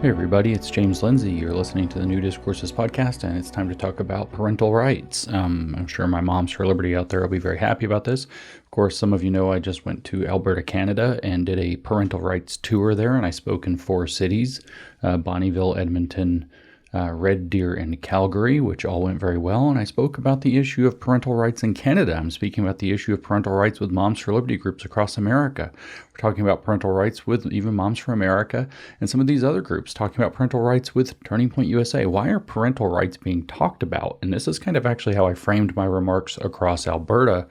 Hey everybody, it's James Lindsay. You're listening to the new Discourses podcast, and it's time to talk about parental rights. I'm sure my Moms for Liberty out there will be very happy about this. Of course, some of you know I just went to Alberta, Canada, and did a parental rights tour there, and I spoke in 4 cities, Bonnyville, Edmonton, Red Deer, and Calgary, which all went very well. And I spoke about the issue of parental rights in Canada. I'm speaking about the issue of parental rights with Moms for Liberty groups across America. We're talking about parental rights with even Moms for America and some of these other groups, talking about parental rights with Turning Point USA. Why are parental rights being talked about? And this is kind of actually how I framed my remarks across Alberta,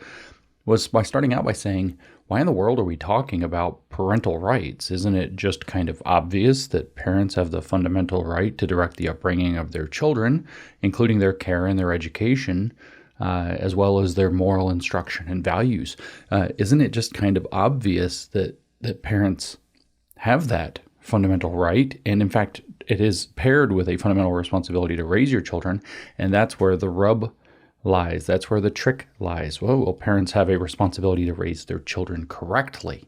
was by starting out by saying, why in the world are we talking about parental rights? Isn't it just kind of obvious that parents have the fundamental right to direct the upbringing of their children, including their care and their education, as well as their moral instruction and values? Isn't it just kind of obvious that parents have that fundamental right? And in fact, it is paired with a fundamental responsibility to raise your children, and that's where the rub lies. That's where the trick lies. Well, parents have a responsibility to raise their children correctly.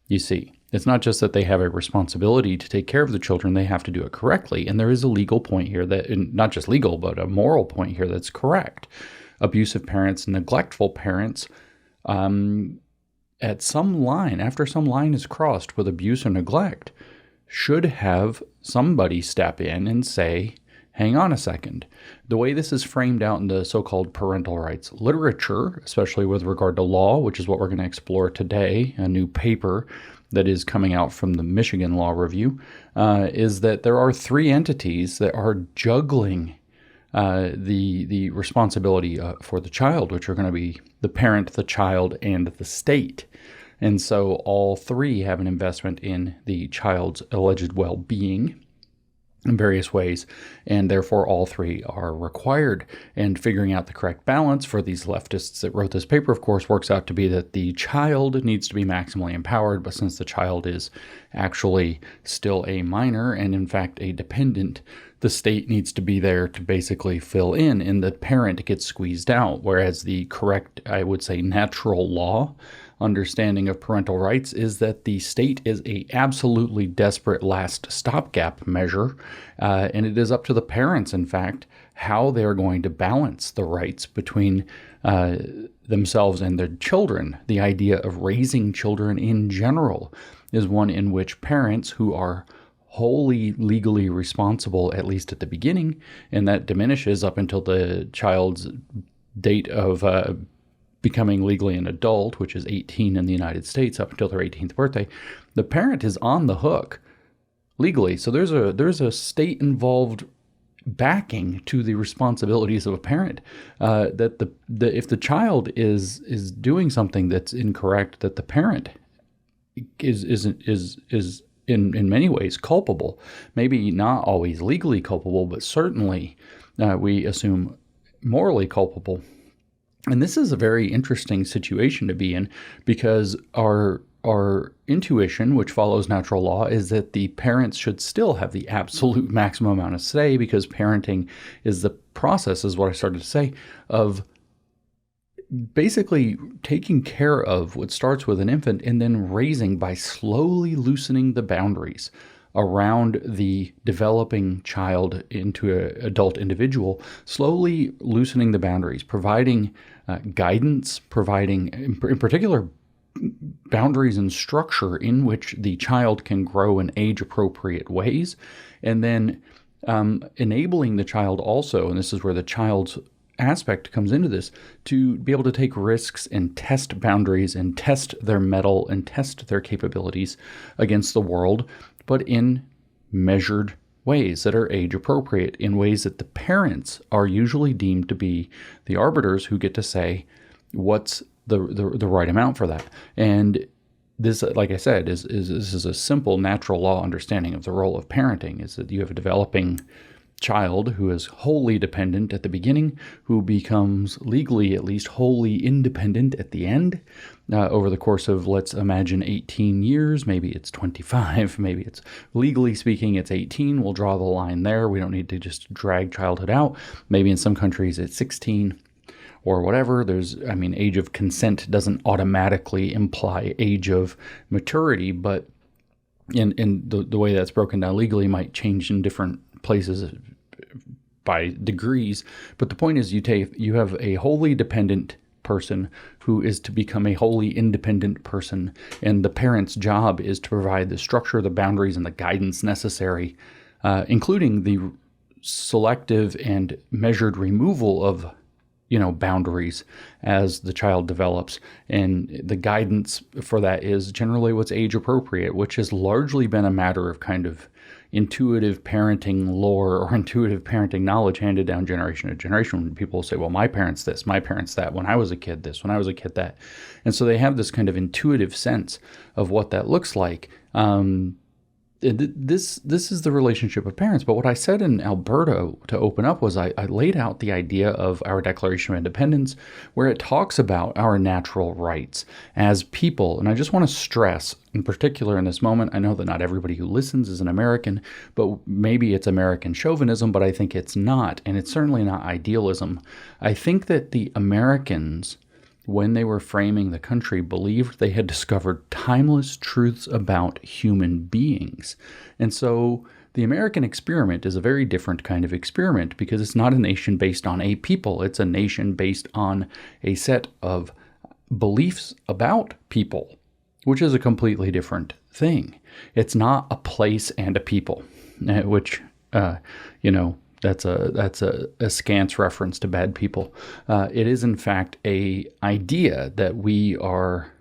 You see, it's not just that they have a responsibility to take care of the children, they have to do it correctly. And there is a legal point here that, not just legal, but a moral point here that's correct. Abusive parents, neglectful parents, at some line, after some line is crossed with abuse or neglect, should have somebody step in and say, hang on a second. The way this is framed out in the so-called parental rights literature, especially with regard to law, which is what we're going to explore today, a new paper that is coming out from the Michigan Law Review, is that there are 3 entities that are juggling the responsibility for the child, which are going to be the parent, the child, and the state. And so all 3 have an investment in the child's alleged well-being in various ways, and therefore all 3 are required. And figuring out the correct balance for these leftists that wrote this paper, of course, works out to be that the child needs to be maximally empowered, but since the child is actually still a minor and in fact a dependent, the state needs to be there to basically fill in, and the parent gets squeezed out, whereas the correct, I would say, natural law understanding of parental rights is that the state is a absolutely desperate last stopgap measure, and it is up to the parents, in fact, how they're going to balance the rights between themselves and their children. The idea of raising children in general is one in which parents who are wholly legally responsible, at least at the beginning, and that diminishes up until the child's date of becoming legally an adult, which is 18 in the United States, up until their 18th birthday, the parent is on the hook legally. So there's a state-involved backing to the responsibilities of a parent. That if the child is doing something that's incorrect, that the parent is in many ways culpable. Maybe not always legally culpable, but certainly we assume morally culpable. And this is a very interesting situation to be in, because our intuition, which follows natural law, is that the parents should still have the absolute maximum amount of say, because parenting is the process, is what I started to say, of basically taking care of what starts with an infant and then raising by slowly loosening the boundaries around the developing child into an adult individual, slowly loosening the boundaries, providing guidance, providing, in particular, boundaries and structure in which the child can grow in age-appropriate ways, and then enabling the child also, and this is where the child's aspect comes into this, to be able to take risks and test boundaries and test their mettle and test their capabilities against the world, but in measured ways that are age appropriate, in ways that the parents are usually deemed to be the arbiters who get to say what's the right amount for that. And this, like I said, is a simple natural law understanding of the role of parenting, is that you have a developing child who is wholly dependent at the beginning, who becomes legally at least wholly independent at the end, over the course of, let's imagine, 18 years. Maybe it's 25, maybe it's, legally speaking, it's 18. We'll draw the line there. We don't need to just drag childhood out. Maybe in some countries it's 16 or whatever. Age of consent doesn't automatically imply age of maturity, but and the way that's broken down legally might change in different places by degrees. But the point is, you have a wholly dependent person who is to become a wholly independent person, and the parent's job is to provide the structure, the boundaries, and the guidance necessary, including the selective and measured removal of boundaries as the child develops. And the guidance for that is generally what's age appropriate, which has largely been a matter of kind of intuitive parenting lore or intuitive parenting knowledge handed down generation to generation. When people say, well, my parents this, my parents that, when I was a kid this, when I was a kid that. And so they have this kind of intuitive sense of what that looks like. This is the relationship of parents. But what I said in Alberta to open up was I laid out the idea of our Declaration of Independence, where it talks about our natural rights as people. And I just want to stress, in particular in this moment, I know that not everybody who listens is an American, but maybe it's American chauvinism, but I think it's not. And it's certainly not idealism. I think that the Americans, when they were framing the country, believed they had discovered timeless truths about human beings. And so the American experiment is a very different kind of experiment, because it's not a nation based on a people. It's a nation based on a set of beliefs about people, which is a completely different thing. It's not a place and a people, which, that's a scant reference to bad people. It is, in fact, a idea that we are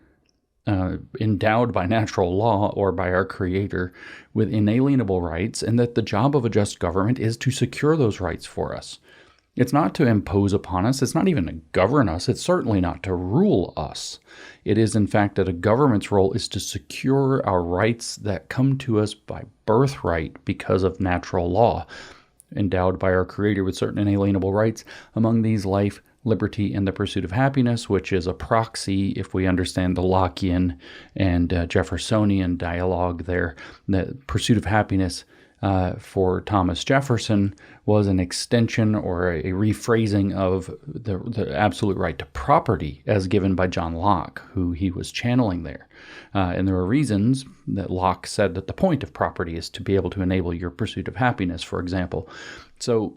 endowed by natural law or by our Creator with inalienable rights, and that the job of a just government is to secure those rights for us. It's not to impose upon us. It's not even to govern us. It's certainly not to rule us. It is, in fact, that a government's role is to secure our rights that come to us by birthright because of natural law, endowed by our Creator with certain inalienable rights. Among these, life, liberty, and the pursuit of happiness, which is a proxy, if we understand the Lockean and Jeffersonian dialogue there. The pursuit of happiness for Thomas Jefferson was an extension or a rephrasing of the absolute right to property as given by John Locke, who he was channeling there. And there were reasons that Locke said that the point of property is to be able to enable your pursuit of happiness, for example. So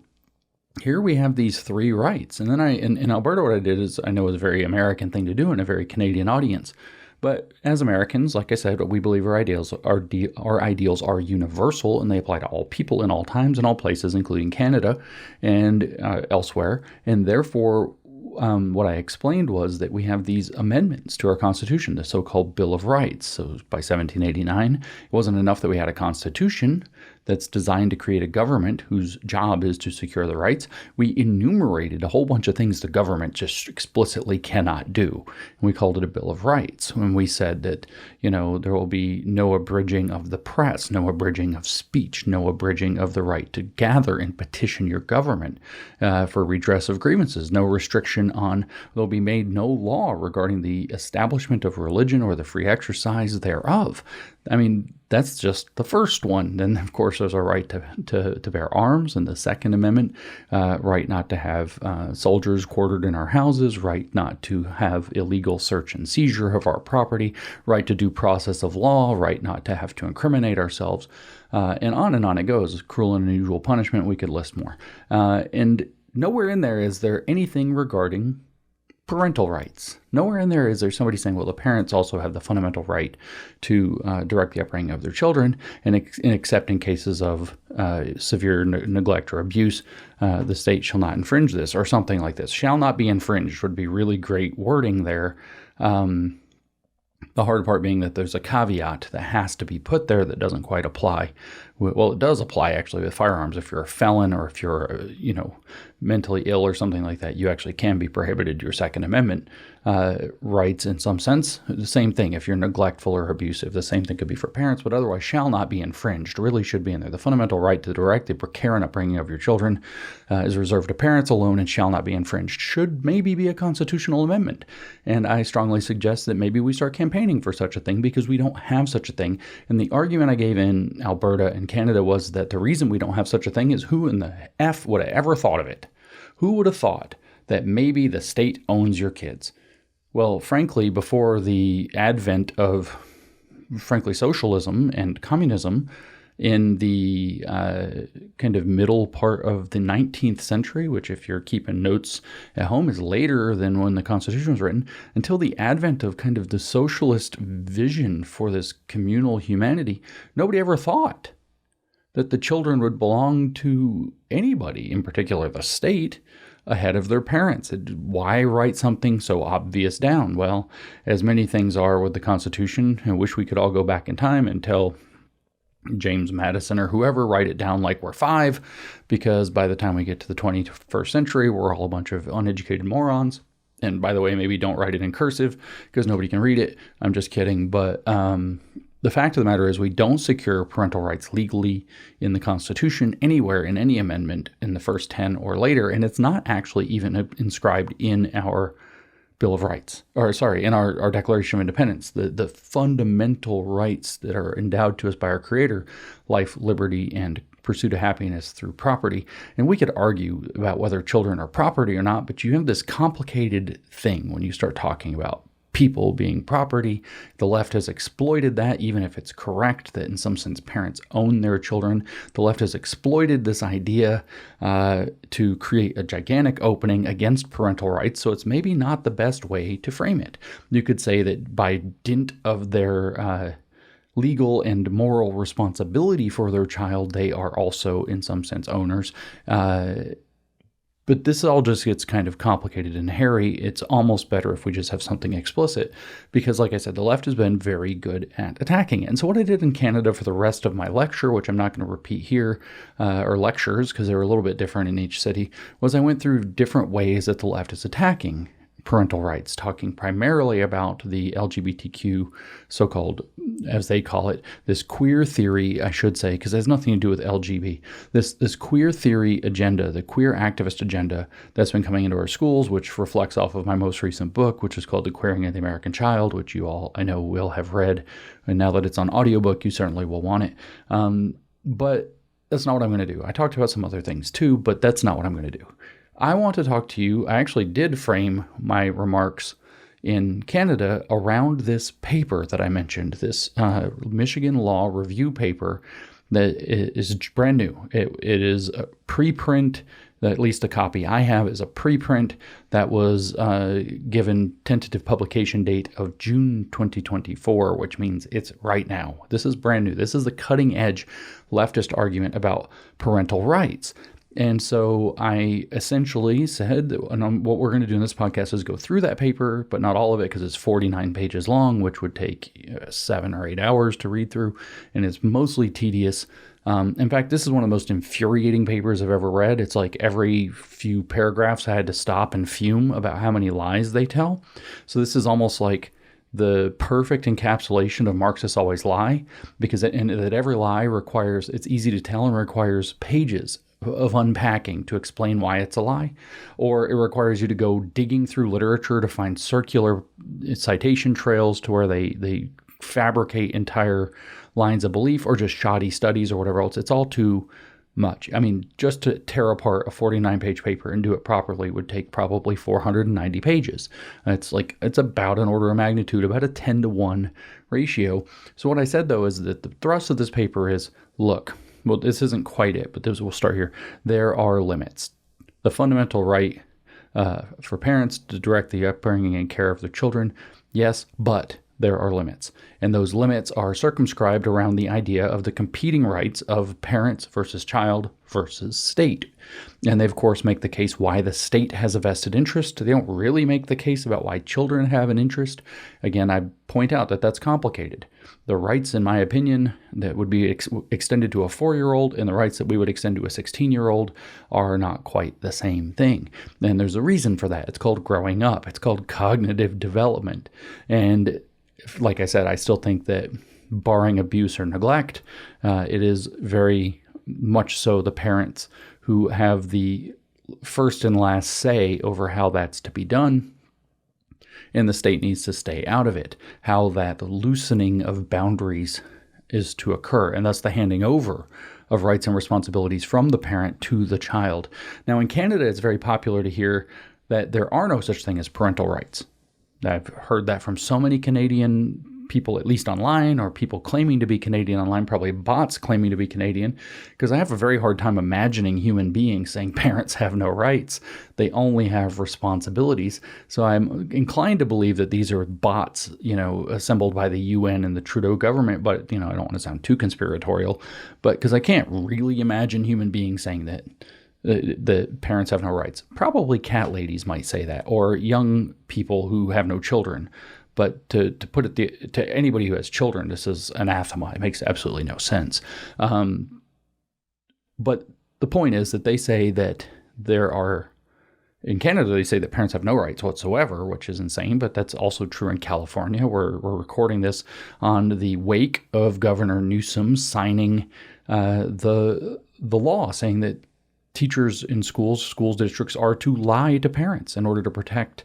here we have these three rights. And then in Alberta, what I did is, I know it was a very American thing to do in a very Canadian audience. But as Americans, like I said, we believe our ideals are universal, and they apply to all people in all times and all places, including Canada and elsewhere. And therefore, what I explained was that we have these amendments to our Constitution, the so-called Bill of Rights. So by 1789, it wasn't enough that we had a Constitution that's designed to create a government whose job is to secure the rights. We enumerated a whole bunch of things the government just explicitly cannot do. And we called it a Bill of Rights. When we said that, there will be no abridging of the press, no abridging of speech, no abridging of the right to gather and petition your government for redress of grievances, no restriction on, there'll be made no law regarding the establishment of religion or the free exercise thereof. I mean, that's just the first one. Then, of course, there's a right to bear arms, and the Second Amendment, right not to have soldiers quartered in our houses, right not to have illegal search and seizure of our property, right to due process of law, right not to have to incriminate ourselves, and on it goes. Cruel and unusual punishment, we could list more. And nowhere in there is there anything regarding parental rights. Nowhere in there is there somebody saying, well, the parents also have the fundamental right to direct the upbringing of their children, and except in cases of severe neglect or abuse, the state shall not infringe this, or something like this. Shall not be infringed would be really great wording there. The hard part being that there's a caveat that has to be put there that doesn't quite apply. Well, it does apply actually with firearms. If you're a felon or if you're, mentally ill or something like that, you actually can be prohibited your Second Amendment rights in some sense. The same thing if you're neglectful or abusive. The same thing could be for parents, but otherwise shall not be infringed. Really should be in there. The fundamental right to direct the care and upbringing of your children is reserved to parents alone and shall not be infringed. Should maybe be a constitutional amendment. And I strongly suggest that maybe we start campaigning for such a thing, because we don't have such a thing. And the argument I gave in Alberta and Canada was that the reason we don't have such a thing is who in the F would have ever thought of it? Who would have thought that maybe the state owns your kids? Well, frankly, before the advent of frankly, socialism and communism in the kind of middle part of the 19th century, which if you're keeping notes at home is later than when the Constitution was written, until the advent of kind of the socialist vision for this communal humanity, nobody ever thought that the children would belong to anybody, in particular the state, ahead of their parents. Why write something so obvious down? Well, as many things are with the Constitution, I wish we could all go back in time and tell James Madison or whoever write it down like we're 5, because by the time we get to the 21st century, we're all a bunch of uneducated morons. And by the way, maybe don't write it in cursive because nobody can read it. I'm just kidding. But the fact of the matter is we don't secure parental rights legally in the Constitution anywhere in any amendment in the first 10 or later. And it's not actually even inscribed in our Bill of Rights, in our Declaration of Independence, the fundamental rights that are endowed to us by our Creator, life, liberty, and pursuit of happiness through property. And we could argue about whether children are property or not, but you have this complicated thing when you start talking about people being property. The left has exploited that, even if it's correct that in some sense parents own their children. The left has exploited this idea to create a gigantic opening against parental rights, so it's maybe not the best way to frame it. You could say that by dint of their legal and moral responsibility for their child, they are also in some sense owners. But this all just gets kind of complicated and hairy. It's almost better if we just have something explicit because, like I said, the left has been very good at attacking it. And so what I did in Canada for the rest of my lecture, which I'm not going to repeat here, or lectures because they're a little bit different in each city, was I went through different ways that the left is attacking parental rights, talking primarily about the LGBTQ, so-called, as they call it, this queer theory, I should say, because it has nothing to do with LGB. This queer theory agenda, the queer activist agenda that's been coming into our schools, which reflects off of my most recent book, which is called The Queering of the American Child, which you all, I know, will have read. And now that it's on audiobook, you certainly will want it. But that's not what I'm going to do. I talked about some other things too, but that's not what I'm going to do. I want to talk to you. I actually did frame my remarks in Canada around this paper that I mentioned, this Michigan Law Review paper that is brand new. It is a preprint, at least a copy I have is a preprint that was given tentative publication date of June 2024, which means it's right now. This is brand new. This is the cutting edge leftist argument about parental rights. And so I essentially said, and what we're going to do in this podcast is go through that paper, but not all of it because it's 49 pages long, which would take 7 or 8 hours to read through, and it's mostly tedious. In fact, this is one of the most infuriating papers I've ever read. It's like every few paragraphs I had to stop and fume about how many lies they tell. So this is almost like the perfect encapsulation of Marxists always lie, because that every lie requires, it's easy to tell and requires pages of unpacking to explain why it's a lie, or it requires you to go digging through literature to find circular citation trails to where they fabricate entire lines of belief, or just shoddy studies or whatever else. It's all too much. I mean, just to tear apart a 49-page paper and do it properly would take probably 490 pages. It's about an order of magnitude, about a 10-to-1 ratio. So what I said, though, is that the thrust of this paper is, look, well, this isn't quite it, but we'll start here. There are limits. The fundamental right for parents to direct the upbringing and care of their children, yes, but there are limits. And those limits are circumscribed around the idea of the competing rights of parents versus child versus state. And they, of course, make the case why the state has a vested interest. They don't really make the case about why children have an interest. Again, I point out that that's complicated. The rights, in my opinion, that would be extended to a 4-year-old and the rights that we would extend to a 16-year-old are not quite the same thing. And there's a reason for that. It's called growing up. It's called cognitive development. And like I said, I still think that barring abuse or neglect, it is very much so the parents who have the first and last say over how that's to be done. And the state needs to stay out of it, how that loosening of boundaries is to occur, and thus the handing over of rights and responsibilities from the parent to the child. Now, in Canada, it's very popular to hear that there are no such thing as parental rights. I've heard that from so many Canadian people, at least online, or people claiming to be Canadian online, probably bots claiming to be Canadian, because I have a very hard time imagining human beings saying parents have no rights. They only have responsibilities. So I'm inclined to believe that these are bots, assembled by the UN and the Trudeau government. But, I don't want to sound too conspiratorial, but because I can't really imagine human beings saying that the parents have no rights. Probably cat ladies might say that, or young people who have no children. But to put it to anybody who has children, this is anathema. It makes absolutely no sense. But the point is that they say that in Canada, they say that parents have no rights whatsoever, which is insane, but that's also true in California. We're recording this on the wake of Governor Newsom signing the law saying that teachers in school districts are to lie to parents in order to protect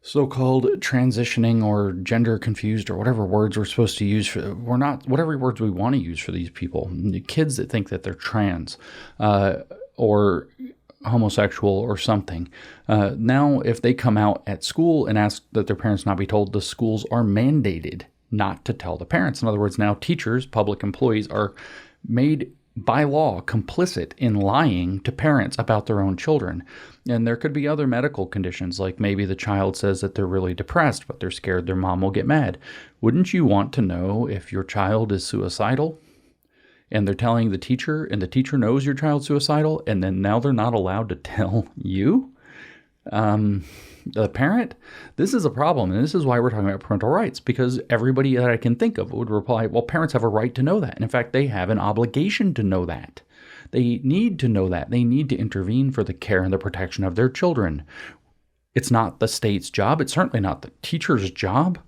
so-called transitioning or gender confused or whatever words we're supposed to use whatever words we want to use for these people. The kids that think that they're trans or homosexual or something. Now, if they come out at school and ask that their parents not be told, the schools are mandated not to tell the parents. In other words, now teachers, public employees are made by law complicit in lying to parents about their own children. And there could be other medical conditions, like maybe the child says that they're really depressed, but they're scared their mom will get mad. Wouldn't you want to know if your child is suicidal? And they're telling the teacher, and the teacher knows your child's suicidal, and then now they're not allowed to tell you? The parent? This is a problem, and this is why we're talking about parental rights, because everybody that I can think of would reply, well, parents have a right to know that. And in fact, they have an obligation to know that. They need to know that. They need to intervene for the care and the protection of their children. It's not the state's job. It's certainly not the teacher's job.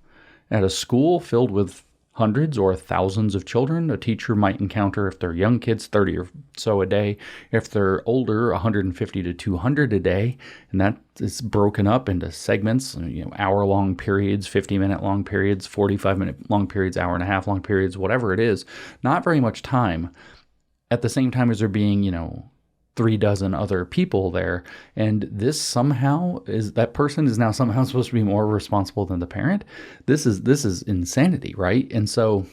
At a school filled with hundreds or thousands of children, a teacher might encounter, if they're young kids, 30 or so a day. If they're older, 150 to 200 a day. And that is broken up into segments, hour-long periods, 50-minute long periods, 45-minute long periods, hour-and-a-half long periods, whatever it is. Not very much time. At the same time as there being, 36 other people there, and this somehow that person is now somehow supposed to be more responsible than the parent. This is insanity, right? And so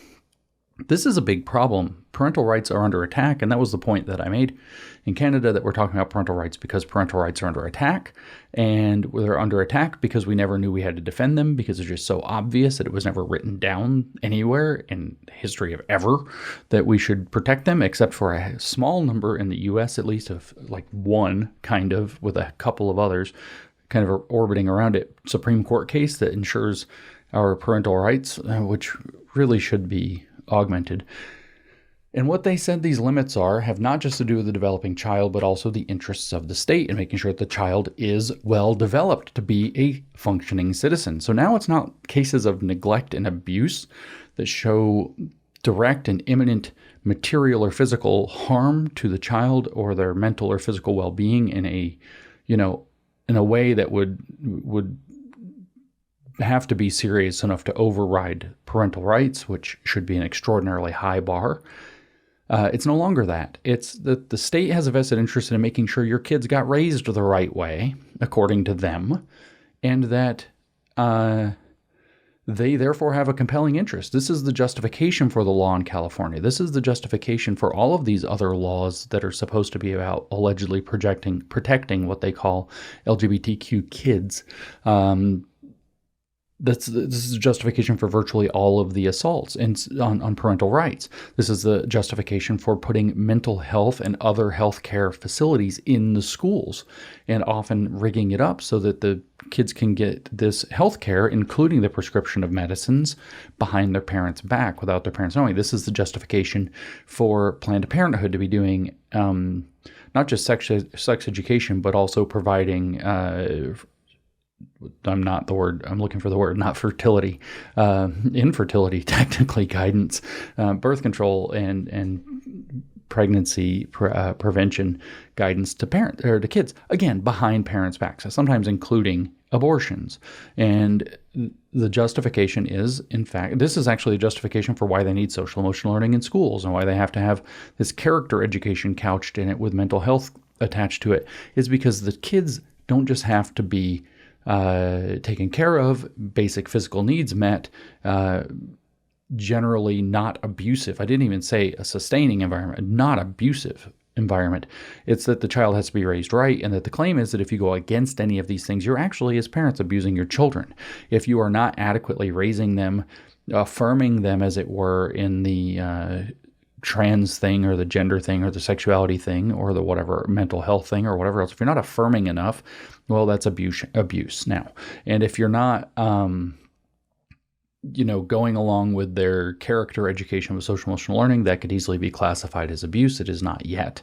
this is a big problem. Parental rights are under attack, and that was the point that I made in Canada, that we're talking about parental rights because parental rights are under attack, and they're under attack because we never knew we had to defend them, because it's just so obvious that it was never written down anywhere in the history of ever that we should protect them, except for a small number in the U.S., at least, of like one kind of, with a couple of others kind of orbiting around it, Supreme Court case that ensures our parental rights, which really should be augmented. And what they said these limits are have not just to do with the developing child, but also the interests of the state and making sure that the child is well developed to be a functioning citizen. So now it's not cases of neglect and abuse that show direct and imminent material or physical harm to the child or their mental or physical well-being in a way that would have to be serious enough to override parental rights, which should be an extraordinarily high bar. It's no longer that. It's that the state has a vested interest in making sure your kids got raised the right way, according to them, and that they therefore have a compelling interest. This is the justification for the law in California. This is the justification for all of these other laws that are supposed to be about allegedly protecting what they call LGBTQ kids. This is a justification for virtually all of the assaults on parental rights. This is the justification for putting mental health and other health care facilities in the schools, and often rigging it up so that the kids can get this health care, including the prescription of medicines, behind their parents' back without their parents knowing. This is the justification for Planned Parenthood to be doing not just sex education, but also providing I'm looking for the word, not fertility, infertility, technically, guidance, birth control, and pregnancy prevention guidance to to kids, again, behind parents' backs, so sometimes including abortions. And the justification is, in fact, this is actually a justification for why they need social emotional learning in schools and why they have to have this character education couched in it with mental health attached to it, is because the kids don't just have to be taken care of, basic physical needs met, generally not abusive. I didn't even say a sustaining environment, not abusive environment. It's that the child has to be raised right, and that the claim is that if you go against any of these things, you're actually, as parents, abusing your children. If you are not adequately raising them, affirming them, as it were, in the trans thing or the gender thing or the sexuality thing or the whatever mental health thing or whatever else, if you're not affirming enough, well, that's abuse now. And if you're not going along with their character education with social emotional learning, that could easily be classified as abuse. It is not yet,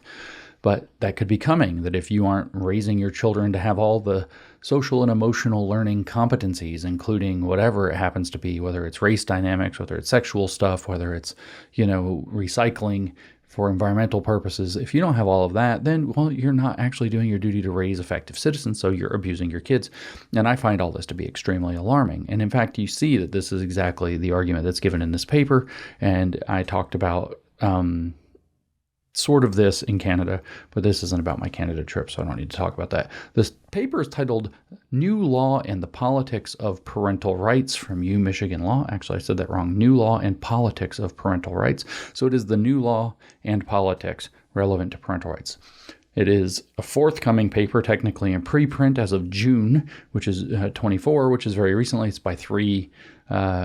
but that could be coming, that if you aren't raising your children to have all the social and emotional learning competencies, including whatever it happens to be, whether it's race dynamics, whether it's sexual stuff, whether it's, recycling for environmental purposes, if you don't have all of that, then, well, you're not actually doing your duty to raise effective citizens, so you're abusing your kids. And I find all this to be extremely alarming. And in fact, you see that this is exactly the argument that's given in this paper. And I talked about sort of this in Canada, but this isn't about my Canada trip, so I don't need to talk about that. This paper is titled New Law and the Politics of Parental Rights from Michigan Law. Actually, I said that wrong. New Law and Politics of Parental Rights. So it is the new law and politics relevant to parental rights. It is a forthcoming paper, technically in preprint as of June, which is 24, which is very recently. It's by 3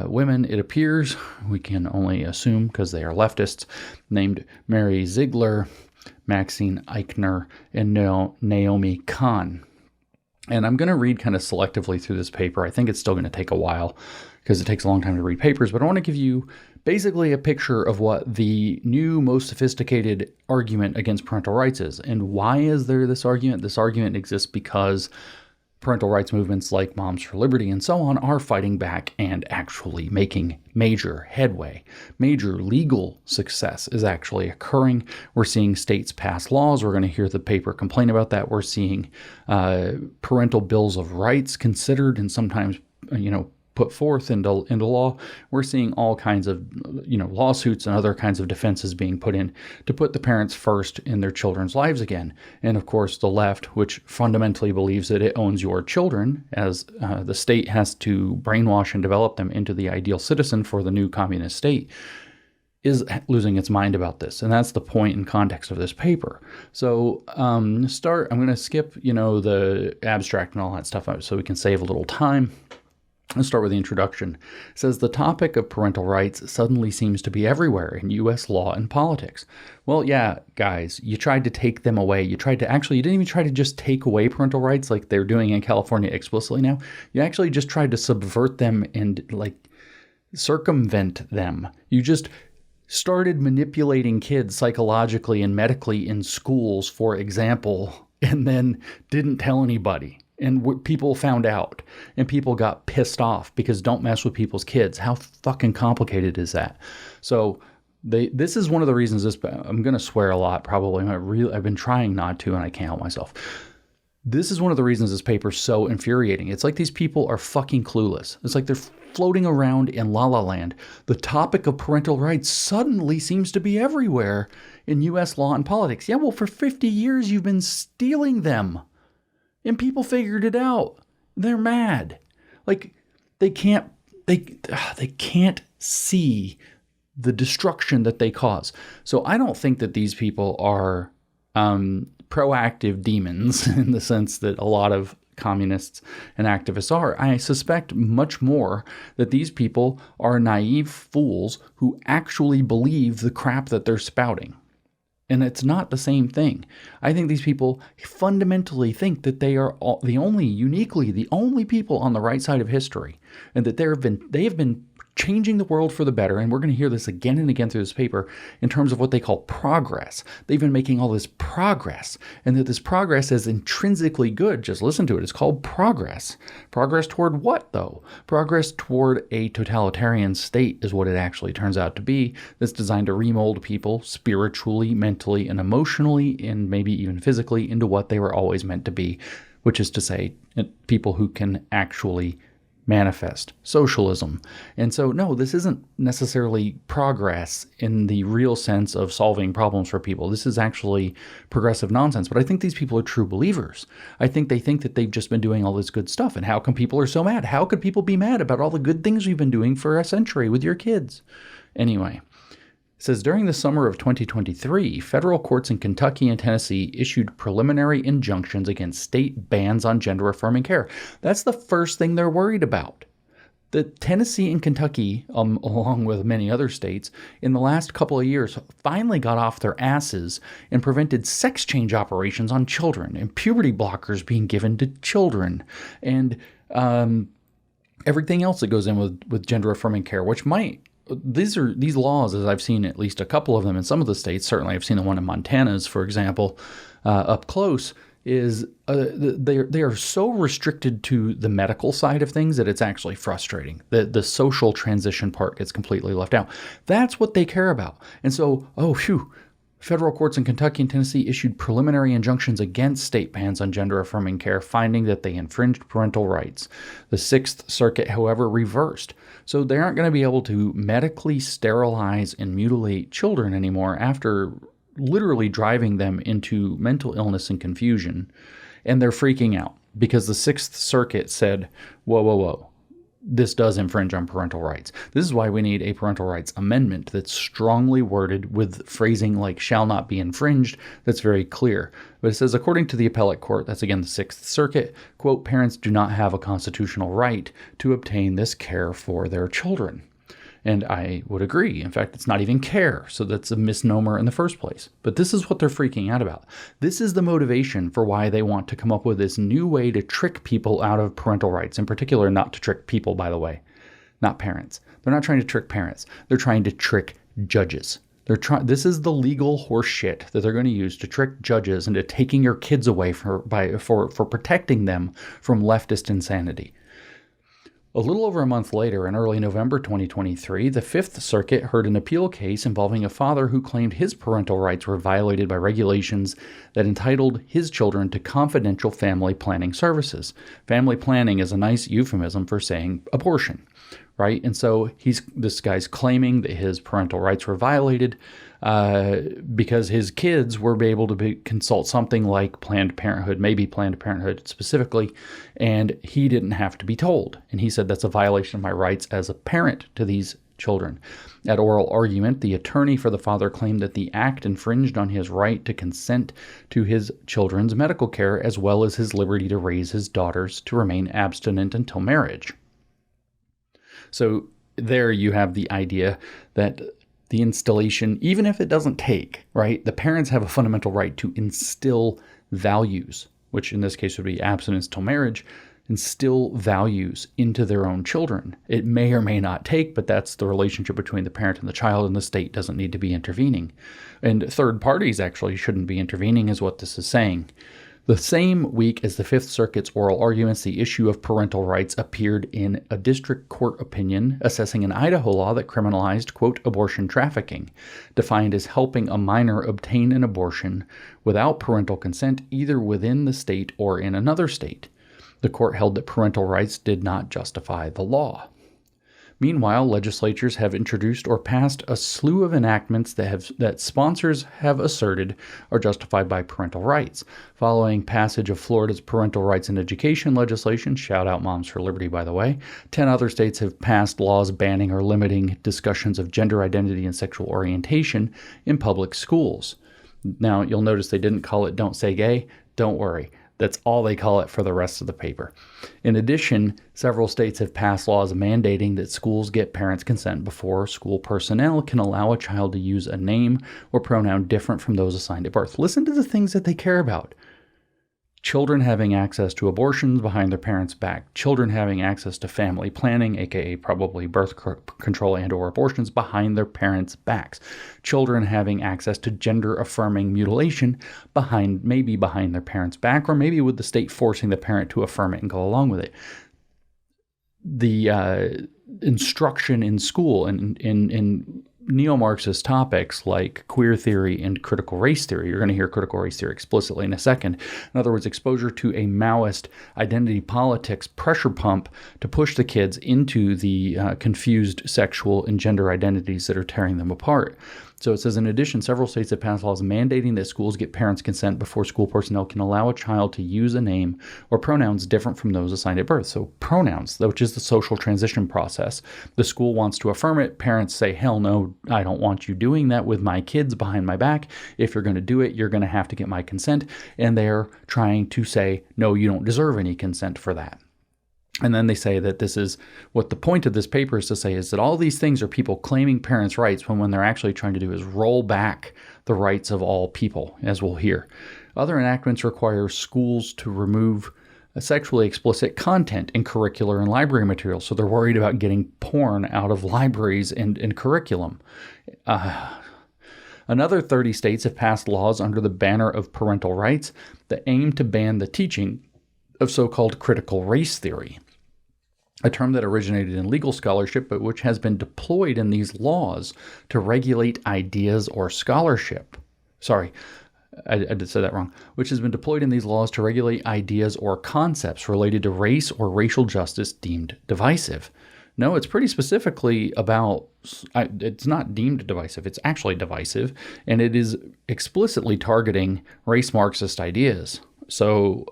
women, it appears. We can only assume because they are leftists, named Mary Ziegler, Maxine Eichner, and Naomi Kahn. And I'm going to read kind of selectively through this paper. I think it's still going to take a while because it takes a long time to read papers, but I want to give you basically a picture of what the new, most sophisticated argument against parental rights is. And why is there this argument? This argument exists because parental rights movements like Moms for Liberty and so on are fighting back and actually making major headway. Major legal success is actually occurring. We're seeing states pass laws. We're going to hear the paper complain about that. We're seeing parental bills of rights considered and sometimes, put forth into law. We're seeing all kinds of, lawsuits and other kinds of defenses being put in to put the parents first in their children's lives again. And of course, the left, which fundamentally believes that it owns your children, as the state has to brainwash and develop them into the ideal citizen for the new communist state, is losing its mind about this. And that's the point and context of this paper. So I'm going to skip, the abstract and all that stuff so we can save a little time. Let's start with the introduction. It says, the topic of parental rights suddenly seems to be everywhere in U.S. law and politics. Well, yeah, guys, you tried to take them away. You didn't even try to just take away parental rights like they're doing in California explicitly now. You actually just tried to subvert them and circumvent them. You just started manipulating kids psychologically and medically in schools, for example, and then didn't tell anybody. And people found out, and people got pissed off because don't mess with people's kids. How fucking complicated is that? So this is one of the reasons I'm going to swear a lot probably. I've been trying not to, and I can't help myself. This is one of the reasons this paper is so infuriating. It's like these people are fucking clueless. It's like they're floating around in La La Land. The topic of parental rights suddenly seems to be everywhere in U.S. law and politics. Yeah, well, for 50 years you've been stealing them. And people figured it out. They're mad. They can't see the destruction that they cause. So I don't think that these people are proactive demons in the sense that a lot of communists and activists are. I suspect much more that these people are naive fools who actually believe the crap that they're spouting. And it's not the same thing. I think these people fundamentally think that they are the only people on the right side of history, and that they have been changing the world for the better. And we're going to hear this again and again through this paper in terms of what they call progress. They've been making all this progress, and that this progress is intrinsically good. Just listen to it. It's called progress. Progress toward what, though? Progress toward a totalitarian state is what it actually turns out to be, that's designed to remold people spiritually, mentally, and emotionally, and maybe even physically into what they were always meant to be, which is to say, people who can actually manifest, socialism. And so, no, this isn't necessarily progress in the real sense of solving problems for people. This is actually progressive nonsense. But I think these people are true believers. I think they think that they've just been doing all this good stuff. And how come people are so mad? How could people be mad about all the good things we've been doing for a century with your kids? Anyway. It says, during the summer of 2023, federal courts in Kentucky and Tennessee issued preliminary injunctions against state bans on gender-affirming care. That's the first thing they're worried about. The Tennessee and Kentucky, along with many other states, in the last couple of years finally got off their asses and prevented sex change operations on children and puberty blockers being given to children and everything else that goes in with gender-affirming care, which might... These laws, as I've seen at least a couple of them in some of the states, certainly I've seen the one in Montana's, for example, up close, is they are so restricted to the medical side of things that it's actually frustrating. The social transition part gets completely left out. That's what they care about. And so, federal courts in Kentucky and Tennessee issued preliminary injunctions against state bans on gender-affirming care, finding that they infringed parental rights. The Sixth Circuit, however, reversed. So they aren't going to be able to medically sterilize and mutilate children anymore after literally driving them into mental illness and confusion. And they're freaking out because the Sixth Circuit said, whoa. This does infringe on parental rights. This is why we need a parental rights amendment that's strongly worded with phrasing like shall not be infringed that's very clear. But it says, according to the appellate court, that's again the Sixth Circuit, quote, parents do not have a constitutional right to obtain this care for their children. And I would agree. In fact, it's not even care. So that's a misnomer in the first place. But this is what they're freaking out about. This is the motivation for why they want to come up with this new way to trick people out of parental rights. In particular, not to trick people, by the way, not parents. They're not trying to trick parents. They're trying to trick judges. This is the legal horse shit that they're going to use to trick judges into taking your kids away for protecting them from leftist insanity. A little over a month later, in early November 2023, the Fifth Circuit heard an appeal case involving a father who claimed his parental rights were violated by regulations that entitled his children to confidential family planning services. Family planning is a nice euphemism for saying abortion, right? And so this guy's claiming that his parental rights were violated because his kids were able to consult something like Planned Parenthood, maybe Planned Parenthood specifically, and he didn't have to be told. And he said that's a violation of my rights as a parent to these children. At oral argument, the attorney for the father claimed that the act infringed on his right to consent to his children's medical care as well as his liberty to raise his daughters to remain abstinent until marriage. So there you have the idea that the installation, even if it doesn't take, right, the parents have a fundamental right to instill values, which in this case would be abstinence till marriage, instill values into their own children. It may or may not take, but that's the relationship between the parent and the child, and the state doesn't need to be intervening. And third parties actually shouldn't be intervening is what this is saying. The same week as the Fifth Circuit's oral arguments, the issue of parental rights appeared in a district court opinion assessing an Idaho law that criminalized, quote, abortion trafficking, defined as helping a minor obtain an abortion without parental consent either within the state or in another state. The court held that parental rights did not justify the law. Meanwhile, legislatures have introduced or passed a slew of enactments that sponsors have asserted are justified by parental rights. Following passage of Florida's parental rights in education legislation, shout out Moms for Liberty, by the way, 10 other states have passed laws banning or limiting discussions of gender identity and sexual orientation in public schools. Now, you'll notice they didn't call it Don't Say Gay. Don't worry. That's all they call it for the rest of the paper. In addition, several states have passed laws mandating that schools get parents' consent before school personnel can allow a child to use a name or pronoun different from those assigned at birth. Listen to the things that they care about. Children having access to abortions behind their parents' back. Children having access to family planning, aka probably birth control and or abortions behind their parents' backs. Children having access to gender-affirming mutilation maybe behind their parents' back, or maybe with the state forcing the parent to affirm it and go along with it. The instruction in school and in neo-Marxist topics like queer theory and critical race theory. You're going to hear critical race theory explicitly in a second. In other words, exposure to a Maoist identity politics pressure pump to push the kids into the confused sexual and gender identities that are tearing them apart. So it says, in addition, several states have passed laws mandating that schools get parents' consent before school personnel can allow a child to use a name or pronouns different from those assigned at birth. So pronouns, which is the social transition process. The school wants to affirm it. Parents say, hell no, I don't want you doing that with my kids behind my back. If you're going to do it, you're going to have to get my consent. And they're trying to say, no, you don't deserve any consent for that. And then they say that this is what the point of this paper is to say is that all these things are people claiming parents' rights when they're actually trying to do is roll back the rights of all people, as we'll hear. Other enactments require schools to remove sexually explicit content in curricular and library materials. So they're worried about getting porn out of libraries and curriculum. Another 30 states have passed laws under the banner of parental rights that aim to ban the teaching of so-called critical race theory, a term that originated in legal scholarship, but which has been deployed in these laws to regulate ideas or scholarship. Sorry, I did say that wrong. Which has been deployed in these laws to regulate ideas or concepts related to race or racial justice deemed divisive. No, it's pretty specifically about, it's not deemed divisive, it's actually divisive, and it is explicitly targeting race Marxist ideas. So,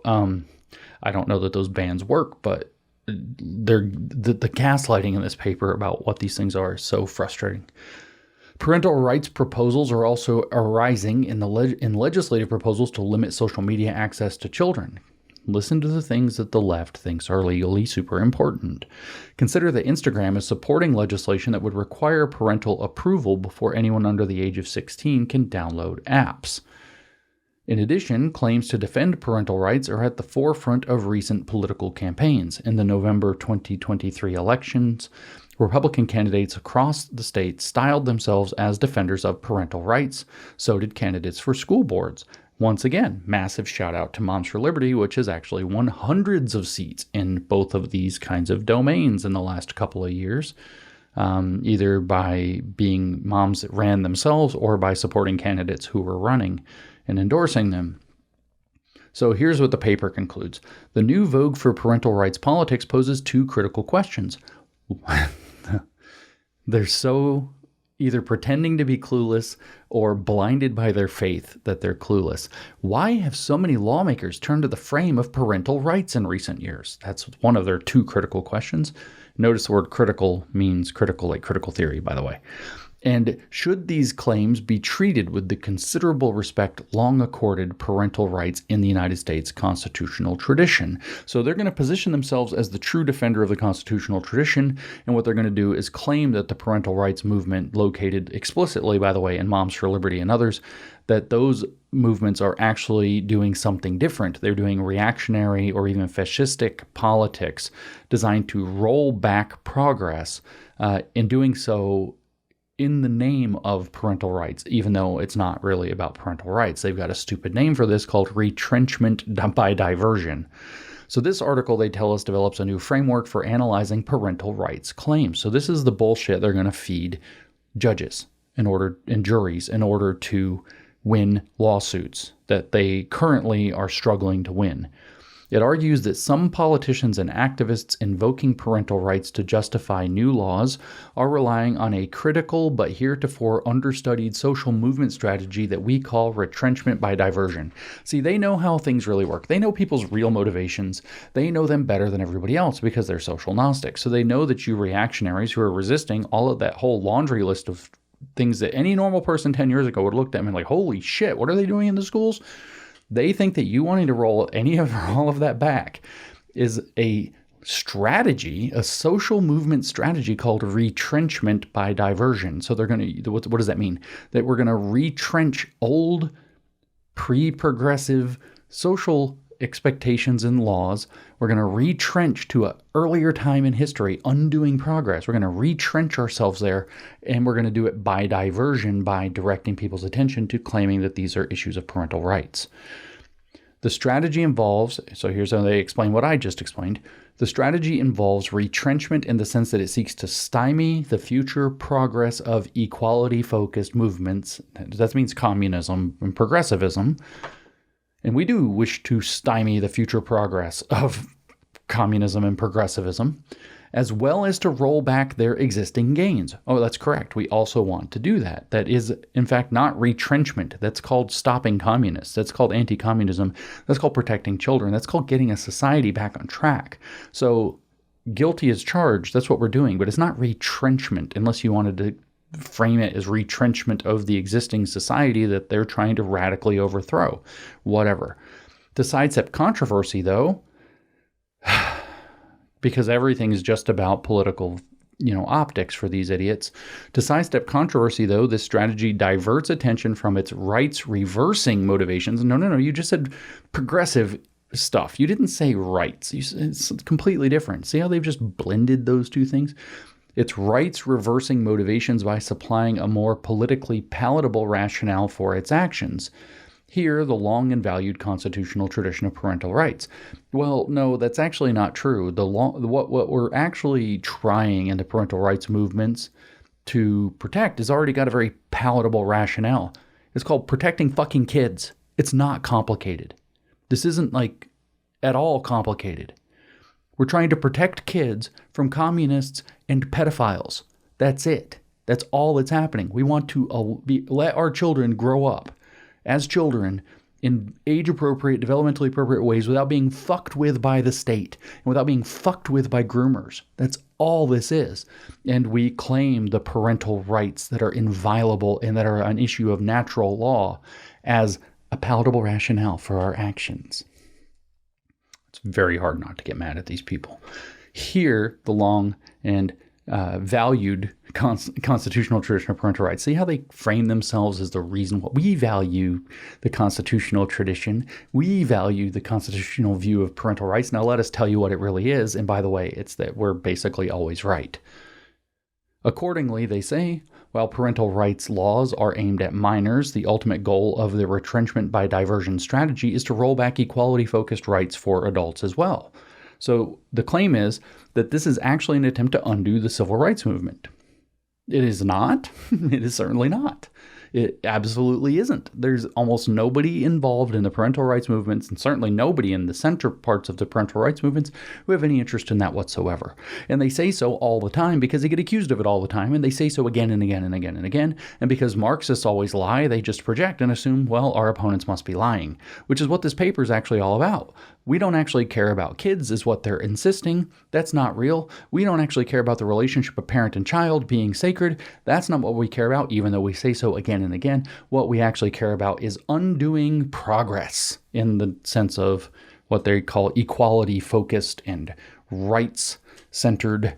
I don't know that those bans work, but the gaslighting in this paper about what these things are is so frustrating. Parental rights proposals are also arising in legislative proposals to limit social media access to children. Listen to the things that the left thinks are legally super important. Consider that Instagram is supporting legislation that would require parental approval before anyone under the age of 16 can download apps. In addition, claims to defend parental rights are at the forefront of recent political campaigns. In the November 2023 elections, Republican candidates across the state styled themselves as defenders of parental rights. So did candidates for school boards. Once again, massive shout out to Moms for Liberty, which has actually won hundreds of seats in both of these kinds of domains in the last couple of years, either by being moms that ran themselves or by supporting candidates who were running and endorsing them. So here's what the paper concludes. The new vogue for parental rights politics poses two critical questions. They're so either pretending to be clueless or blinded by their faith that they're clueless. Why have so many lawmakers turned to the frame of parental rights in recent years? That's one of their two critical questions. Notice the word critical means critical, like critical theory, by the way. And should these claims be treated with the considerable respect long accorded parental rights in the United States constitutional tradition? So they're going to position themselves as the true defender of the constitutional tradition, and what they're going to do is claim that the parental rights movement, located explicitly, by the way, in Moms for Liberty and others, that those movements are actually doing something different. They're doing reactionary or even fascistic politics designed to roll back progress, in doing so in the name of parental rights, even though it's not really about parental rights. They've got a stupid name for this called retrenchment by diversion. So this article, they tell us, develops a new framework for analyzing parental rights claims. So this is the bullshit they're going to feed judges and juries in order to win lawsuits that they currently are struggling to win. It argues that some politicians and activists invoking parental rights to justify new laws are relying on a critical but heretofore understudied social movement strategy that we call retrenchment by diversion. See, they know how things really work. They know people's real motivations. They know them better than everybody else because they're social Gnostics. So they know that you reactionaries who are resisting all of that whole laundry list of things that any normal person 10 years ago would have looked at and like, holy shit, what are they doing in the schools? They think that you wanting to roll all of that back is a strategy, a social movement strategy called retrenchment by diversion. So they're going to, what does that mean? That we're going to retrench old, pre-progressive social expectations and laws. We're going to retrench to an earlier time in history, undoing progress. We're going to retrench ourselves there, and we're going to do it by diversion, by directing people's attention to claiming that these are issues of parental rights. The strategy involves, so here's how they explain what I just explained, The strategy involves retrenchment in the sense that it seeks to stymie the future progress of equality-focused movements. That means communism and progressivism. And we do wish to stymie the future progress of communism and progressivism, as well as to roll back their existing gains. Oh, that's correct. We also want to do that. That is, in fact, not retrenchment. That's called stopping communists. That's called anti-communism. That's called protecting children. That's called getting a society back on track. So guilty as charged. That's what we're doing. But it's not retrenchment unless you wanted to frame it as retrenchment of the existing society that they're trying to radically overthrow. Whatever. To sidestep controversy, though, because everything is just about political, optics for these idiots. To sidestep controversy, though, this strategy diverts attention from its rights-reversing motivations. No, you just said progressive stuff. You didn't say rights. It's completely different. See how they've just blended those two things? It's rights-reversing motivations by supplying a more politically palatable rationale for its actions. Here, the long and valued constitutional tradition of parental rights. Well, no, that's actually not true. What we're actually trying in the parental rights movements to protect has already got a very palatable rationale. It's called protecting fucking kids. It's not complicated. This isn't at all complicated. We're trying to protect kids from communists and pedophiles. That's it. That's all that's happening. We want to let our children grow up as children in age-appropriate, developmentally appropriate ways without being fucked with by the state and without being fucked with by groomers. That's all this is. And we claim the parental rights that are inviolable and that are an issue of natural law as a palatable rationale for our actions. It's very hard not to get mad at these people. Here, the long and valued constitutional tradition of parental rights. See how they frame themselves as the reason why we value the constitutional tradition. We value the constitutional view of parental rights. Now let us tell you what it really is. And by the way, it's that we're basically always right. Accordingly, they say, while parental rights laws are aimed at minors, the ultimate goal of the retrenchment by diversion strategy is to roll back equality-focused rights for adults as well. So the claim is that this is actually an attempt to undo the civil rights movement. It is not. It is certainly not. It absolutely isn't. There's almost nobody involved in the parental rights movements, and certainly nobody in the center parts of the parental rights movements who have any interest in that whatsoever. And they say so all the time because they get accused of it all the time, and they say so again and again and again and again. And because Marxists always lie, they just project and assume, well, our opponents must be lying, which is what this paper is actually all about. We don't actually care about kids is what they're insisting. That's not real. We don't actually care about the relationship of parent and child being sacred. That's not what we care about, even though we say so again and again. What we actually care about is undoing progress in the sense of what they call equality-focused and rights-centered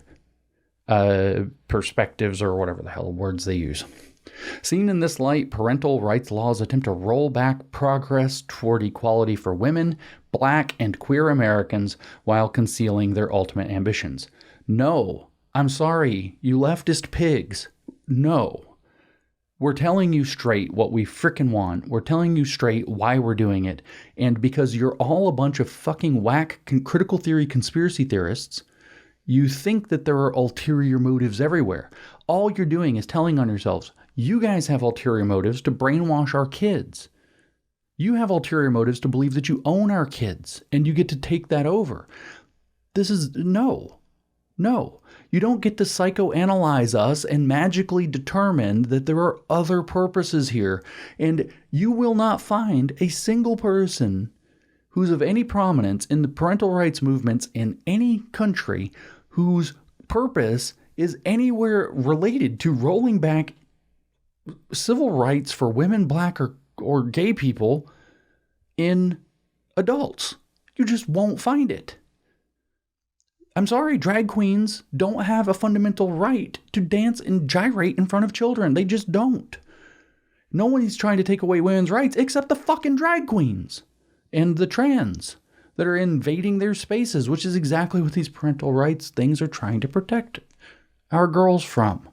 perspectives, or whatever the hell words they use. Seen in this light, parental rights laws attempt to roll back progress toward equality for women, Black, and queer Americans while concealing their ultimate ambitions. No, I'm sorry, you leftist pigs. No. We're telling you straight what we frickin' want. We're telling you straight why we're doing it. And because you're all a bunch of fucking whack critical theory conspiracy theorists, you think that there are ulterior motives everywhere. All you're doing is telling on yourselves, you guys have ulterior motives to brainwash our kids. You have ulterior motives to believe that you own our kids and you get to take that over. This is no. You don't get to psychoanalyze us and magically determine that there are other purposes here. And you will not find a single person who's of any prominence in the parental rights movements in any country whose purpose is anywhere related to rolling back civil rights for women, Black, or gay people in adults. You just won't find it. I'm sorry, drag queens don't have a fundamental right to dance and gyrate in front of children. They just don't. No one's trying to take away women's rights except the fucking drag queens and the trans that are invading their spaces, which is exactly what these parental rights things are trying to protect our girls from.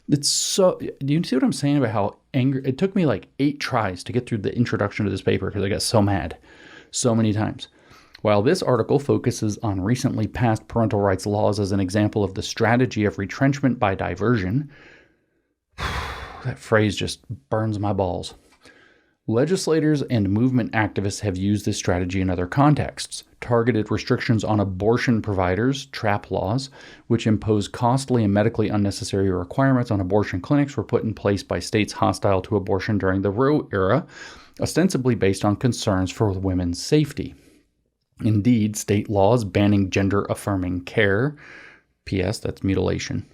It's so, do you see what I'm saying about how angry? It took me like 8 tries to get through the introduction to this paper because I got so mad so many times. While this article focuses on recently passed parental rights laws as an example of the strategy of retrenchment by diversion, that phrase just burns my balls. Legislators and movement activists have used this strategy in other contexts. Targeted restrictions on abortion providers, TRAP laws, which impose costly and medically unnecessary requirements on abortion clinics, were put in place by states hostile to abortion during the Roe era, ostensibly based on concerns for women's safety. Indeed, state laws banning gender-affirming care, P.S. that's mutilation,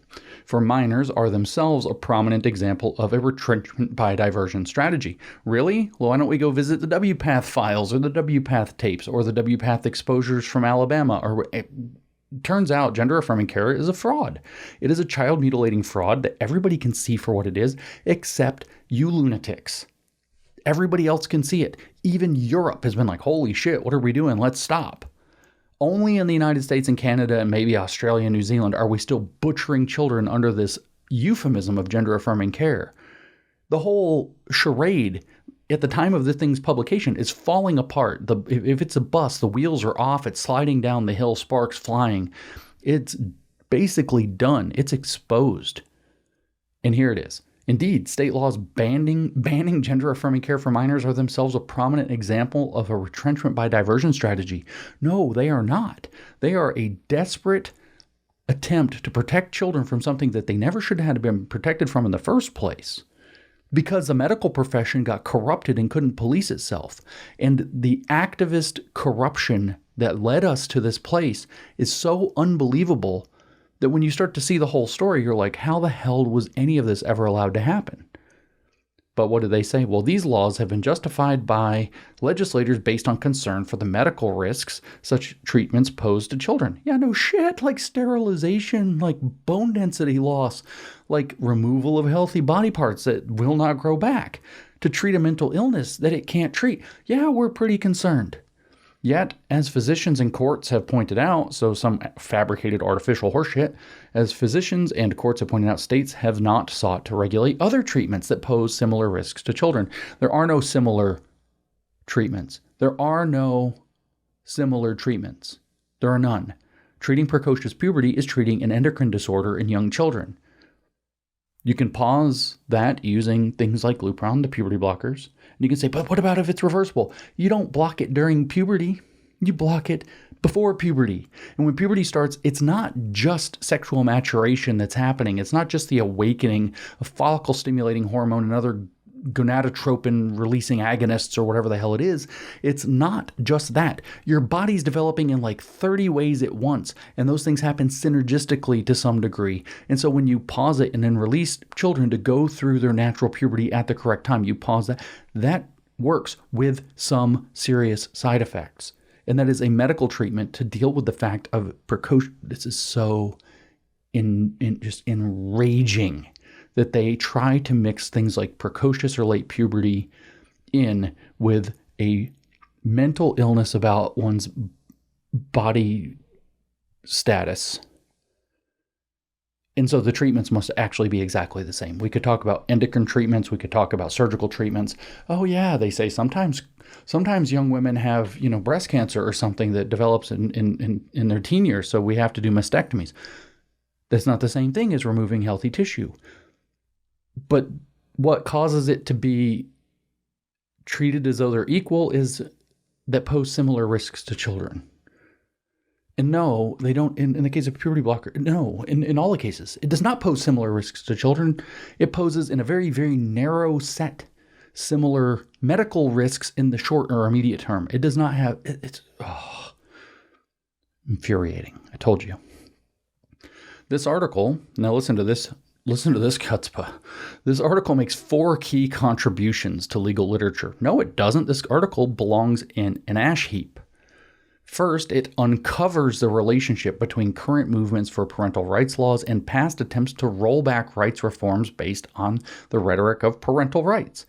for minors are themselves a prominent example of a retrenchment by diversion strategy. Really? Well, why don't we go visit the WPATH files or the WPATH tapes or the WPATH exposures from Alabama? Or it turns out gender-affirming care is a fraud. It is a child-mutilating fraud that everybody can see for what it is, except you lunatics. Everybody else can see it. Even Europe has been like, holy shit, what are we doing? Let's stop. Only in the United States and Canada and maybe Australia and New Zealand are we still butchering children under this euphemism of gender-affirming care. The whole charade at the time of this thing's publication is falling apart. If it's a bus, the wheels are off, it's sliding down the hill, sparks flying. It's basically done. It's exposed. And here it is. Indeed, state laws banning gender-affirming care for minors are themselves a prominent example of a retrenchment by diversion strategy. No, they are not. They are a desperate attempt to protect children from something that they never should have been protected from in the first place, because the medical profession got corrupted and couldn't police itself. And the activist corruption that led us to this place is so unbelievable that when you start to see the whole story, you're like, how the hell was any of this ever allowed to happen? But what do they say? Well, these laws have been justified by legislators based on concern for the medical risks such treatments pose to children. Yeah, no shit, like sterilization, like bone density loss, like removal of healthy body parts that will not grow back, to treat a mental illness that it can't treat. Yeah, we're pretty concerned. Yet, as physicians and courts have pointed out, so some fabricated artificial horseshit, as physicians and courts have pointed out, states have not sought to regulate other treatments that pose similar risks to children. There are no similar treatments. There are no similar treatments. There are none. Treating precocious puberty is treating an endocrine disorder in young children. You can pause that using things like Lupron, the puberty blockers. And you can say, but what about if it's reversible? You don't block it during puberty. You block it before puberty. And when puberty starts, it's not just sexual maturation that's happening. It's not just the awakening of follicle-stimulating hormone and other gonadotropin-releasing agonists or whatever the hell it is. It's not just that. Your body's developing in like 30 ways at once, and those things happen synergistically to some degree. And so when you pause it and then release children to go through their natural puberty at the correct time, you pause that. That works with some serious side effects. And that is a medical treatment to deal with the fact of precocious. This is so just enraging that they try to mix things like precocious or late puberty in with a mental illness about one's body status. And so the treatments must actually be exactly the same. We could talk about endocrine treatments. We could talk about surgical treatments. Oh yeah, they say sometimes young women have, breast cancer or something that develops in their teen years, so we have to do mastectomies. That's not the same thing as removing healthy tissue. But what causes it to be treated as though they're equal is that pose similar risks to children. And no, they don't, in the case of puberty blocker, no, in all the cases, it does not pose similar risks to children. It poses in a very, very narrow set similar medical risks in the short or immediate term. It does not have, it's infuriating. I told you. This article, now listen to this chutzpah. This article makes 4 key contributions to legal literature. No, it doesn't. This article belongs in an ash heap. First, it uncovers the relationship between current movements for parental rights laws and past attempts to roll back rights reforms based on the rhetoric of parental rights.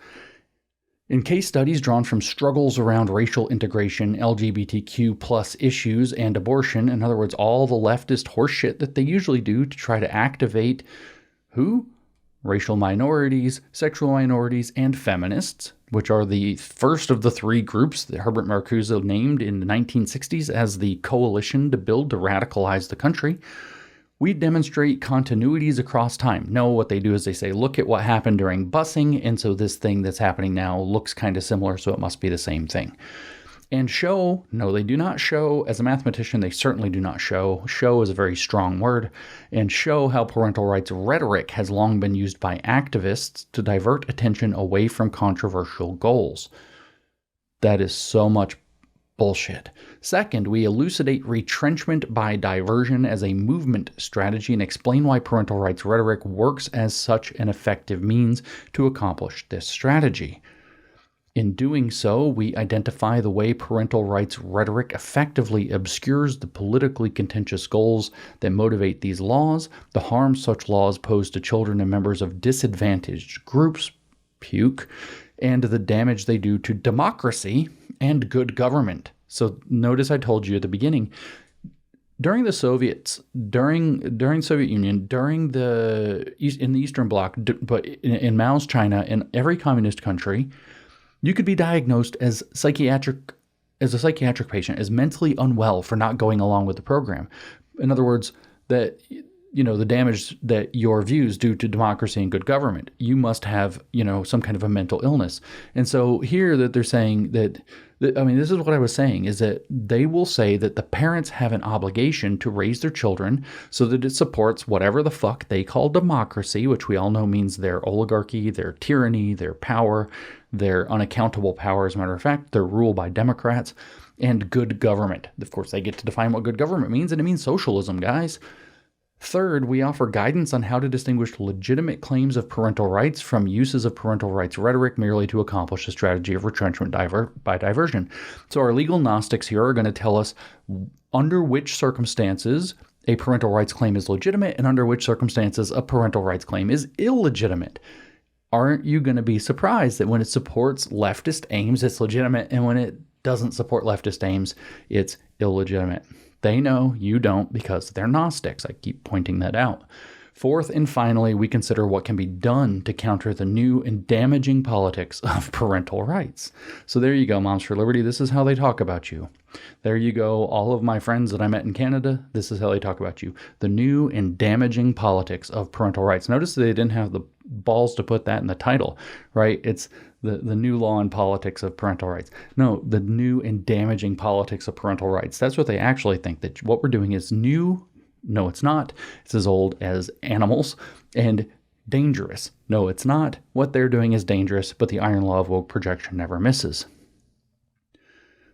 In case studies drawn from struggles around racial integration, LGBTQ plus issues, and abortion, in other words, all the leftist horseshit that they usually do to try to activate who? Racial minorities, sexual minorities, and feminists, which are the first of the three groups that Herbert Marcuse named in the 1960s as the coalition to build to radicalize the country, we demonstrate continuities across time. No, what they do is they say, look at what happened during busing, and so this thing that's happening now looks kind of similar, so it must be the same thing. And show, no, they do not show. As a mathematician, they certainly do not show. Show is a very strong word. And show how parental rights rhetoric has long been used by activists to divert attention away from controversial goals. That is so much bullshit. Second, we elucidate retrenchment by diversion as a movement strategy and explain why parental rights rhetoric works as such an effective means to accomplish this strategy. In doing so, we identify the way parental rights rhetoric effectively obscures the politically contentious goals that motivate these laws, the harm such laws pose to children and members of disadvantaged groups, puke, and the damage they do to democracy and good government. So notice I told you at the beginning, during the Soviets, during Soviet Union, in the Eastern Bloc, but in Mao's China, in every communist country, you could be diagnosed as a psychiatric patient, as mentally unwell for not going along with the program. In other words, that the damage that your views do to democracy and good government, you must have, some kind of a mental illness. And so here that they're saying that, this is what I was saying, is that they will say that the parents have an obligation to raise their children so that it supports whatever the fuck they call democracy, which we all know means their oligarchy, their tyranny, their power, their unaccountable power, as a matter of fact, their rule by Democrats, and good government. Of course, they get to define what good government means, and it means socialism, guys. Third, we offer guidance on how to distinguish legitimate claims of parental rights from uses of parental rights rhetoric merely to accomplish the strategy of retrenchment by diversion. So our legal Gnostics here are going to tell us under which circumstances a parental rights claim is legitimate and under which circumstances a parental rights claim is illegitimate. Aren't you going to be surprised that when it supports leftist aims, it's legitimate, and when it doesn't support leftist aims, it's illegitimate? They know, you don't, because they're Gnostics. I keep pointing that out. Fourth and finally, we consider what can be done to counter the new and damaging politics of parental rights. So there you go, Moms for Liberty. This is how they talk about you. There you go, all of my friends that I met in Canada, this is how they talk about you. The new and damaging politics of parental rights. Notice that they didn't have the balls to put that in the title, right? It's the new law and politics of parental rights. No, the new and damaging politics of parental rights. That's what they actually think, that what we're doing is new. No, it's not. It's as old as animals and dangerous. No, it's not. What they're doing is dangerous, but the iron law of woke projection never misses.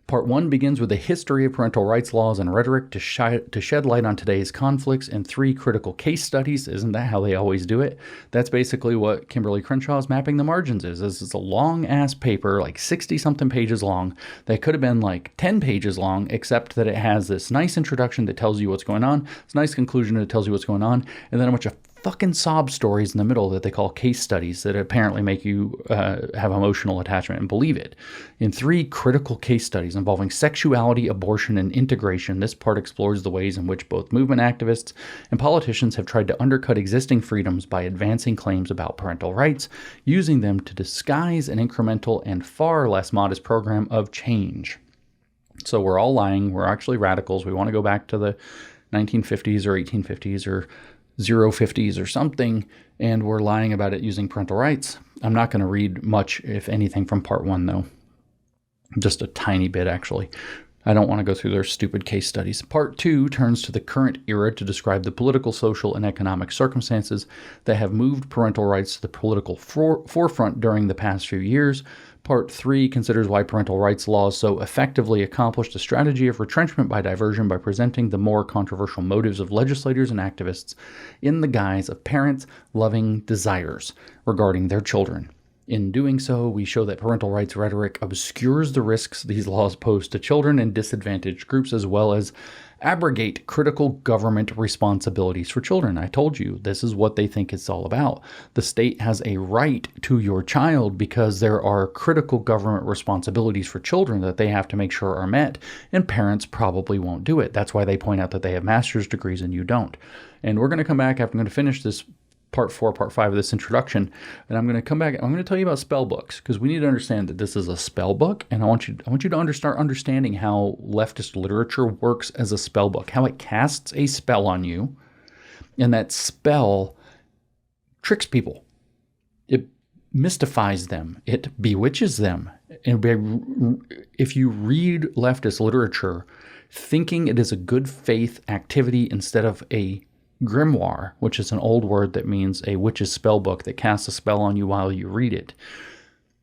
Part 1 begins with a history of parental rights laws and rhetoric to shed light on today's conflicts and 3 critical case studies. Isn't that how they always do it? That's basically what Kimberly Crenshaw's Mapping the Margins is. This is a long-ass paper, like 60-something pages long, that could have been like 10 pages long, except that it has this nice introduction that tells you what's going on, this nice conclusion that tells you what's going on, and then a bunch of fucking sob stories in the middle that they call case studies that apparently make you have emotional attachment and believe it. In 3 critical case studies involving sexuality, abortion, and integration, this part explores the ways in which both movement activists and politicians have tried to undercut existing freedoms by advancing claims about parental rights, using them to disguise an incremental and far less modest program of change. So we're all lying. We're actually radicals. We want to go back to the 1950s or 1850s or 050s or something, and we're lying about it using parental rights. I'm not going to read much, if anything, from part 1, though. Just a tiny bit, actually. I don't want to go through their stupid case studies. Part 2 turns to the current era to describe the political, social, and economic circumstances that have moved parental rights to the political forefront during the past few years. Part 3 considers why parental rights laws so effectively accomplished the strategy of retrenchment by diversion by presenting the more controversial motives of legislators and activists in the guise of parents' loving desires regarding their children. In doing so, we show that parental rights rhetoric obscures the risks these laws pose to children and disadvantaged groups, as well as abrogate critical government responsibilities for children. I told you, this is what they think it's all about. The state has a right to your child because there are critical government responsibilities for children that they have to make sure are met, and parents probably won't do it. That's why they point out that they have master's degrees and you don't. And we're going to come back after I'm going to finish this part 4, part 5 of this introduction, and I'm going to come back. I'm going to tell you about spellbooks, because we need to understand that this is a spellbook, and I want you to start understanding how leftist literature works as a spellbook, how it casts a spell on you, and that spell tricks people. It mystifies them. It bewitches them. And if you read leftist literature thinking it is a good faith activity instead of a grimoire, which is an old word that means a witch's spell book that casts a spell on you while you read it,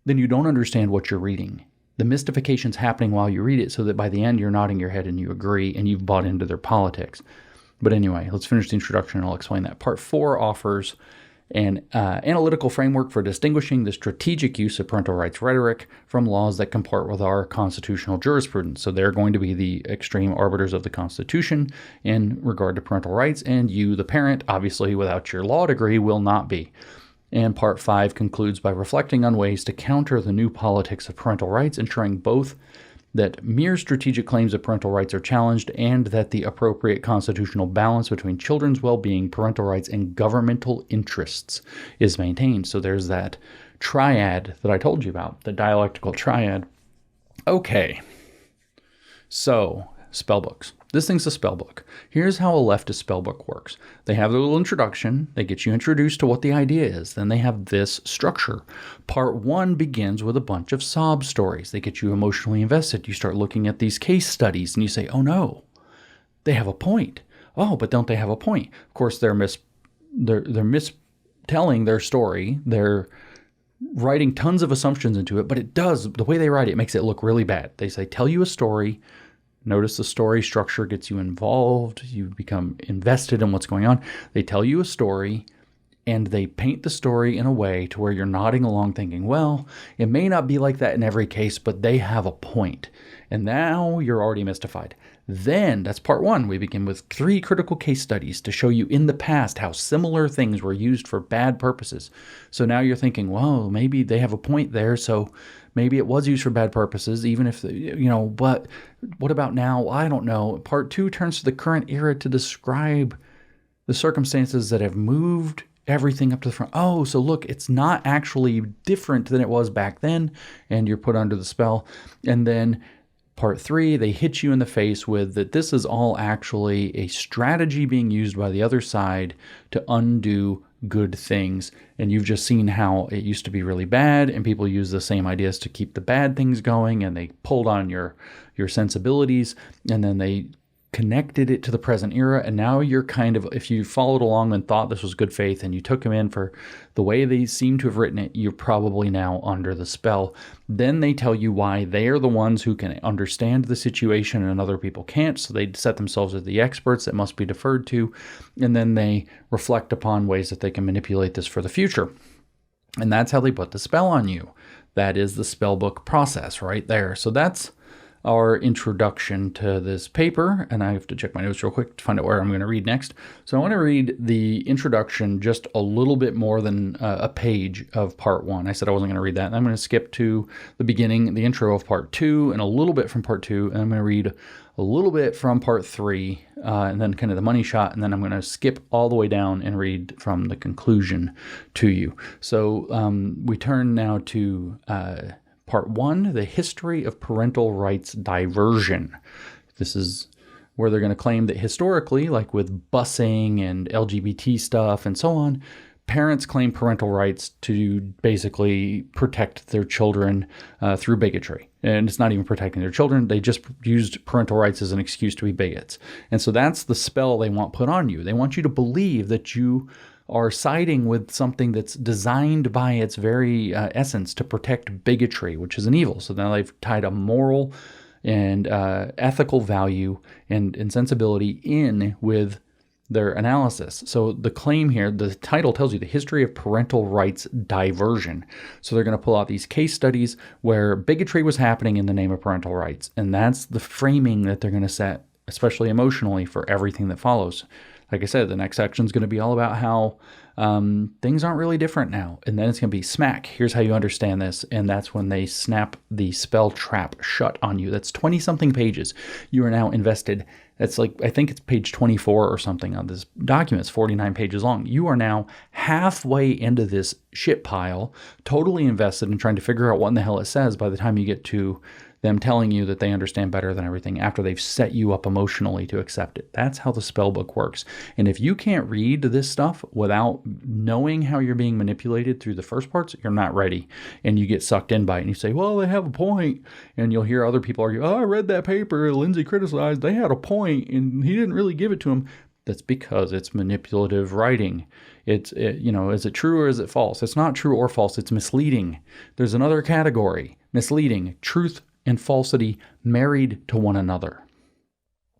then you don't understand what you're reading. The mystification's happening while you read it, so that by the end you're nodding your head and you agree and you've bought into their politics. But anyway, let's finish the introduction and I'll explain that. Part 4 offers an analytical framework for distinguishing the strategic use of parental rights rhetoric from laws that comport with our constitutional jurisprudence. So they're going to be the extreme arbiters of the Constitution in regard to parental rights, and you, the parent, obviously without your law degree, will not be. And part 5 concludes by reflecting on ways to counter the new politics of parental rights, ensuring both that mere strategic claims of parental rights are challenged and that the appropriate constitutional balance between children's well-being, parental rights, and governmental interests is maintained. So there's that triad that I told you about, the dialectical triad. Okay, so spellbooks. This thing's a spellbook. Here's how a leftist spellbook works. They have their little introduction. They get you introduced to what the idea is. Then they have this structure. Part 1 begins with a bunch of sob stories. They get you emotionally invested. You start looking at these case studies and you say, oh no, they have a point. Oh, but don't they have a point? Of course, they're mistelling their story. They're writing tons of assumptions into it, but it does, the way they write it makes it look really bad. They say, tell you a story. Notice the story structure gets you involved. You become invested in what's going on. They tell you a story, and they paint the story in a way to where you're nodding along thinking, well, it may not be like that in every case, but they have a point. And now you're already mystified. Then, that's part 1. We begin with 3 critical case studies to show you in the past how similar things were used for bad purposes. So now you're thinking, well, maybe they have a point there, so maybe it was used for bad purposes, even if, but what about now? I don't know. Part 2 turns to the current era to describe the circumstances that have moved everything up to the front. Oh, so look, it's not actually different than it was back then, and you're put under the spell. And then part 3, they hit you in the face with that this is all actually a strategy being used by the other side to undo good things. And you've just seen how it used to be really bad, and people use the same ideas to keep the bad things going, and they pulled on your sensibilities, and then they connected it to the present era. And now you're kind of, if you followed along and thought this was good faith and you took them in for the way they seem to have written it, you're probably now under the spell. Then they tell you why they are the ones who can understand the situation and other people can't. So they set themselves as the experts that must be deferred to. And then they reflect upon ways that they can manipulate this for the future. And that's how they put the spell on you. That is the spellbook process right there. So that's our introduction to this paper, and I have to check my notes real quick to find out where I'm going to read next. So I want to read the introduction, just a little bit more than a page of part 1. I said I wasn't going to read that, and I'm going to skip to the beginning, the intro of part 2, and a little bit from part 2, and I'm going to read a little bit from part 3, and then kind of the money shot, and then I'm going to skip all the way down and read from the conclusion to you. So we turn now to Part 1, the history of parental rights diversion. This is where they're going to claim that historically, like with busing and LGBT stuff and so on, parents claim parental rights to basically protect their children through bigotry. And it's not even protecting their children. They just used parental rights as an excuse to be bigots. And so that's the spell they want put on you. They want you to believe that you are siding with something that's designed by its very essence to protect bigotry, which is an evil. So now they've tied a moral and ethical value and sensibility in with their analysis. So the claim here, the title tells you the history of parental rights diversion. So they're going to pull out these case studies where bigotry was happening in the name of parental rights. And that's the framing that they're going to set, especially emotionally, for everything that follows. Like I said, the next section is going to be all about how things aren't really different now. And then it's going to be smack. Here's how you understand this. And that's when they snap the spell trap shut on you. That's 20 something pages. You are now invested. That's like, I think it's page 24 or something on this document. It's 49 pages long. You are now halfway into this shit pile, totally invested in trying to figure out what in the hell it says by the time you get to them telling you that they understand better than everything after they've set you up emotionally to accept it. That's how the spell book works. And if you can't read this stuff without knowing how you're being manipulated through the first parts, you're not ready. And you get sucked in by it. And you say, well, they have a point. And you'll hear other people argue, oh, I read that paper Lindsay criticized. They had a point and he didn't really give it to him. That's because it's manipulative writing. Is it true or is it false? It's not true or false. It's misleading. There's another category, misleading, truth and falsity married to one another.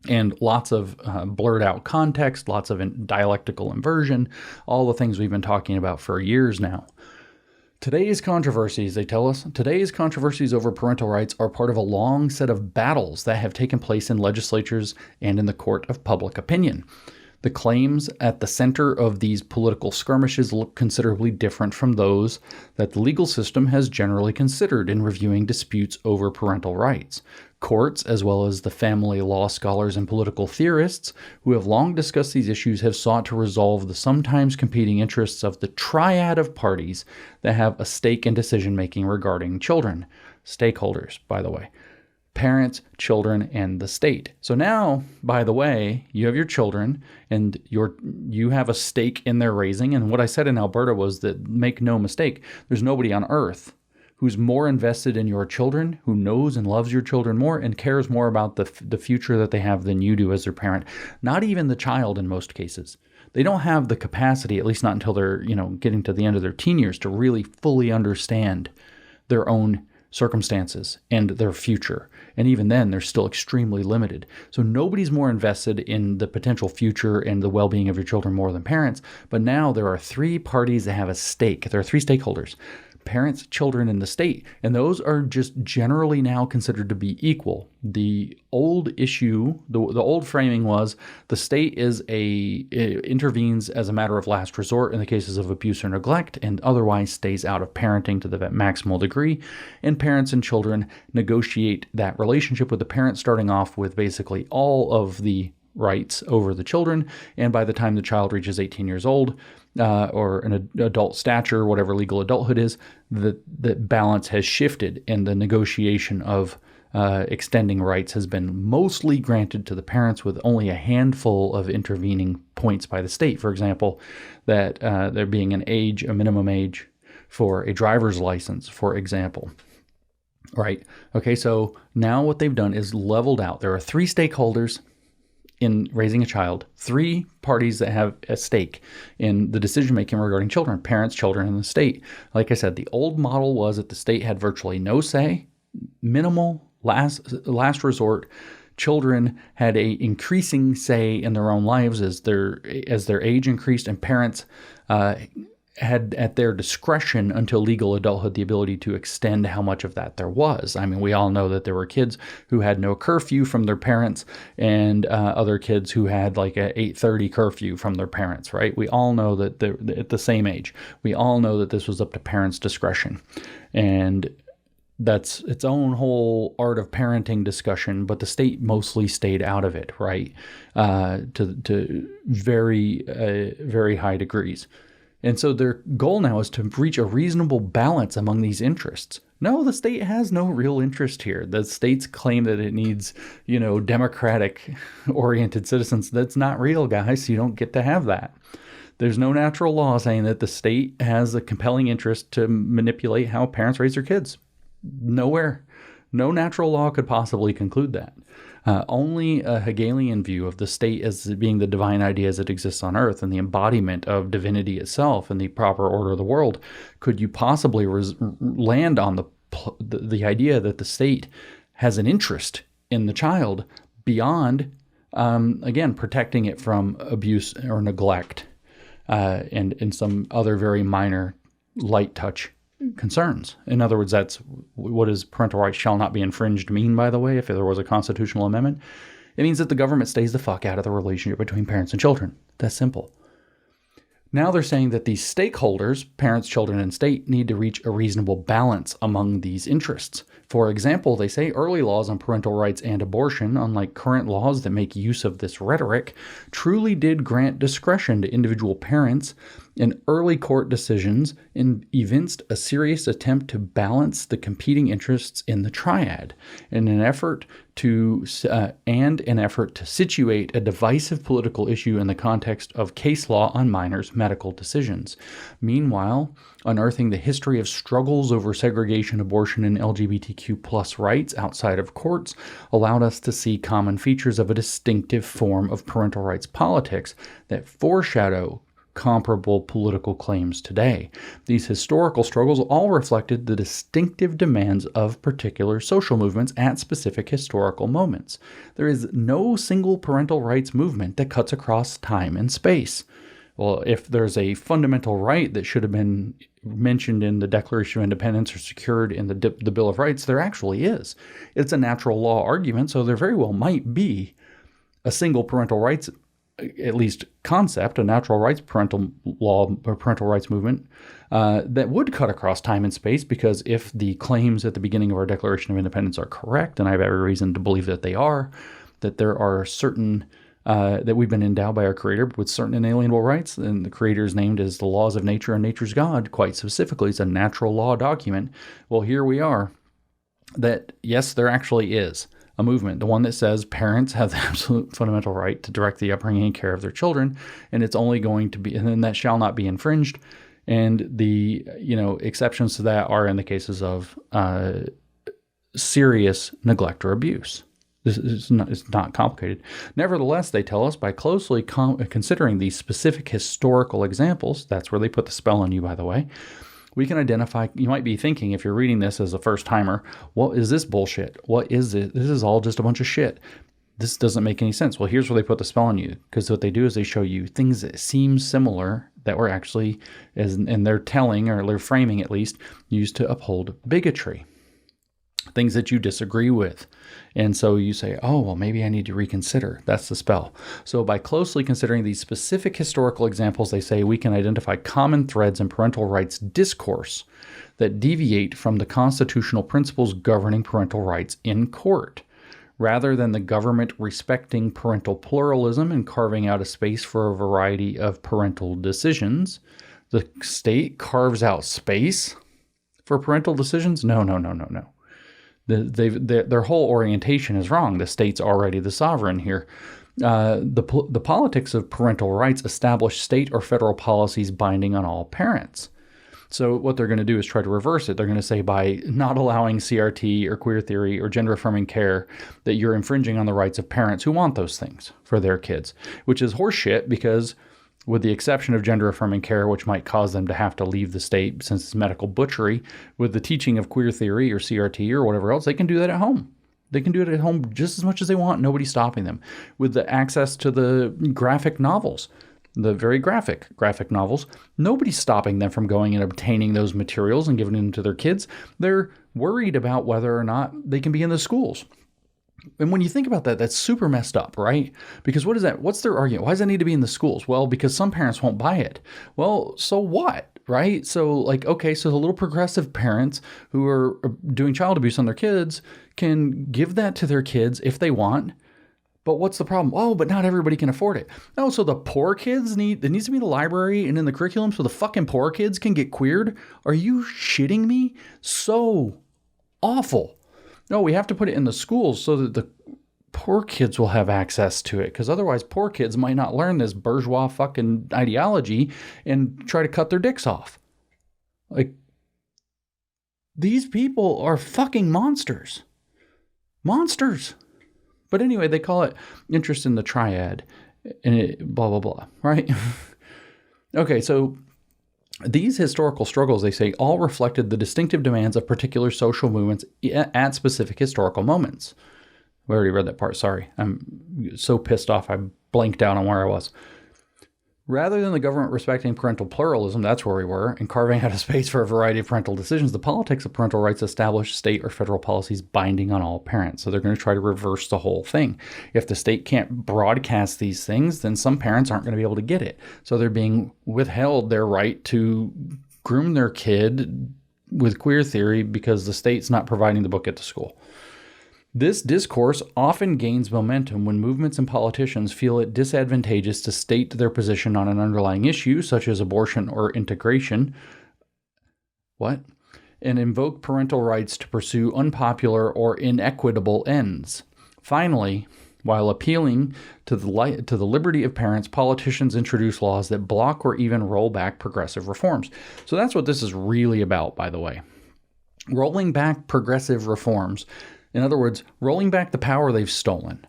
And lots of blurred out context, lots of dialectical inversion, all the things we've been talking about for years now. Today's controversies, they tell us, today's controversies over parental rights are part of a long set of battles that have taken place in legislatures and in the court of public opinion. The claims at the center of these political skirmishes look considerably different from those that the legal system has generally considered in reviewing disputes over parental rights. Courts, as well as the family law scholars and political theorists who have long discussed these issues, have sought to resolve the sometimes competing interests of the triad of parties that have a stake in decision-making regarding children. Stakeholders, by the way. Parents, children, and the state. So now, by the way, you have your children and you have a stake in their raising. And what I said in Alberta was that, make no mistake, there's nobody on earth who's more invested in your children, who knows and loves your children more and cares more about the future that they have than you do as their parent. Not even the child in most cases. They don't have the capacity, at least not until they're, getting to the end of their teen years, to really fully understand their own circumstances and their future. And even then, they're still extremely limited. So nobody's more invested in the potential future and the well-being of your children more than parents. But now there are three parties that have a stake. There are three stakeholders: parents, children, and the state. And those are just generally now considered to be equal. The old issue, the old framing was the state intervenes as a matter of last resort in the cases of abuse or neglect and otherwise stays out of parenting to the maximal degree. And parents and children negotiate that relationship, with the parents starting off with basically all of the rights over the children. And by the time the child reaches 18 years old, or an adult stature, whatever legal adulthood is, the balance has shifted, and the negotiation of extending rights has been mostly granted to the parents, with only a handful of intervening points by the state. For example, that there being a minimum age for a driver's license, for example. Right? Okay, so now what they've done is leveled out. There are three stakeholders in raising a child, three parties that have a stake in the decision-making regarding children: parents, children, and the state. Like I said, the old model was that the state had virtually no say, minimal, last resort. Children had a increasing say in their own lives as their age increased, and parents had at their discretion until legal adulthood the ability to extend how much of that there was. I mean, we all know that there were kids who had no curfew from their parents, and other kids who had like a 8:30 curfew from their parents, right? We all know that they're at the same age. We all know that this was up to parents' discretion. And that's its own whole art of parenting discussion, but the state mostly stayed out of it, right? To very, very high degrees. And so their goal now is to reach a reasonable balance among these interests. No, the state has no real interest here. The states claim that it needs, democratic-oriented citizens. That's not real, guys. You don't get to have that. There's no natural law saying that the state has a compelling interest to manipulate how parents raise their kids. Nowhere. No natural law could possibly conclude that. Only a Hegelian view of the state as being the divine idea as it exists on earth and the embodiment of divinity itself and the proper order of the world could you possibly land on the idea that the state has an interest in the child beyond, again, protecting it from abuse or neglect and in some other very minor light touch concerns. In other words, that's what does parental rights shall not be infringed mean, by the way, if there was a constitutional amendment? It means that the government stays the fuck out of the relationship between parents and children. That's simple. Now they're saying that these stakeholders, parents, children, and state, need to reach a reasonable balance among these interests. For example, they say early laws on parental rights and abortion, unlike current laws that make use of this rhetoric, truly did grant discretion to individual parents, and early court decisions evinced a serious attempt to balance the competing interests in the triad in an effort to situate a divisive political issue in the context of case law on minors' medical decisions. Meanwhile, unearthing the history of struggles over segregation, abortion, and LGBTQ plus rights outside of courts allowed us to see common features of a distinctive form of parental rights politics that foreshadow comparable political claims today. These historical struggles all reflected the distinctive demands of particular social movements at specific historical moments. There is no single parental rights movement that cuts across time and space. Well, if there's a fundamental right that should have been mentioned in the Declaration of Independence or secured in the Bill of Rights, there actually is. It's a natural law argument, so there very well might be a single parental rights, at least concept, a natural rights parental law or parental rights movement that would cut across time and space, because if the claims at the beginning of our Declaration of Independence are correct, and I have every reason to believe that they are, that there are certain, that we've been endowed by our Creator with certain inalienable rights, and the Creator is named as the laws of nature and nature's God, quite specifically. It's a natural law document. Well, here we are, that yes, there actually is a movement, the one that says parents have the absolute fundamental right to direct the upbringing and care of their children, and it's only going to be, and then that shall not be infringed. And the, exceptions to that are in the cases of serious neglect or abuse. This is not complicated. Nevertheless, they tell us by closely considering these specific historical examples, that's where they put the spell on you, by the way, we can identify. You might be thinking, if you're reading this as a first timer, what is this bullshit? What is it? This is all just a bunch of shit. This doesn't make any sense. Well, here's where they put the spell on you, because what they do is they show you things that seem similar that were actually, and they're telling, or they're framing at least, used to uphold bigotry. Things that you disagree with. And so you say, oh, well, maybe I need to reconsider. That's the spell. So by closely considering these specific historical examples, they say we can identify common threads in parental rights discourse that deviate from the constitutional principles governing parental rights in court. Rather than the government respecting parental pluralism and carving out a space for a variety of parental decisions, the state carves out space for parental decisions? No. Their whole orientation is wrong. The state's already the sovereign here. The politics of parental rights establish state or federal policies binding on all parents. So what they're going to do is try to reverse it. They're going to say by not allowing CRT or queer theory or gender-affirming care that you're infringing on the rights of parents who want those things for their kids, which is horseshit, because with the exception of gender-affirming care, which might cause them to have to leave the state since it's medical butchery, with the teaching of queer theory or CRT or whatever else, they can do that at home. They can do it at home just as much as they want. Nobody's stopping them. With the access to the graphic novels, the very graphic novels, nobody's stopping them from going and obtaining those materials and giving them to their kids. They're worried about whether or not they can be in the schools. And when you think about that, that's super messed up, right? Because what is that? What's their argument? Why does that need to be in the schools? Well, because some parents won't buy it. Well, so what, right? So okay, so the little progressive parents who are doing child abuse on their kids can give that to their kids if they want. But what's the problem? Oh, but not everybody can afford it. No, so the poor kids it needs to be in the library and in the curriculum so the fucking poor kids can get queered? Are you shitting me? So awful. No, we have to put it in the schools so that the poor kids will have access to it, because otherwise poor kids might not learn this bourgeois fucking ideology and try to cut their dicks off. These people are fucking monsters. Monsters. But anyway, they call it interest in the triad and blah, blah, blah, right? Okay, so these historical struggles, they say, all reflected the distinctive demands of particular social movements at specific historical moments. We already read that part. Sorry. I'm so pissed off I blanked out on where I was. Rather than the government respecting parental pluralism, that's where we were, and carving out a space for a variety of parental decisions, the politics of parental rights establish state or federal policies binding on all parents. So they're going to try to reverse the whole thing. If the state can't broadcast these things, then some parents aren't going to be able to get it. So they're being withheld their right to groom their kid with queer theory because the state's not providing the book at the school. This discourse often gains momentum when movements and politicians feel it disadvantageous to state their position on an underlying issue, such as abortion or integration, and invoke parental rights to pursue unpopular or inequitable ends. Finally, while appealing to the liberty of parents, politicians introduce laws that block or even roll back progressive reforms. So that's what this is really about, by the way. Rolling back progressive reforms. In other words, rolling back the power they've stolen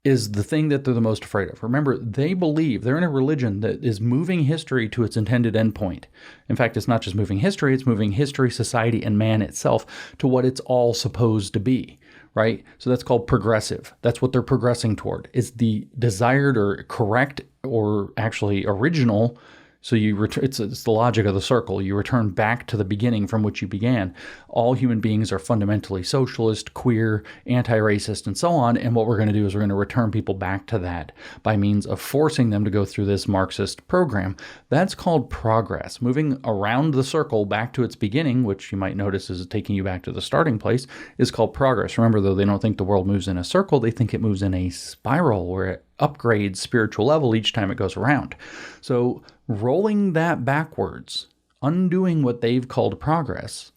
is the thing that they're the most afraid of. Remember, they believe they're in a religion that is moving history to its intended endpoint. In fact, it's not just moving history, it's moving history, society, and man itself to what it's all supposed to be, right? So that's called progressive. That's what they're progressing toward. It's the desired or correct or actually original. So it's the logic of the circle. You return back to the beginning from which you began. All human beings are fundamentally socialist, queer, anti-racist, and so on. And what we're going to do is we're going to return people back to that by means of forcing them to go through this Marxist program. That's called progress. Moving around the circle back to its beginning, which you might notice is taking you back to the starting place, is called progress. Remember, though, they don't think the world moves in a circle. They think it moves in a spiral where it upgrades spiritual level each time it goes around. So rolling that backwards, undoing what they've called progress,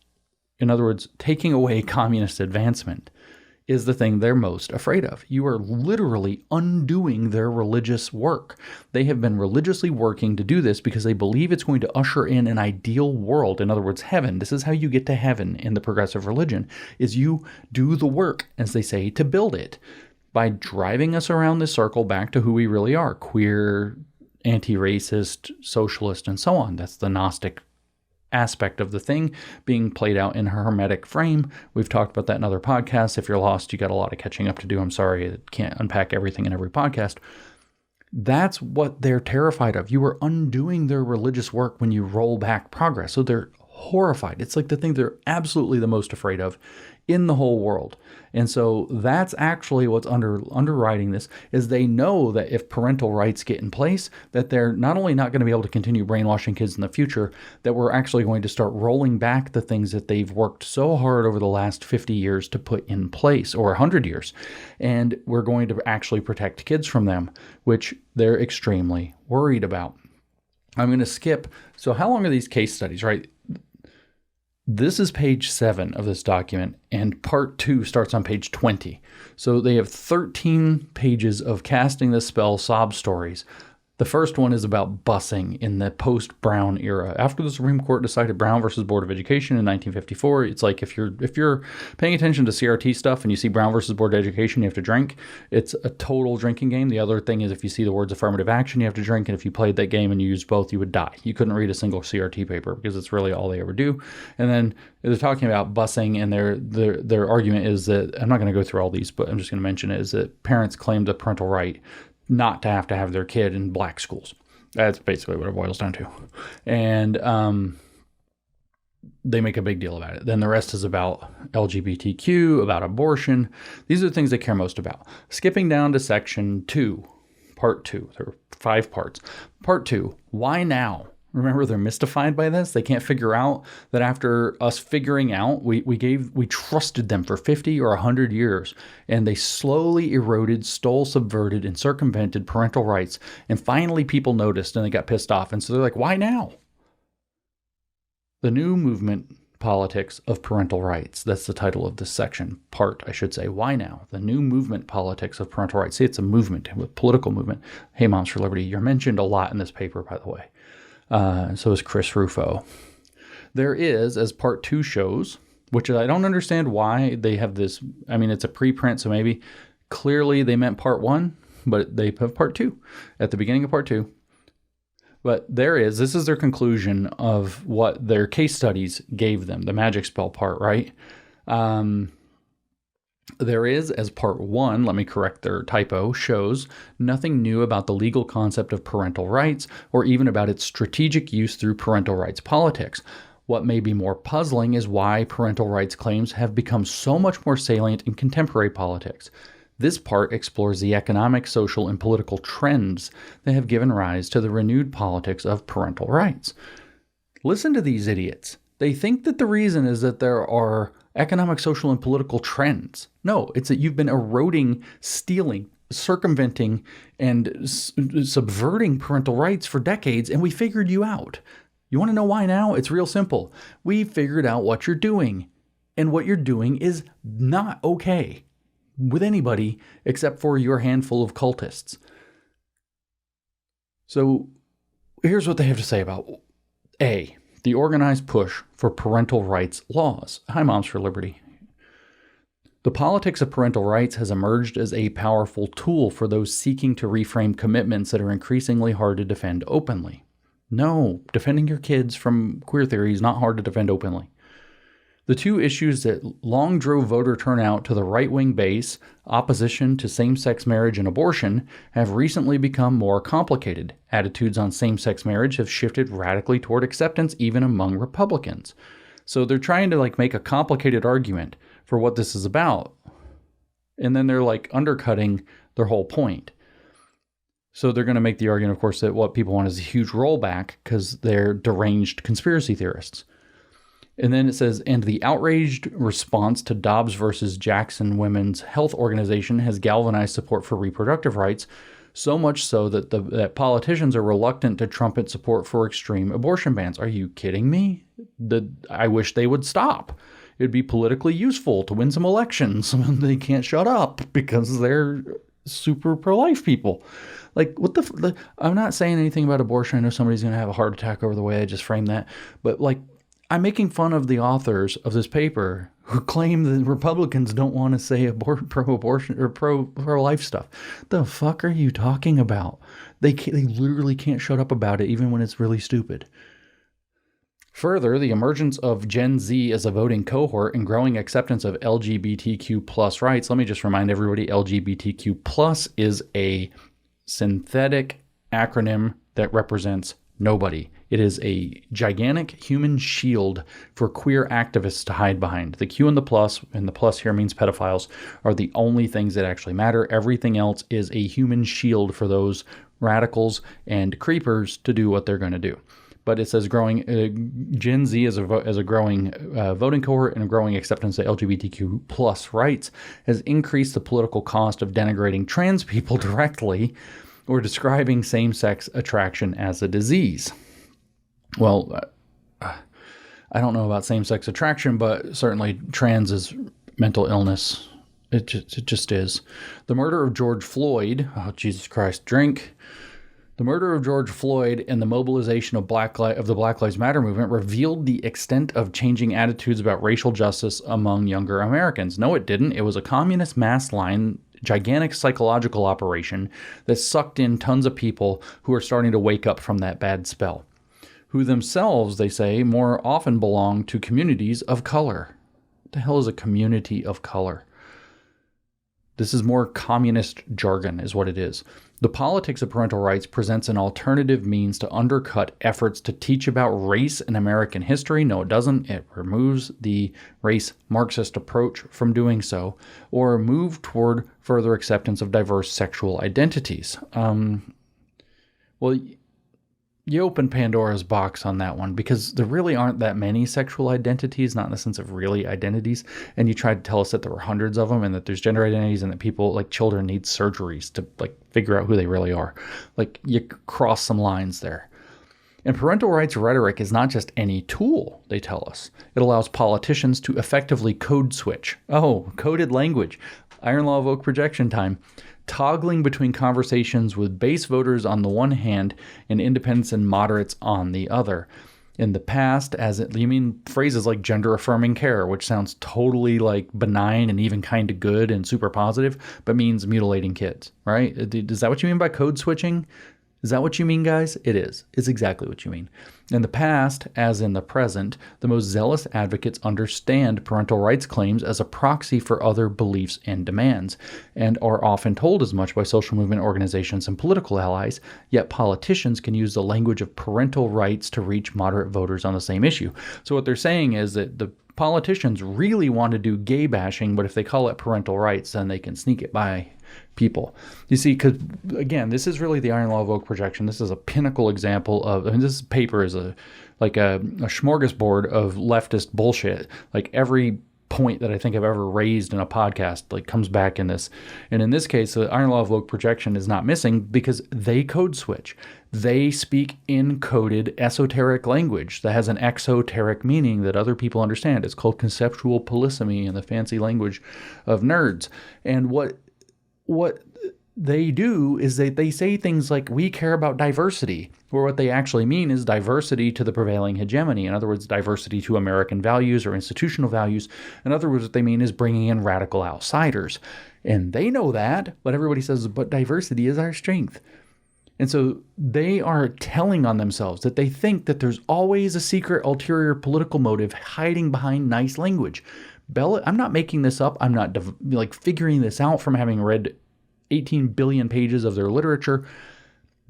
in other words, taking away communist advancement, is the thing they're most afraid of. You are literally undoing their religious work. They have been religiously working to do this because they believe it's going to usher in an ideal world. In other words, heaven. This is how you get to heaven in the progressive religion, is you do the work, as they say, to build it, by driving us around this circle back to who we really are, queer, anti-racist, socialist, and so on. That's the Gnostic aspect of the thing being played out in a hermetic frame. We've talked about that in other podcasts. If you're lost, you got a lot of catching up to do. I'm sorry, I can't unpack everything in every podcast. That's what they're terrified of. You are undoing their religious work when you roll back progress. So they're horrified. It's like the thing they're absolutely the most afraid of in the whole world. And so that's actually what's underwriting this, is they know that if parental rights get in place, that they're not only not going to be able to continue brainwashing kids in the future, that we're actually going to start rolling back the things that they've worked so hard over the last 50 years to put in place, or 100 years. And we're going to actually protect kids from them, which they're extremely worried about. I'm going to skip. So how long are these case studies, right? This is page 7 of this document, and part 2 starts on page 20. So they have 13 pages of casting the spell sob stories. The first one is about busing in the post-Brown era. After the Supreme Court decided Brown versus Board of Education in 1954, it's like if you're paying attention to CRT stuff and you see Brown versus Board of Education, you have to drink. It's a total drinking game. The other thing is if you see the words affirmative action, you have to drink. And if you played that game and you used both, you would die. You couldn't read a single CRT paper because it's really all they ever do. And then they're talking about busing, and their argument is that, I'm not going to go through all these, but I'm just going to mention it, is that parents claim the parental right not to have their kid in black schools. That's basically what it boils down to. And they make a big deal about it. Then the rest is about LGBTQ, about abortion. These are the things they care most about. Skipping down to section 2, part 2. There are 5 parts. Part 2, why now? Remember, they're mystified by this. They can't figure out that after us figuring out, we trusted them for 50 or 100 years, and they slowly eroded, stole, subverted, and circumvented parental rights. And finally, people noticed, and they got pissed off. And so they're like, why now? The new movement politics of parental rights. That's the title of this section. Part, I should say. Why now? The new movement politics of parental rights. See, it's a movement, a political movement. Hey, Moms for Liberty, you're mentioned a lot in this paper, by the way. So is Chris Rufo. There is, as part 2 shows, which I don't understand why they have this. I mean, it's a preprint, so maybe clearly they meant part 1, but they have part 2 at the beginning of part 2. But this is their conclusion of what their case studies gave them, the magic spell part, right? There is, as part 1, let me correct their typo, shows, nothing new about the legal concept of parental rights or even about its strategic use through parental rights politics. What may be more puzzling is why parental rights claims have become so much more salient in contemporary politics. This part explores the economic, social, and political trends that have given rise to the renewed politics of parental rights. Listen to these idiots. They think that the reason is that there are economic, social, and political trends. No, it's that you've been eroding, stealing, circumventing, and subverting parental rights for decades, and we figured you out. You want to know why now? It's real simple. We figured out what you're doing, and what you're doing is not okay with anybody except for your handful of cultists. So here's what they have to say about A, the organized push for parental rights laws. Hi, Moms for Liberty. The politics of parental rights has emerged as a powerful tool for those seeking to reframe commitments that are increasingly hard to defend openly. No, defending your kids from queer theory is not hard to defend openly. The two issues that long drove voter turnout to the right-wing base, opposition to same-sex marriage and abortion, have recently become more complicated. Attitudes on same-sex marriage have shifted radically toward acceptance even among Republicans. So they're trying to make a complicated argument for what this is about. And then they're undercutting their whole point. So they're going to make the argument, of course, that what people want is a huge rollback because they're deranged conspiracy theorists. And then it says, and the outraged response to Dobbs versus Jackson Women's Health Organization has galvanized support for reproductive rights, so much so that politicians are reluctant to trumpet support for extreme abortion bans. Are you kidding me? I wish they would stop. It'd be politically useful to win some elections. They can't shut up because they're super pro-life people. What the... I'm not saying anything about abortion. I know somebody's going to have a heart attack over the way I just framed that. But I'm making fun of the authors of this paper who claim that Republicans don't want to say pro-abortion or pro-life stuff. The fuck are you talking about? They literally can't shut up about it even when it's really stupid. Further, the emergence of Gen Z as a voting cohort and growing acceptance of LGBTQ plus rights. Let me just remind everybody, LGBTQ plus is a synthetic acronym that represents nobody. It is a gigantic human shield for queer activists to hide behind. The Q and the plus here means pedophiles, are the only things that actually matter. Everything else is a human shield for those radicals and creepers to do what they're going to do. But it says growing Gen Z as a growing voting cohort and a growing acceptance of LGBTQ plus rights has increased the political cost of denigrating trans people directly or describing same-sex attraction as a disease. Well, I don't know about same-sex attraction, but certainly trans is mental illness. It just is. The murder of George Floyd, oh Jesus Christ, drink. The murder of George Floyd and the mobilization of the Black Lives Matter movement revealed the extent of changing attitudes about racial justice among younger Americans. No, it didn't. It was a communist mass line, gigantic psychological operation that sucked in tons of people who are starting to wake up from that bad spell, who themselves, they say, more often belong to communities of color. What the hell is a community of color? This is more communist jargon is what it is. The politics of parental rights presents an alternative means to undercut efforts to teach about race in American history. No, it doesn't. It removes the race Marxist approach from doing so, or move toward further acceptance of diverse sexual identities. Well, you open Pandora's box on that one because there really aren't that many sexual identities, not in the sense of really identities. And you tried to tell us that there were hundreds of them and that there's gender identities and that people, children, need surgeries to figure out who they really are. You cross some lines there. And parental rights rhetoric is not just any tool, they tell us. It allows politicians to effectively code switch. Oh, coded language. Iron law of oak projection time. Toggling between conversations with base voters on the one hand and independents and moderates on the other. In the past, you mean phrases like gender-affirming care, which sounds totally benign and even kind of good and super positive, but means mutilating kids, right? Is that what you mean by code switching? Is that what you mean, guys? It is. It's exactly what you mean. In the past, as in the present, the most zealous advocates understand parental rights claims as a proxy for other beliefs and demands, and are often told as much by social movement organizations and political allies, yet politicians can use the language of parental rights to reach moderate voters on the same issue. So what they're saying is that the politicians really want to do gay bashing, but if they call it parental rights, then they can sneak it by people. You see, because again, this is really the iron law of woke projection. This is a pinnacle example of, I mean, this paper is a smorgasbord of leftist bullshit. Like every point that I think I've ever raised in a podcast like comes back in this. And in this case, the iron law of woke projection is not missing because they code switch. They speak in coded esoteric language that has an exoteric meaning that other people understand. It's called conceptual polysemy in the fancy language of nerds. And what they do is they say things like, we care about diversity, or what they actually mean is diversity to the prevailing hegemony. In other words, diversity to American values or institutional values. In other words, what they mean is bringing in radical outsiders. And they know that, but everybody says, but diversity is our strength. And so they are telling on themselves that they think that there's always a secret ulterior political motive hiding behind nice language. I'm not making this up. I'm not figuring this out from having read 18 billion pages of their literature.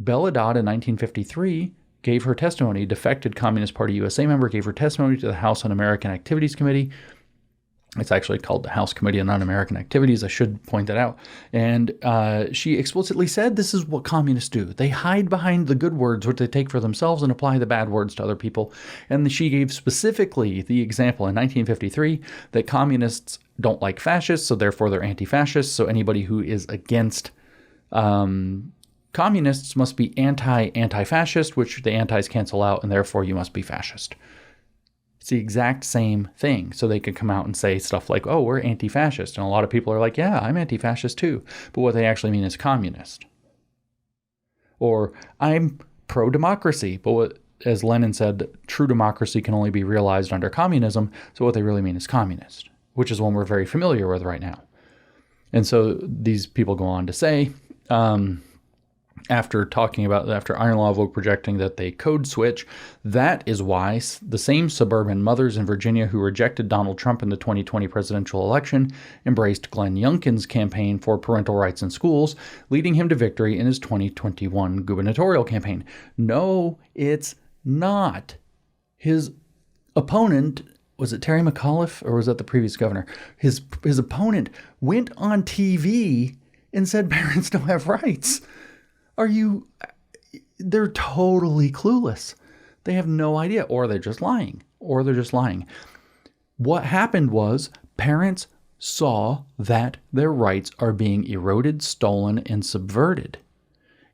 Bella Dodd in 1953 gave her testimony. Defected Communist Party USA member gave her testimony to the House Un-American Activities Committee. It's actually called the House Committee on Un-American Activities. I should point that out. And she explicitly said this is what communists do. They hide behind the good words, which they take for themselves, and apply the bad words to other people. And she gave specifically the example in 1953 that communists don't like fascists, so therefore they're anti-fascists. So anybody who is against communists must be anti-fascist, which the antis cancel out, and therefore you must be fascist. It's the exact same thing. So they could come out and say stuff like, oh, we're anti-fascist. And a lot of people are like, yeah, I'm anti-fascist too. But what they actually mean is communist. Or I'm pro-democracy. But what, as Lenin said, true democracy can only be realized under communism. So what they really mean is communist, which is one we're very familiar with right now. And so these people go on to say, after iron law of woke projecting that they code switch, that is why the same suburban mothers in Virginia who rejected Donald Trump in the 2020 presidential election embraced Glenn Youngkin's campaign for parental rights in schools, leading him to victory in his 2021 gubernatorial campaign. No, it's not. His opponent, was it Terry McAuliffe or was that the previous governor? His opponent went on TV and said parents don't have rights. They're totally clueless. They have no idea, or they're just lying. What happened was parents saw that their rights are being eroded, stolen, and subverted.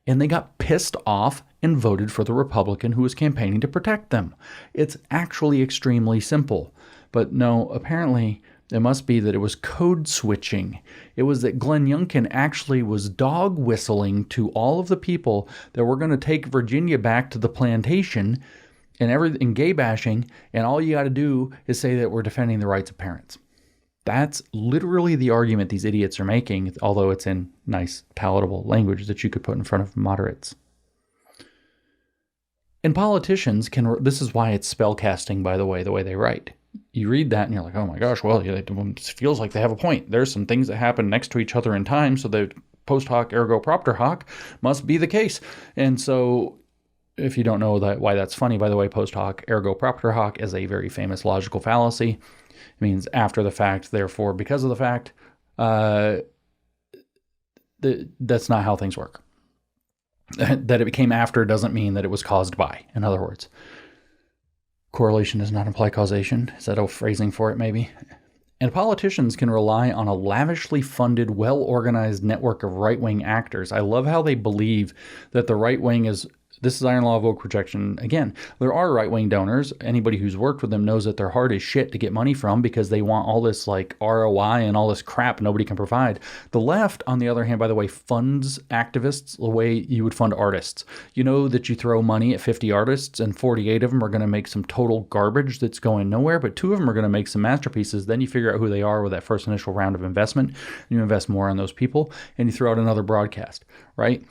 And they got pissed off and voted for the Republican who was campaigning to protect them. It's actually extremely simple. But no, apparently it must be that it was code switching. It was that Glenn Youngkin actually was dog whistling to all of the people that were going to take Virginia back to the plantation and gay bashing, and all you got to do is say that we're defending the rights of parents. That's literally the argument these idiots are making, although it's in nice, palatable language that you could put in front of moderates. And politicians this is why it's spellcasting, by the way they write. You read that and you're like, oh my gosh, well, it feels like they have a point. There's some things that happen next to each other in time, so that post hoc ergo propter hoc must be the case. And so if you don't know why that's funny, by the way, post hoc ergo propter hoc is a very famous logical fallacy. It means after the fact, therefore because of the fact. That's not how things work. That it became after doesn't mean that it was caused by, in other words. Correlation does not imply causation. Is that a phrasing for it, maybe? And politicians can rely on a lavishly funded, well-organized network of right-wing actors. I love how they believe that the right wing is... This is iron law of woke projection. Again, there are right-wing donors. Anybody who's worked with them knows that they're hard as shit to get money from because they want all this like ROI and all this crap nobody can provide. The left, on the other hand, by the way, funds activists the way you would fund artists. You know that you throw money at 50 artists and 48 of them are going to make some total garbage that's going nowhere, but 2 of them are going to make some masterpieces. Then you figure out who they are with that first initial round of investment. And you invest more on those people and you throw out another broadcast, right?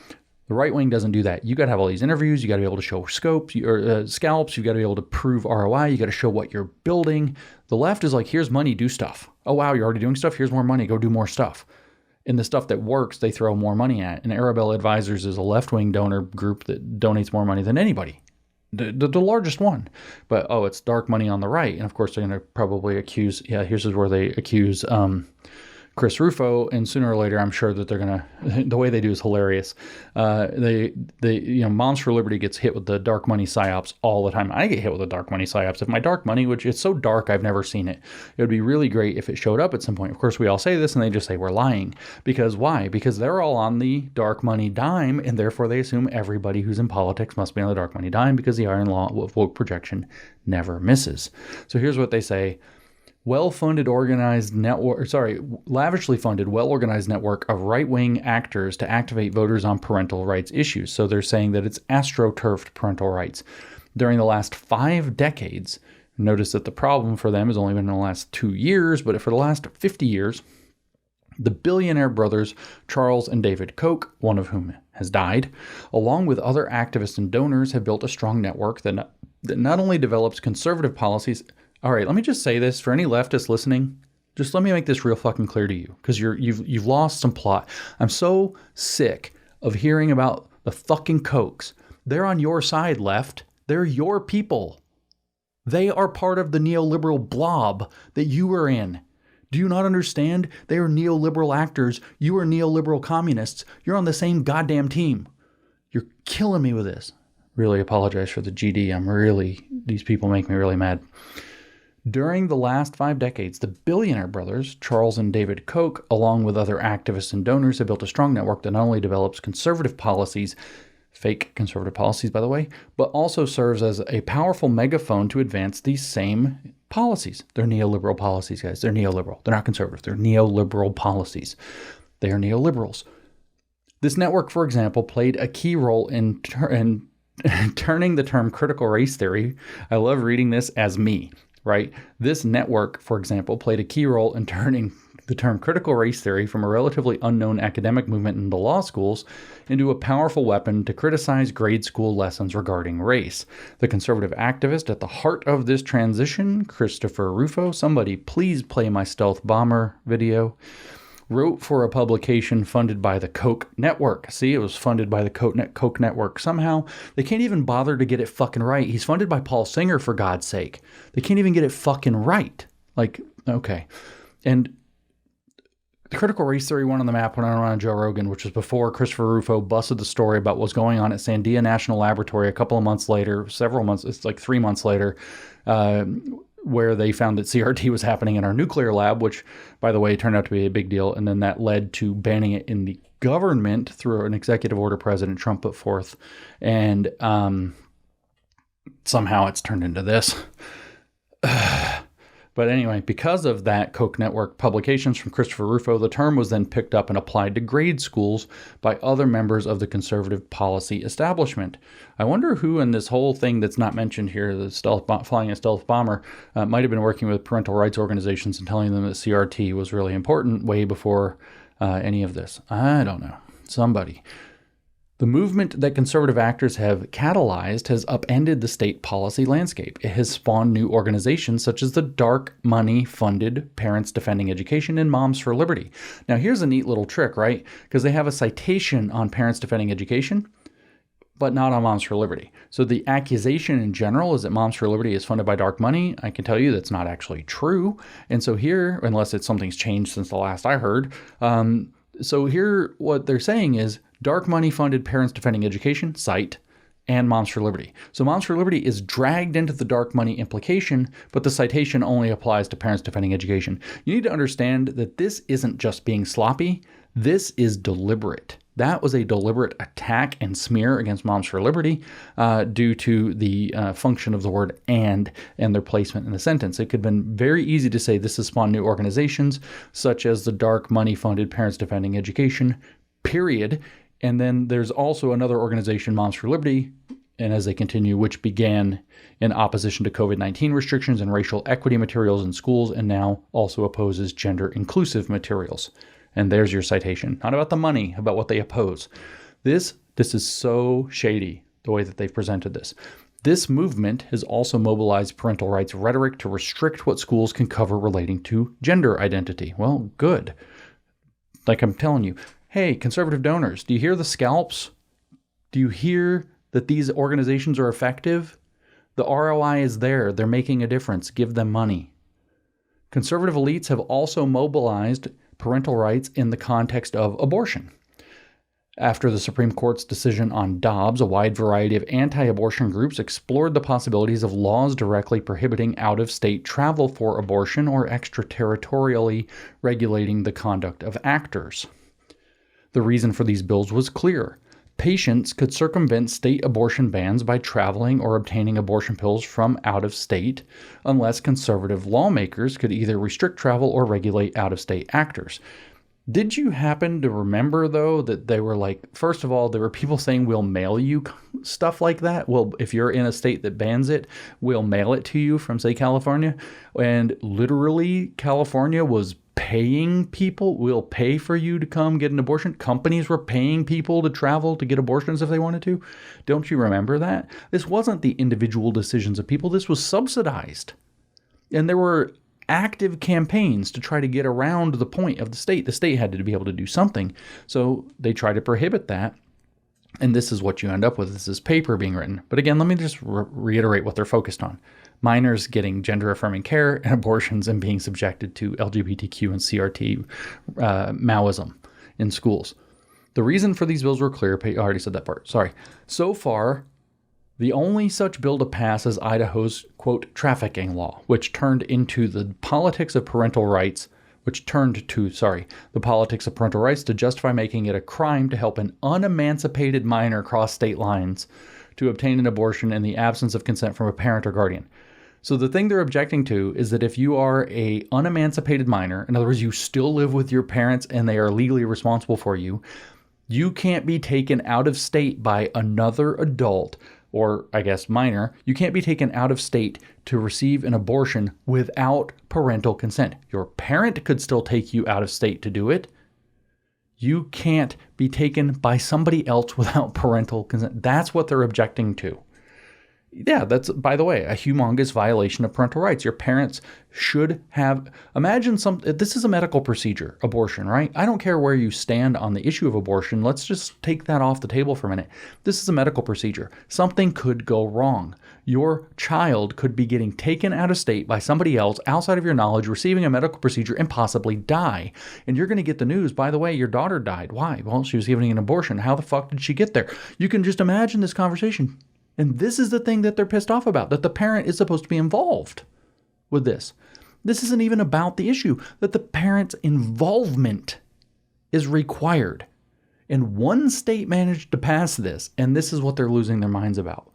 The right wing doesn't do that. You got to have all these interviews. You got to be able to show scalps. You got to be able to prove ROI. You got to show what you're building. The left is like, here's money, do stuff. Oh, wow, you're already doing stuff. Here's more money. Go do more stuff. And the stuff that works, they throw more money at. And Arabelle Advisors is a left-wing donor group that donates more money than anybody. The largest one. But, it's dark money on the right. And, of course, they're going to probably accuse, here's where they accuse Chris Rufo, and sooner or later, I'm sure that they're gonna. The way they do is hilarious. Moms for Liberty gets hit with the dark money psyops all the time. I get hit with the dark money psyops. If my dark money, which it's so dark, I've never seen it. It would be really great if it showed up at some point. Of course, we all say this, and they just say we're lying. Because why? Because they're all on the dark money dime, and therefore they assume everybody who's in politics must be on the dark money dime because the iron law of woke projection never misses. So here's what they say. Lavishly funded, well-organized network of right-wing actors to activate voters on parental rights issues. So they're saying that it's astroturfed parental rights. During the last 5 decades, notice that the problem for them has only been in the last 2 years, but for the last 50 years, the billionaire brothers Charles and David Koch, one of whom has died, along with other activists and donors, have built a strong network that not only develops conservative policies. All right, let me just say this for any leftists listening. Just let me make this real fucking clear to you, because you've lost some plot. I'm so sick of hearing about the fucking Kochs. They're on your side, left. They're your people. They are part of the neoliberal blob that you are in. Do you not understand? They are neoliberal actors. You are neoliberal communists. You're on the same goddamn team. You're killing me with this. Really apologize for the GD. These people make me really mad. During the last 5 decades, the billionaire brothers, Charles and David Koch, along with other activists and donors, have built a strong network that not only develops conservative policies, fake conservative policies, by the way, but also serves as a powerful megaphone to advance these same policies. They're neoliberal policies, guys. They're neoliberal. They're not conservative. They're neoliberal policies. They are neoliberals. This network, for example, played a key role in turning the term critical race theory. I love reading this as me. Right? This network, for example, played a key role in turning the term critical race theory from a relatively unknown academic movement in the law schools into a powerful weapon to criticize grade school lessons regarding race. The conservative activist at the heart of this transition, Christopher Rufo, somebody please play my stealth bomber video, wrote for a publication funded by the Koch network. See, it was funded by the Koch network. Somehow, they can't even bother to get it fucking right. He's funded by Paul Singer, for God's sake. They can't even get it fucking right. Like, okay. And the critical race theory went on the map when I went on Joe Rogan, which was before Christopher Rufo busted the story about what's going on at Sandia National Laboratory a couple of months later, several months, it's like 3 months later, where they found that CRT was happening in our nuclear lab, which, by the way, turned out to be a big deal. And then that led to banning it in the government through an executive order President Trump put forth. And somehow it's turned into this. But anyway, because of that Koch network publications from Christopher Rufo, the term was then picked up and applied to grade schools by other members of the conservative policy establishment. I wonder who in this whole thing that's not mentioned here, the flying a stealth bomber, might have been working with parental rights organizations and telling them that CRT was really important way before any of this. I don't know. Somebody. The movement that conservative actors have catalyzed has upended the state policy landscape. It has spawned new organizations such as the dark money-funded Parents Defending Education and Moms for Liberty. Now, here's a neat little trick, right? Because they have a citation on Parents Defending Education, but not on Moms for Liberty. So the accusation in general is that Moms for Liberty is funded by dark money. I can tell you that's not actually true. And so here, unless something's changed since the last I heard, so here what they're saying is dark money funded Parents Defending Education, cite, and Moms for Liberty. So Moms for Liberty is dragged into the dark money implication, but the citation only applies to Parents Defending Education. You need to understand that this isn't just being sloppy. This is deliberate. That was a deliberate attack and smear against Moms for Liberty due to the function of the word and their placement in the sentence. It could have been very easy to say this has spawned new organizations, such as the dark money-funded Parents Defending Education, period. And then there's also another organization, Moms for Liberty, and as they continue, which began in opposition to COVID-19 restrictions and racial equity materials in schools, and now also opposes gender-inclusive materials. And there's your citation. Not about the money, about what they oppose. This This is so shady, the way that they've presented this. This movement has also mobilized parental rights rhetoric to restrict what schools can cover relating to gender identity. Well, good. Like I'm telling you, hey, conservative donors, do you hear the scalps? Do you hear that these organizations are effective? The ROI is there. They're making a difference. Give them money. Conservative elites have also mobilized parental rights in the context of abortion. After the Supreme Court's decision on Dobbs, a wide variety of anti-abortion groups explored the possibilities of laws directly prohibiting out-of-state travel for abortion or extraterritorially regulating the conduct of actors. The reason for these bills was clear. Patients could circumvent state abortion bans by traveling or obtaining abortion pills from out of state, unless conservative lawmakers could either restrict travel or regulate out-of-state actors. Did you happen to remember, though, that they were like, first of all, there were people saying we'll mail you stuff like that? Well, if you're in a state that bans it, we'll mail it to you from, say, California. And literally, California was paying people. We'll pay for you to come get an abortion. Companies were paying people to travel to get abortions if they wanted to. Don't you remember that? This wasn't the individual decisions of people. This was subsidized. And there were active campaigns to try to get around the point of the state. The state had to be able to do something. So they tried to prohibit that. And this is what you end up with. This is paper being written. But again, let me just reiterate what they're focused on. Minors getting gender-affirming care and abortions and being subjected to LGBTQ and CRT Maoism in schools. The reason for these bills were clear. I already said that part. Sorry. So far, the only such bill to pass is Idaho's, quote, trafficking law, which turned into the politics of parental rights, the politics of parental rights to justify making it a crime to help an unemancipated minor cross state lines to obtain an abortion in the absence of consent from a parent or guardian. So the thing they're objecting to is that if you are a unemancipated minor, in other words, you still live with your parents and they are legally responsible for you, you can't be taken out of state by another adult or I guess minor, you can't be taken out of state to receive an abortion without parental consent. Your parent could still take you out of state to do it. You can't be taken by somebody else without parental consent. That's what they're objecting to. Yeah, that's, by the way, a humongous violation of parental rights. Your parents should have, this is a medical procedure, abortion, right? I don't care where you stand on the issue of abortion. Let's just take that off the table for a minute. This is a medical procedure. Something could go wrong. Your child could be getting taken out of state by somebody else outside of your knowledge, receiving a medical procedure and possibly die. And you're going to get the news, by the way, your daughter died. Why? Well, she was giving an abortion. How the fuck did she get there? You can just imagine this conversation. And this is the thing that they're pissed off about, that the parent is supposed to be involved with this. This isn't even about the issue, that the parent's involvement is required. And one state managed to pass this, and this is what they're losing their minds about.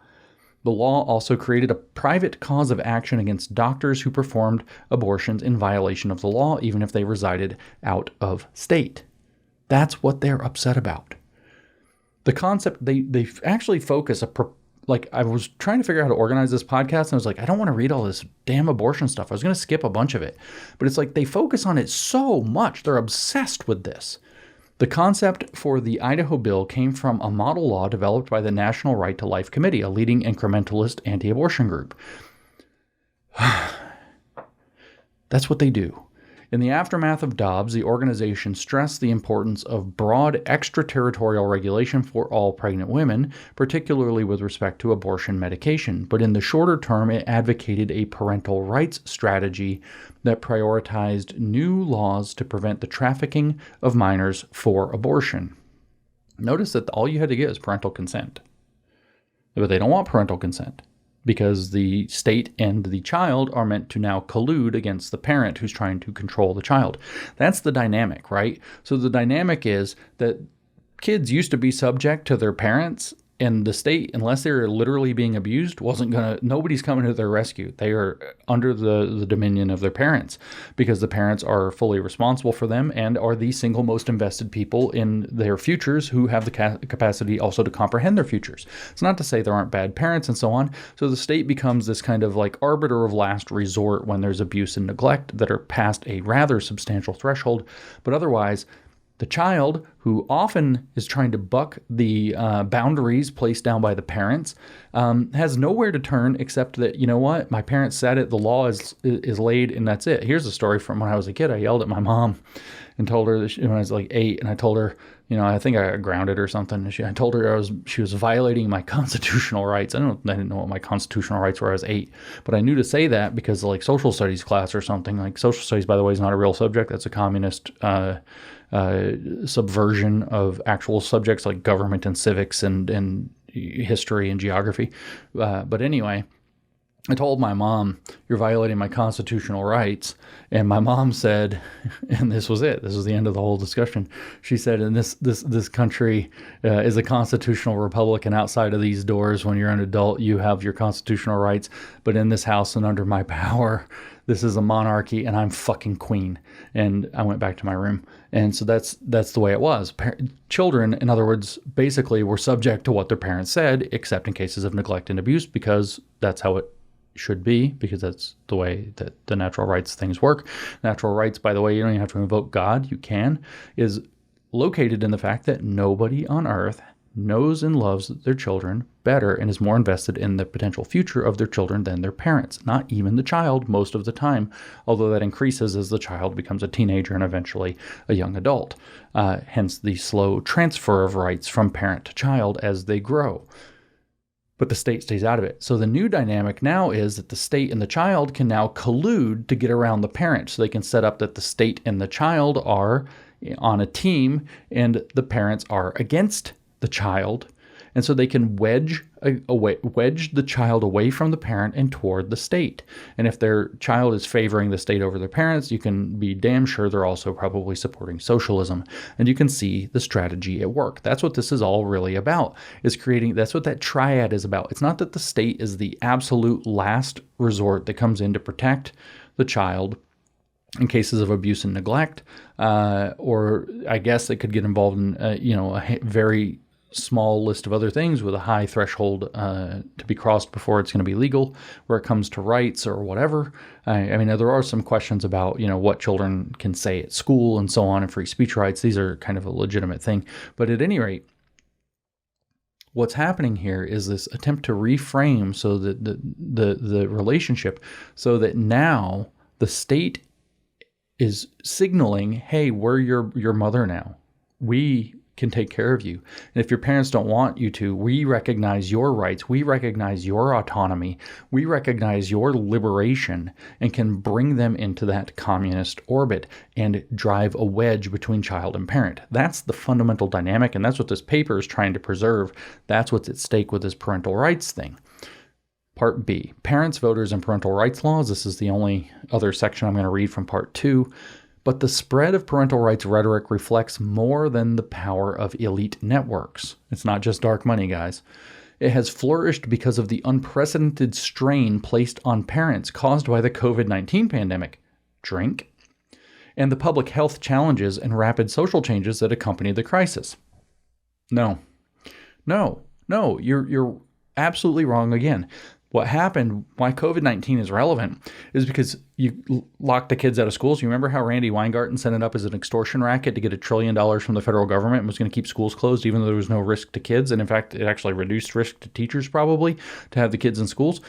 The law also created a private cause of action against doctors who performed abortions in violation of the law, even if they resided out of state. That's what they're upset about. The concept, they actually focus I was trying to figure out how to organize this podcast, and I was like, I don't want to read all this damn abortion stuff. I was going to skip a bunch of it. But it's like they focus on it so much. They're obsessed with this. The concept for the Idaho bill came from a model law developed by the National Right to Life Committee, a leading incrementalist anti-abortion group. That's what they do. In the aftermath of Dobbs, the organization stressed the importance of broad extraterritorial regulation for all pregnant women, particularly with respect to abortion medication. But in the shorter term, it advocated a parental rights strategy that prioritized new laws to prevent the trafficking of minors for abortion. Notice that all you had to get is parental consent. But they don't want parental consent, because the state and the child are meant to now collude against the parent who's trying to control the child. That's the dynamic, right? So the dynamic is that kids used to be subject to their parents, and the state, unless they were literally being abused, nobody's coming to their rescue. They are under the dominion of their parents, because the parents are fully responsible for them and are the single most invested people in their futures, who have the capacity also to comprehend their futures. It's not to say there aren't bad parents and so on. So the state becomes this kind of like arbiter of last resort when there's abuse and neglect that are past a rather substantial threshold. But otherwise, the child who often is trying to buck the boundaries placed down by the parents, has nowhere to turn except that, you know what, my parents said it, the law is laid, and that's it. Here's a story from when I was a kid. I yelled at my mom and told her that when I was like 8, and I told her, I think I got grounded or something. I told her she was violating my constitutional rights. I didn't know what my constitutional rights were. I was 8, but I knew to say that because like social studies class or something. Like social studies, by the way, is not a real subject. That's a communist subversion of actual subjects like government and civics and history and geography. But anyway, I told my mom, "You're violating my constitutional rights." And my mom said, and this was it. This was the end of the whole discussion. She said, "And this country is a constitutional republic, and outside of these doors, when you're an adult, you have your constitutional rights. But in this house and under my power, this is a monarchy, and I'm fucking queen." And I went back to my room. And so that's the way it was. Children, in other words, basically were subject to what their parents said, except in cases of neglect and abuse, because that's how it should be, because that's the way that the natural rights things work. Natural rights, by the way, you don't even have to invoke God, you can, is located in the fact that nobody on earth knows and loves their children better and is more invested in the potential future of their children than their parents, not even the child most of the time, although that increases as the child becomes a teenager and eventually a young adult. Hence the slow transfer of rights from parent to child as they grow. But the state stays out of it. So the new dynamic now is that the state and the child can now collude to get around the parent. So they can set up that the state and the child are on a team and the parents are against the child. And so they can wedge the child away from the parent and toward the state. And if their child is favoring the state over their parents, you can be damn sure they're also probably supporting socialism. And you can see the strategy at work. That's what this is all really about, is creating, that's what that triad is about. It's not that the state is the absolute last resort that comes in to protect the child in cases of abuse and neglect, or I guess it could get involved in, a very small list of other things with a high threshold to be crossed before it's going to be legal, where it comes to rights or whatever. I mean, there are some questions about, what children can say at school and so on, and free speech rights. These are kind of a legitimate thing. But at any rate, what's happening here is this attempt to reframe so that the relationship, so that now the state is signaling, hey, we're your mother now. We can take care of you. And if your parents don't want you to, we recognize your rights. We recognize your autonomy. We recognize your liberation and can bring them into that communist orbit and drive a wedge between child and parent. That's the fundamental dynamic, and that's what this paper is trying to preserve. That's what's at stake with this parental rights thing. Part B, parents, voters, and parental rights laws. This is the only other section I'm going to read from Part 2. But the spread of parental rights rhetoric reflects more than the power of elite networks. It's not just dark money, guys. It has flourished because of the unprecedented strain placed on parents caused by the COVID-19 pandemic, drink, and the public health challenges and rapid social changes that accompany the crisis. No, you're absolutely wrong again. What happened, why COVID-19 is relevant, is because you locked the kids out of schools. You remember how Randy Weingarten set it up as an extortion racket to get $1 trillion from the federal government and was going to keep schools closed even though there was no risk to kids. And in fact, it actually reduced risk to teachers probably to have the kids in schools.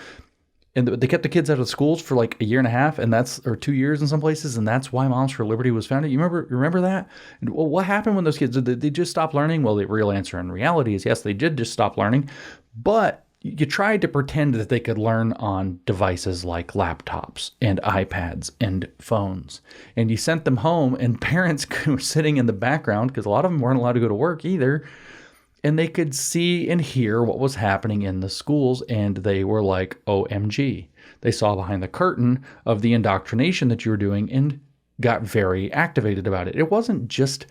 And they kept the kids out of schools for like 1.5 years, or 2 years in some places, and that's why Moms for Liberty was founded. You remember that? And well, what happened when those kids, did they just stop learning? Well, the real answer in reality is yes, they did just stop learning, but you tried to pretend that they could learn on devices like laptops and iPads and phones. And you sent them home, and parents were sitting in the background, because a lot of them weren't allowed to go to work either, and they could see and hear what was happening in the schools, and they were like, OMG. They saw behind the curtain of the indoctrination that you were doing and got very activated about it. It wasn't just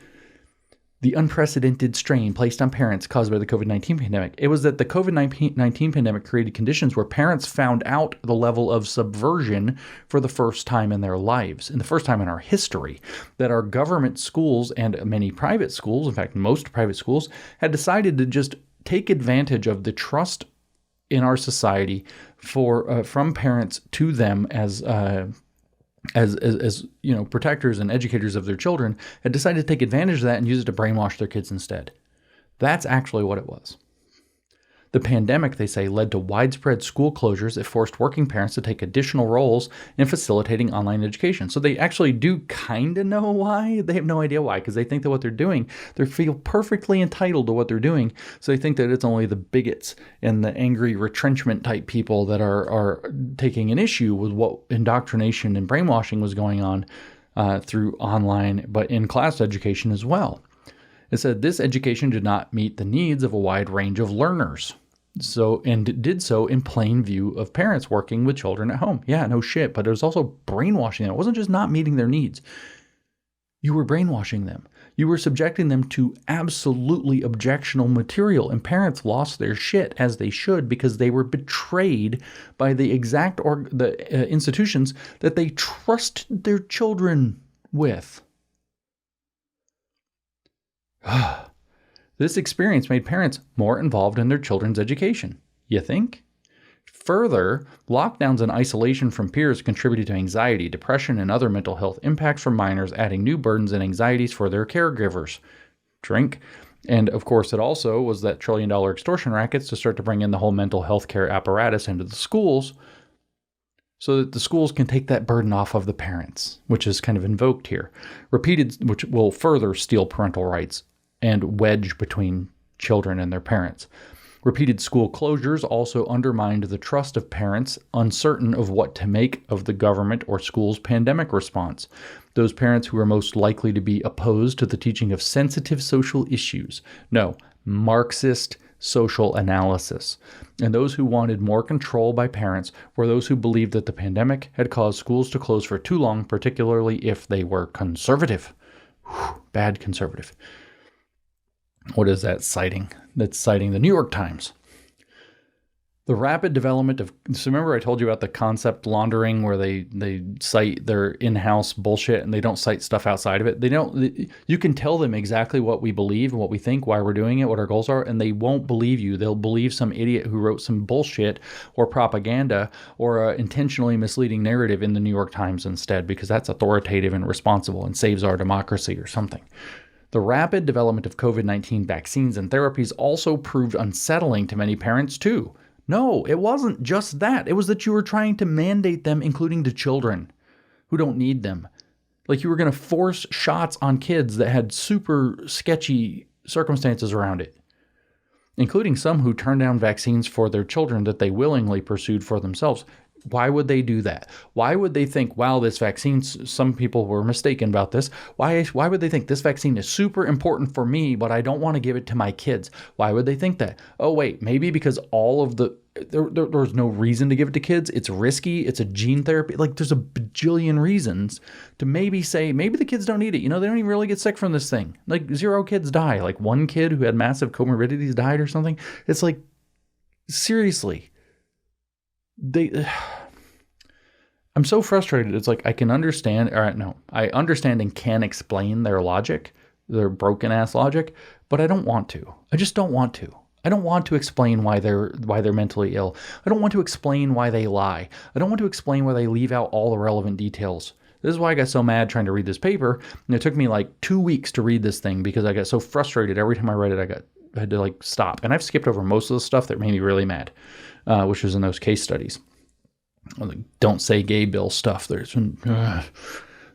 the unprecedented strain placed on parents caused by the COVID-19 pandemic. It was that the COVID-19 pandemic created conditions where parents found out the level of subversion for the first time in their lives, and the first time in our history, that our government schools and many private schools, in fact, most private schools, had decided to just take advantage of the trust in our society from parents to them as as protectors and educators of their children, had decided to take advantage of that and use it to brainwash their kids instead. That's actually what it was. The pandemic, they say, led to widespread school closures that forced working parents to take additional roles in facilitating online education. So they actually do kind of know why. They have no idea why, because they think that what they're doing, they feel perfectly entitled to what they're doing. So they think that it's only the bigots and the angry retrenchment type people that are taking an issue with what indoctrination and brainwashing was going on through online, but in class education as well. It said this education did not meet the needs of a wide range of learners. And did so in plain view of parents working with children at home. Yeah, no shit, but it was also brainwashing them. It wasn't just not meeting their needs. You were brainwashing them. You were subjecting them to absolutely objectionable material, and parents lost their shit, as they should, because they were betrayed by the institutions that they trusted their children with. This experience made parents more involved in their children's education. You think? Further, lockdowns and isolation from peers contributed to anxiety, depression, and other mental health impacts for minors, adding new burdens and anxieties for their caregivers. Drink. And of course, it also was that trillion-dollar extortion rackets to start to bring in the whole mental health care apparatus into the schools so that the schools can take that burden off of the parents, which is kind of invoked here. Which will further steal parental rights and wedge between children and their parents. Repeated school closures also undermined the trust of parents uncertain of what to make of the government or school's pandemic response. Those parents who were most likely to be opposed to the teaching of sensitive social issues. No, Marxist social analysis. And those who wanted more control by parents were those who believed that the pandemic had caused schools to close for too long, particularly if they were conservative. Bad conservative. What is that citing? That's citing the New York Times. The rapid development of... So remember I told you about the concept laundering where they cite their in-house bullshit and they don't cite stuff outside of it? You can tell them exactly what we believe and what we think, why we're doing it, what our goals are, and they won't believe you. They'll believe some idiot who wrote some bullshit or propaganda or an intentionally misleading narrative in the New York Times instead, because that's authoritative and responsible and saves our democracy or something. The rapid development of COVID-19 vaccines and therapies also proved unsettling to many parents too. No, it wasn't just that. It was that you were trying to mandate them, including to children who don't need them. Like you were going to force shots on kids that had super sketchy circumstances around it, including some who turned down vaccines for their children that they willingly pursued for themselves. Why would they do that? Why would they think, wow, this vaccine, some people were mistaken about this. Why would they think this vaccine is super important for me, but I don't want to give it to my kids? Why would they think that? Oh, wait, maybe because there's no reason to give it to kids. It's risky. It's a gene therapy. Like there's a bajillion reasons to maybe say, maybe the kids don't need it. They don't even really get sick from this thing. Like 0 kids die. Like one kid who had massive comorbidities died or something. It's like, seriously. I'm so frustrated. It's like I can understand. All right, no, I understand and can explain their logic, their broken ass logic, but I don't want to. I just don't want to. I don't want to explain why they're mentally ill. I don't want to explain why they lie. I don't want to explain why they leave out all the relevant details. This is why I got so mad trying to read this paper, and it took me like 2 weeks to read this thing because I got so frustrated every time I read it. I had to like stop, and I've skipped over most of the stuff that made me really mad. Which was in those case studies. The don't say gay bill stuff. There's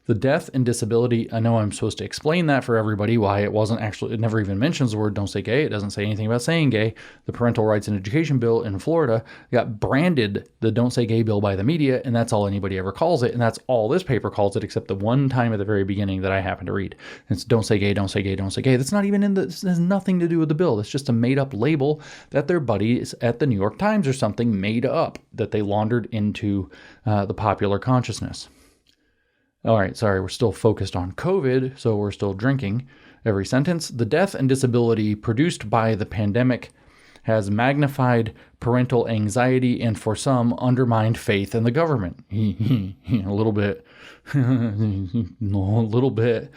the death and disability. I know I'm supposed to explain that for everybody, why it wasn't actually, it never even mentions the word don't say gay. It doesn't say anything about saying gay. The Parental Rights and Education Bill in Florida got branded the don't say gay bill by the media, and that's all anybody ever calls it. And that's all this paper calls it, except the one time at the very beginning that I happened to read. It's don't say gay, don't say gay, don't say gay. That's not even this has nothing to do with the bill. It's just a made up label that their buddies at the New York Times or something made up that they laundered into the popular consciousness. All right, sorry, we're still focused on COVID, so we're still drinking every sentence. The death and disability produced by the pandemic has magnified parental anxiety and for some undermined faith in the government. A little bit. No, a little bit.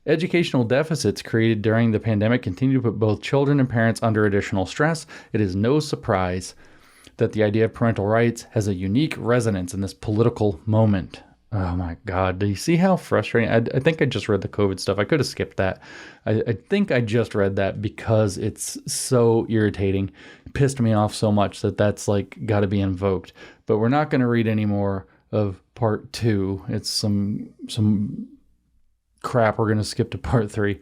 Educational deficits created during the pandemic continue to put both children and parents under additional stress. It is no surprise that the idea of parental rights has a unique resonance in this political moment. Oh my God. Do you see how frustrating? I think I just read the COVID stuff. I could have skipped that. I think I just read that because it's so irritating. It pissed me off so much that that's like got to be invoked. But we're not going to read any more of part 2. It's some crap. We're going to skip to part 3.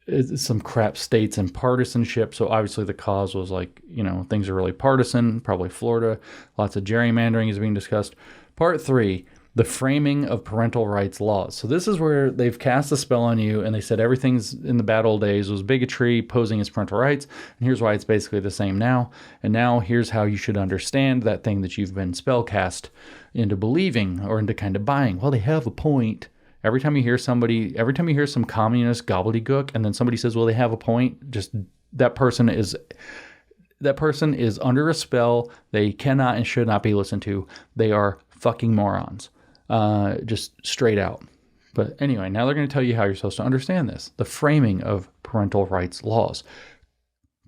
It's some crap, states and partisanship. So obviously the cause was like, things are really partisan, probably Florida. Lots of gerrymandering is being discussed. Part 3, the framing of parental rights laws. So this is where they've cast a spell on you and they said everything's in the bad old days was bigotry posing as parental rights. And here's why it's basically the same now. And now here's how you should understand that thing that you've been spell cast into believing or into kind of buying. Well, they have a point. Every time you hear some communist gobbledygook and then somebody says, well, they have a point, just that person is under a spell. They cannot and should not be listened to. They are fucking morons. Just straight out. But anyway, now they're going to tell you how you're supposed to understand this. The framing of parental rights laws.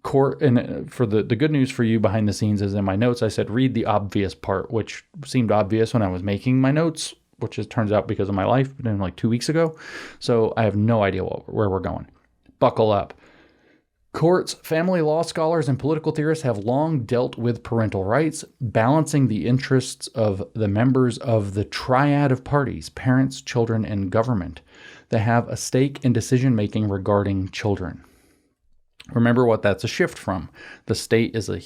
And for the good news for you behind the scenes is in my notes, I said read the obvious part, which seemed obvious when I was making my notes, which it turns out because of my life, been like 2 weeks ago. So I have no idea where we're going. Buckle up. Courts, family law scholars, and political theorists have long dealt with parental rights, balancing the interests of the members of the triad of parties, parents, children, and government, that have a stake in decision-making regarding children. Remember what that's a shift from. The state is a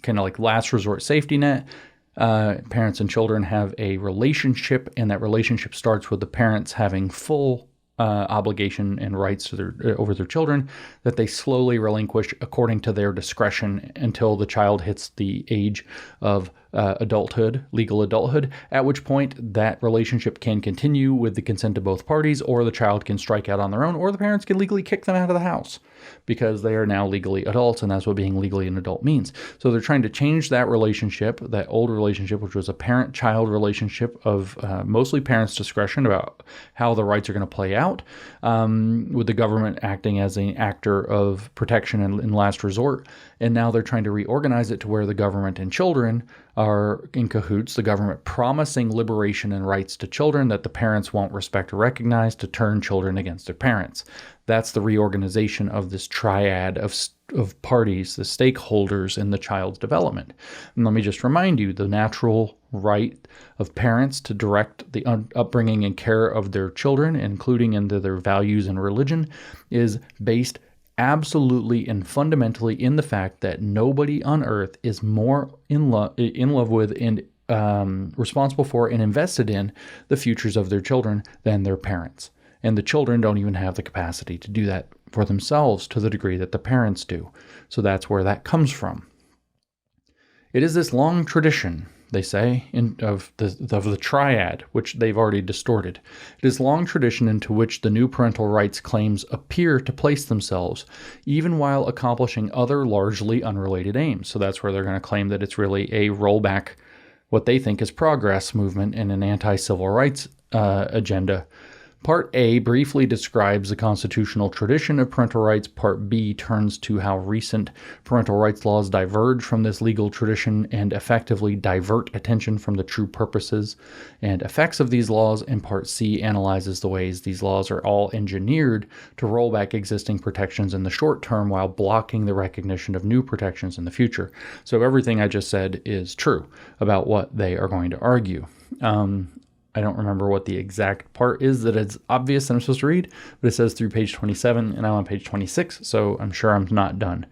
kind of like last resort safety net. Parents and children have a relationship, and that relationship starts with the parents having full obligation and rights to over their children that they slowly relinquish according to their discretion until the child hits the age of adulthood, legal adulthood, at which point that relationship can continue with the consent of both parties, or the child can strike out on their own, or the parents can legally kick them out of the house because they are now legally adults, and that's what being legally an adult means. So they're trying to change that relationship, that old relationship, which was a parent-child relationship of mostly parents' discretion about how the rights are going to play out, with the government acting as an actor of protection in last resort. And now they're trying to reorganize it to where the government and children are in cahoots, the government promising liberation and rights to children that the parents won't respect or recognize, to turn children against their parents. That's the reorganization of this triad of parties, the stakeholders in the child's development. And let me just remind you, the natural right of parents to direct the upbringing and care of their children, including into their values and religion, is based absolutely and fundamentally in the fact that nobody on earth is more in love with and responsible for and invested in the futures of their children than their parents. And the children don't even have the capacity to do that for themselves to the degree that the parents do. So that's where that comes from. It is this long tradition, they say, of the triad, which they've already distorted. It is long tradition into which the new parental rights claims appear to place themselves, even while accomplishing other largely unrelated aims. So that's where they're going to claim that it's really a rollback, what they think is progress movement and an anti-civil rights agenda. Part A briefly describes the constitutional tradition of parental rights. Part B turns to how recent parental rights laws diverge from this legal tradition and effectively divert attention from the true purposes and effects of these laws. And Part C analyzes the ways these laws are all engineered to roll back existing protections in the short term while blocking the recognition of new protections in the future. So everything I just said is true about what they are going to argue. I don't remember what the exact part is that it's obvious that I'm supposed to read, but it says through page 27, and I'm on page 26, so I'm sure I'm not done.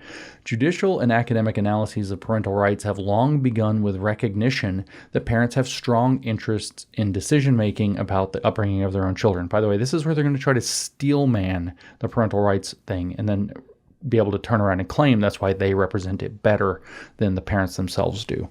Judicial and academic analyses of parental rights have long begun with recognition that parents have strong interests in decision-making about the upbringing of their own children. By the way, this is where they're going to try to steelman the parental rights thing and then be able to turn around and claim that's why they represent it better than the parents themselves do.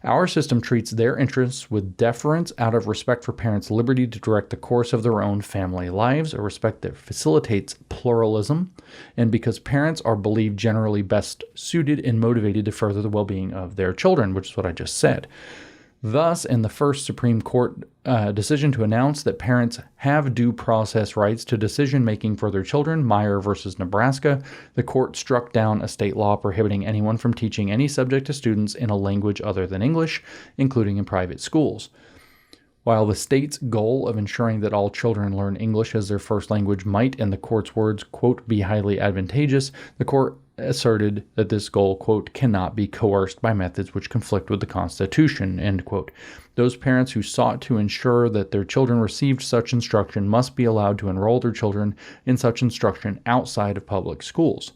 Our system treats their interests with deference out of respect for parents' liberty to direct the course of their own family lives, a respect that facilitates pluralism, and because parents are believed generally best suited and motivated to further the well-being of their children, which is what I just said. Thus, in the first Supreme Court decision to announce that parents have due process rights to decision-making for their children, Meyer versus Nebraska, the court struck down a state law prohibiting anyone from teaching any subject to students in a language other than English, including in private schools. While the state's goal of ensuring that all children learn English as their first language might, in the court's words, quote, be highly advantageous, the court asserted that this goal, quote, cannot be coerced by methods which conflict with the Constitution, end quote. Those parents who sought to ensure that their children received such instruction must be allowed to enroll their children in such instruction outside of public schools.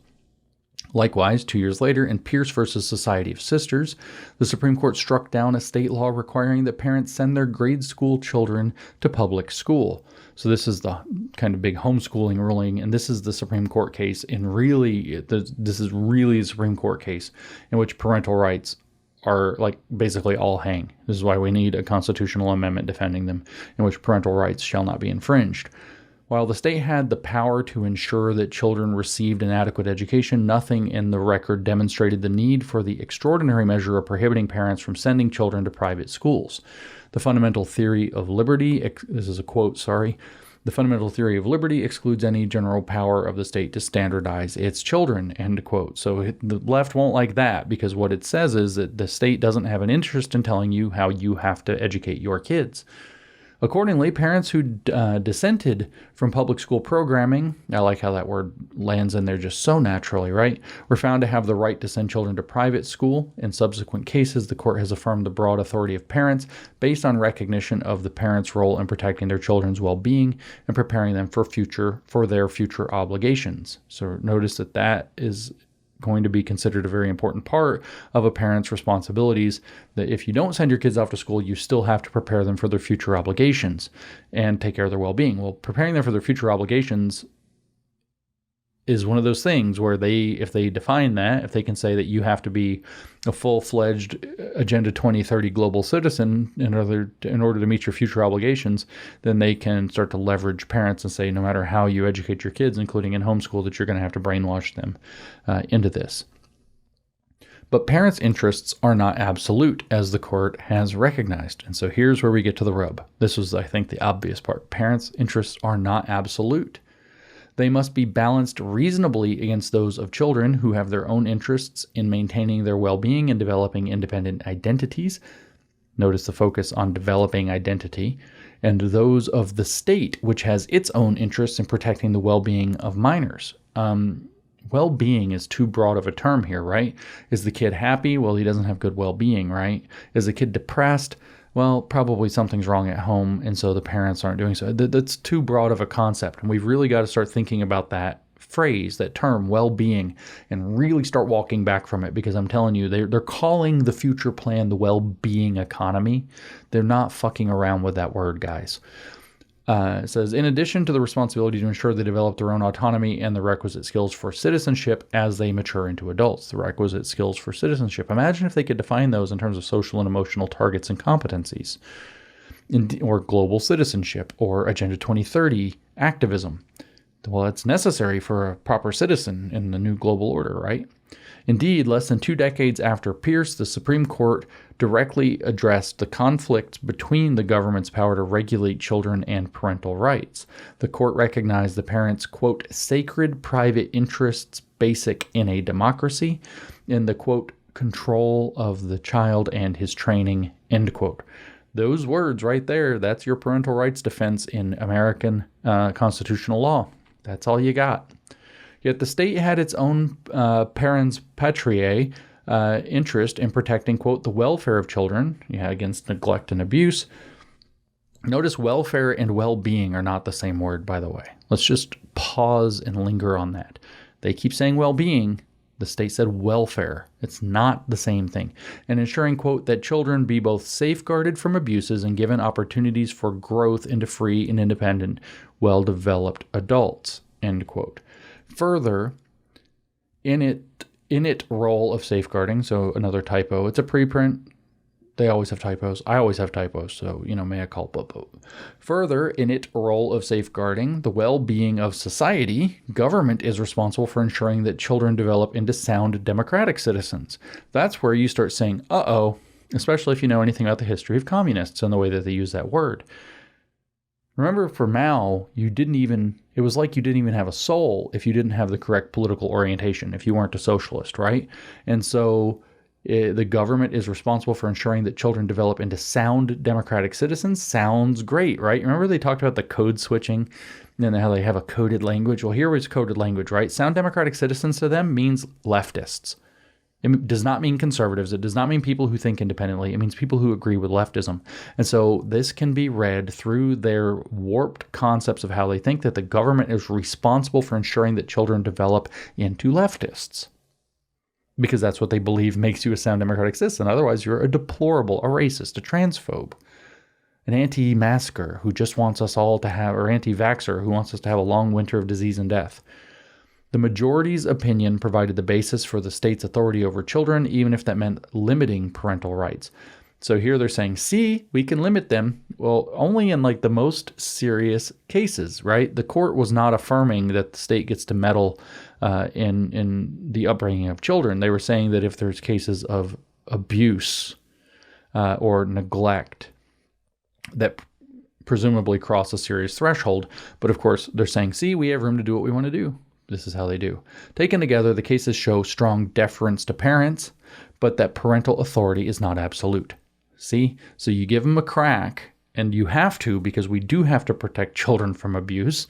Likewise, 2 years later, in Pierce versus Society of Sisters, the Supreme Court struck down a state law requiring that parents send their grade school children to public school. So this is the kind of big homeschooling ruling, and this is the Supreme Court case this is really the Supreme Court case in which parental rights are like basically all hang. This is why we need a constitutional amendment defending them, in which parental rights shall not be infringed. While the state had the power to ensure that children received an adequate education, nothing in the record demonstrated the need for the extraordinary measure of prohibiting parents from sending children to private schools. The fundamental theory of liberty, this is a quote, the fundamental theory of liberty excludes any general power of the state to standardize its children, end quote. So the left won't like that, because what it says is that the state doesn't have an interest in telling you how you have to educate your kids. Accordingly, parents who dissented from public school programming, I like how that word lands in there just so naturally, right, were found to have the right to send children to private school. In subsequent cases, the court has affirmed the broad authority of parents based on recognition of the parents' role in protecting their children's well-being and preparing them for their future obligations. So notice that is going to be considered a very important part of a parent's responsibilities, that if you don't send your kids off to school, you still have to prepare them for their future obligations and take care of their well-being. Well, preparing them for their future obligations is one of those things where if they define that, if they can say that you have to be a full-fledged Agenda 2030 global citizen in order to meet your future obligations, then they can start to leverage parents and say, no matter how you educate your kids, including in homeschool, that you're going to have to brainwash them into this. But parents' interests are not absolute, as the court has recognized. And so here's where we get to the rub. This was, I think, the obvious part. Parents' interests are not absolute. They must be balanced reasonably against those of children who have their own interests in maintaining their well-being and developing independent identities. Notice the focus on developing identity. And those of the state, which has its own interests in protecting the well-being of minors. Well-being is too broad of a term here, right? Is the kid happy? Well, he doesn't have good well-being, right? Is the kid depressed? Well, probably something's wrong at home, and so the parents aren't doing so. That's too broad of a concept, and we've really got to start thinking about that phrase, that term, well-being, and really start walking back from it, because I'm telling you, they're calling the future plan the well-being economy. They're not fucking around with that word, guys. It says, in addition to the responsibility to ensure they develop their own autonomy and the requisite skills for citizenship as they mature into adults. The requisite skills for citizenship. Imagine if they could define those in terms of social and emotional targets and competencies, or global citizenship, or Agenda 2030 activism. Well, it's necessary for a proper citizen in the new global order, right? Indeed, less than 2 decades after Pierce, the Supreme Court directly addressed the conflict between the government's power to regulate children and parental rights. The court recognized the parents', quote, sacred private interests basic in a democracy, in the, quote, control of the child and his training, end quote. Those words right there, that's your parental rights defense in American constitutional law. That's all you got. Yet the state had its own parens patriae interest in protecting, quote, the welfare of children against neglect and abuse. Notice welfare and well-being are not the same word, by the way. Let's just pause and linger on that. They keep saying well-being. The state said welfare. It's not the same thing. And ensuring, quote, that children be both safeguarded from abuses and given opportunities for growth into free and independent, well-developed adults, end quote. Further, in it role of safeguarding, so another typo, it's a preprint. They always have typos. I always have typos, so, mea culpa. Further, in it role of safeguarding the well-being of society, government is responsible for ensuring that children develop into sound democratic citizens. That's where you start saying, uh-oh, especially if you know anything about the history of communists and the way that they use that word. Remember, for Mao, it was like you didn't even have a soul if you didn't have the correct political orientation, if you weren't a socialist, right? And so The government is responsible for ensuring that children develop into sound democratic citizens. Sounds great, right? Remember they talked about the code switching and how they have a coded language? Well, here was coded language, right? Sound democratic citizens to them means leftists. It does not mean conservatives. It does not mean people who think independently. It means people who agree with leftism. And so this can be read through their warped concepts of how they think that the government is responsible for ensuring that children develop into leftists. Because that's what they believe makes you a sound democratic citizen. Otherwise, you're a deplorable, a racist, a transphobe, an anti-masker who just wants us all to have, or anti-vaxxer who wants us to have a long winter of disease and death. The majority's opinion provided the basis for the state's authority over children, even if that meant limiting parental rights. So here they're saying, see, we can limit them. Well, only in like the most serious cases, right? The court was not affirming that the state gets to meddle in the upbringing of children. They were saying that if there's cases of abuse or neglect that presumably cross a serious threshold. But of course, they're saying, see, we have room to do what we want to do. This is how they do. Taken together, the cases show strong deference to parents, but that parental authority is not absolute. See? So you give them a crack, and you have to, because we do have to protect children from abuse,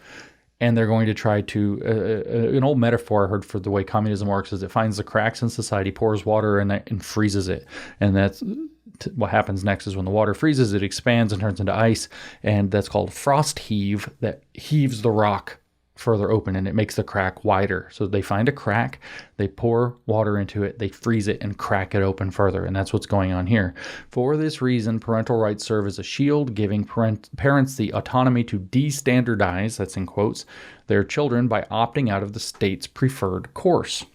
and they're going to try to, an old metaphor I heard for the way communism works is it finds the cracks in society, pours water in it, and freezes it. And that's what happens next is when the water freezes, it expands and turns into ice, and that's called frost heave, that heaves the rock further open and it makes the crack wider. So they find a crack, they pour water into it, they freeze it and crack it open further. And that's what's going on here. For this reason, parental rights serve as a shield, giving parents the autonomy to destandardize, that's in quotes, their children by opting out of the state's preferred course.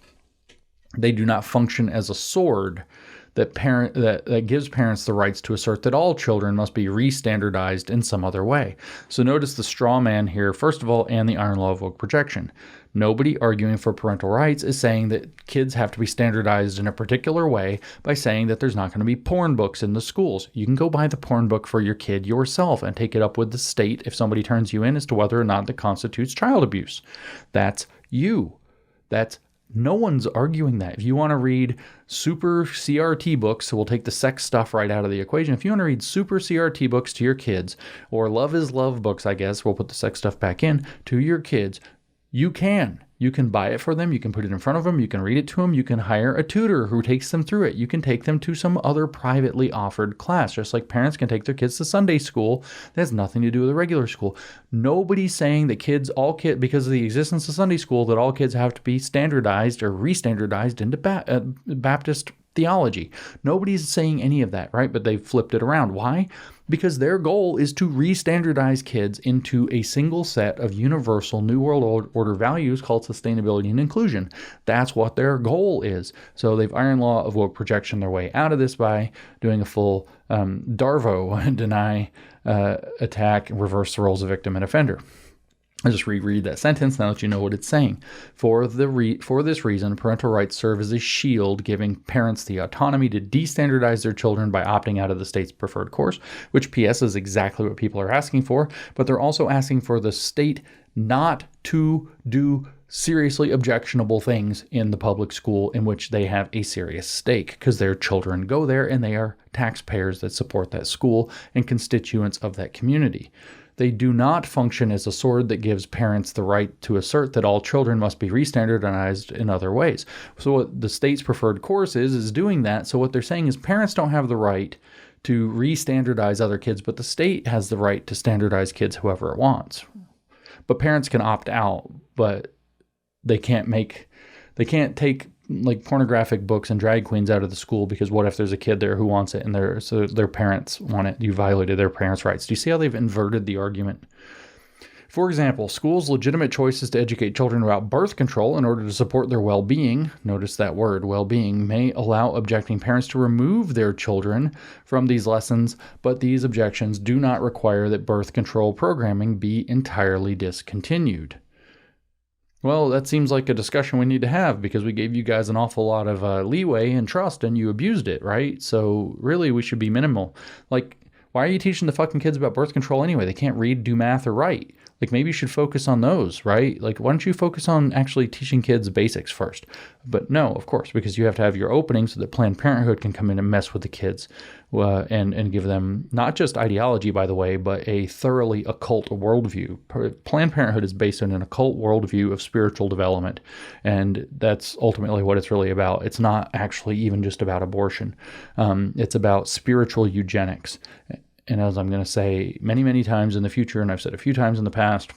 They do not function as a sword that gives parents the rights to assert that all children must be re-standardized in some other way. So notice the straw man here, first of all, and the iron law of woke projection. Nobody arguing for parental rights is saying that kids have to be standardized in a particular way by saying that there's not going to be porn books in the schools. You can go buy the porn book for your kid yourself and take it up with the state if somebody turns you in as to whether or not that constitutes child abuse. That's you. No one's arguing that. If you want to read super CRT books, so we'll take the sex stuff right out of the equation. If you want to read super CRT books to your kids, or love is love books, I guess, we'll put the sex stuff back in, to your kids, you can. You can buy it for them. You can put it in front of them. You can read it to them. You can hire a tutor who takes them through it. You can take them to some other privately offered class, just like parents can take their kids to Sunday school. That has nothing to do with a regular school. Nobody's saying that because of the existence of Sunday school, that all kids have to be standardized or re-standardized into Baptist theology. Nobody's saying any of that, right? But they've flipped it around. Why? Because their goal is to re-standardize kids into a single set of universal New World Order values called sustainability and inclusion. That's what their goal is. So they've iron law of woke projection their way out of this by doing a full Darvo, deny, attack, reverse the roles of victim and offender. I'll just reread that sentence now that you know what it's saying. For this reason, parental rights serve as a shield, giving parents the autonomy to destandardize their children by opting out of the state's preferred course, which PS is exactly what people are asking for, but they're also asking for the state not to do seriously objectionable things in the public school in which they have a serious stake, because their children go there and they are taxpayers that support that school and constituents of that community. They do not function as a sword that gives parents the right to assert that all children must be re-standardized in other ways. So what the state's preferred course is doing that. So what they're saying is parents don't have the right to re-standardize other kids, but the state has the right to standardize kids whoever it wants. But parents can opt out, but they can't take like pornographic books and drag queens out of the school, because what if there's a kid there who wants it and their parents want it? You violated their parents' rights. Do you see how they've inverted the argument? For example, schools' legitimate choices to educate children about birth control in order to support their well-being, notice that word, well-being, may allow objecting parents to remove their children from these lessons, but these objections do not require that birth control programming be entirely discontinued. Well, that seems like a discussion we need to have, because we gave you guys an awful lot of leeway and trust and you abused it, right? So really we should be minimal. Like, why are you teaching the fucking kids about birth control anyway? They can't read, do math, or write. Like maybe you should focus on those, right? Like why don't you focus on actually teaching kids basics first? But no, of course, because you have to have your opening so that Planned Parenthood can come in and mess with the kids and give them not just ideology, by the way, but a thoroughly occult worldview. Planned Parenthood is based on an occult worldview of spiritual development, and that's ultimately what it's really about. It's not actually even just about abortion. It's about spiritual eugenics. And as I'm going to say many, many times in the future, and I've said a few times in the past,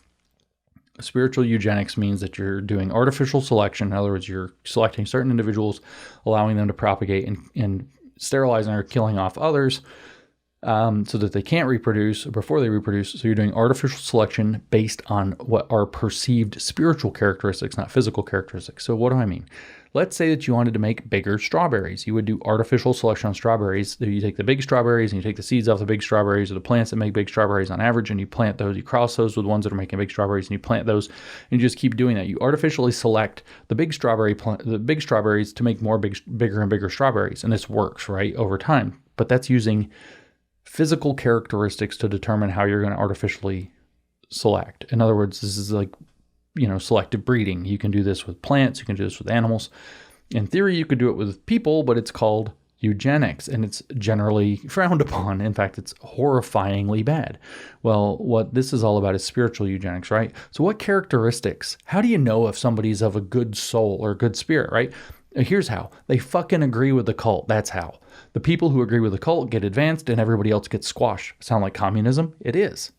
spiritual eugenics means that you're doing artificial selection. In other words, you're selecting certain individuals, allowing them to propagate and sterilizing or killing off others so that they can't reproduce before they reproduce. So you're doing artificial selection based on what are perceived spiritual characteristics, not physical characteristics. So what do I mean? Let's say that you wanted to make bigger strawberries. You would do artificial selection on strawberries. You take the big strawberries and you take the seeds off the big strawberries or the plants that make big strawberries on average, and you plant those. You cross those with ones that are making big strawberries, and you plant those, and you just keep doing that. You artificially select the big strawberries to make more bigger and bigger strawberries, and this works, right, over time. But that's using physical characteristics to determine how you're going to artificially select. In other words, this is like, selective breeding. You can do this with plants. You can do this with animals. In theory, you could do it with people, but it's called eugenics, and it's generally frowned upon. In fact, it's horrifyingly bad. Well, what this is all about is spiritual eugenics, right? So what characteristics? How do you know if somebody's of a good soul or a good spirit, right? Here's how. They fucking agree with the cult. That's how. The people who agree with the cult get advanced and everybody else gets squashed. Sound like communism? It is.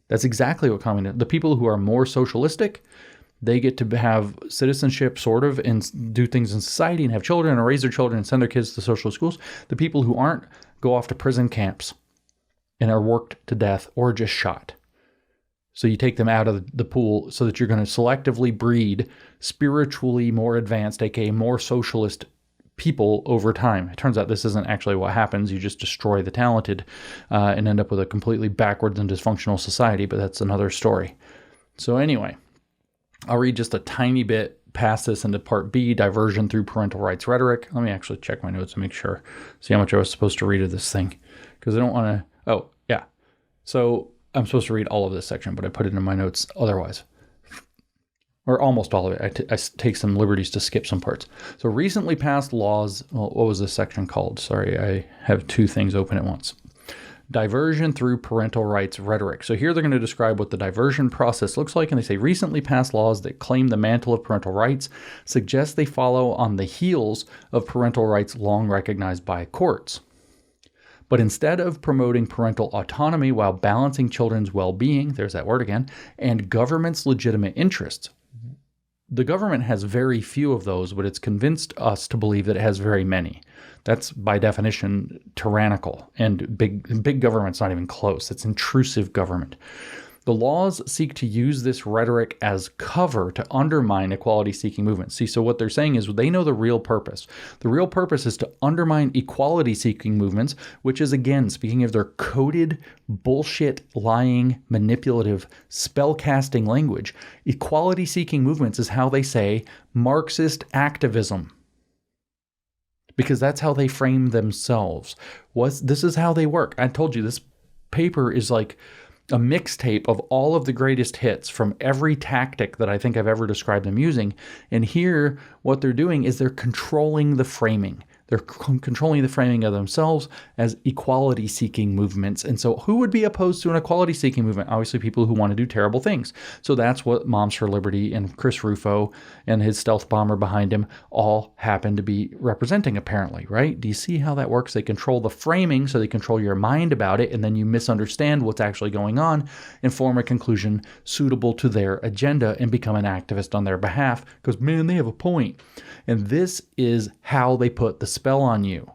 That's exactly what communism. The people who are more socialistic, they get to have citizenship, sort of, and do things in society and have children and raise their children and send their kids to socialist schools. The people who aren't go off to prison camps and are worked to death or just shot. So you take them out of the pool so that you're going to selectively breed spiritually more advanced, aka more socialist people over time. It turns out this isn't actually what happens. You just destroy the talented and end up with a completely backwards and dysfunctional society, but that's another story. So anyway, I'll read just a tiny bit past this into part B, diversion through parental rights rhetoric. Let me actually check my notes and make sure, see how much I was supposed to read of this thing, because I don't want to, oh, yeah. So I'm supposed to read all of this section, but I put it in my notes otherwise. Or almost all of it. I take some liberties to skip some parts. So recently passed laws, well, what was this section called? Sorry, I have two things open at once. Diversion through parental rights rhetoric. So here they're going to describe what the diversion process looks like, and they say recently passed laws that claim the mantle of parental rights suggest they follow on the heels of parental rights long recognized by courts. But instead of promoting parental autonomy while balancing children's well-being, there's that word again, and government's legitimate interests. The government has very few of those, but it's convinced us to believe that it has very many. That's by definition tyrannical, and big government's not even close. It's intrusive government. The laws seek to use this rhetoric as cover to undermine equality-seeking movements. See, so what they're saying is they know the real purpose. The real purpose is to undermine equality-seeking movements, which is, again, speaking of their coded, bullshit, lying, manipulative, spell-casting language, equality-seeking movements is how they say Marxist activism. Because that's how they frame themselves. This is how they work. I told you, this paper is like a mixtape of all of the greatest hits from every tactic that I think I've ever described them using. And here, what they're doing is they're controlling the framing. They're controlling the framing of themselves as equality-seeking movements. And so who would be opposed to an equality-seeking movement? Obviously, people who want to do terrible things. So that's what Moms for Liberty and Chris Rufo and his stealth bomber behind him all happen to be representing, apparently, right? Do you see how that works? They control the framing, so they control your mind about it, and then you misunderstand what's actually going on and form a conclusion suitable to their agenda and become an activist on their behalf because, man, they have a point. And this is how they put the spell on you.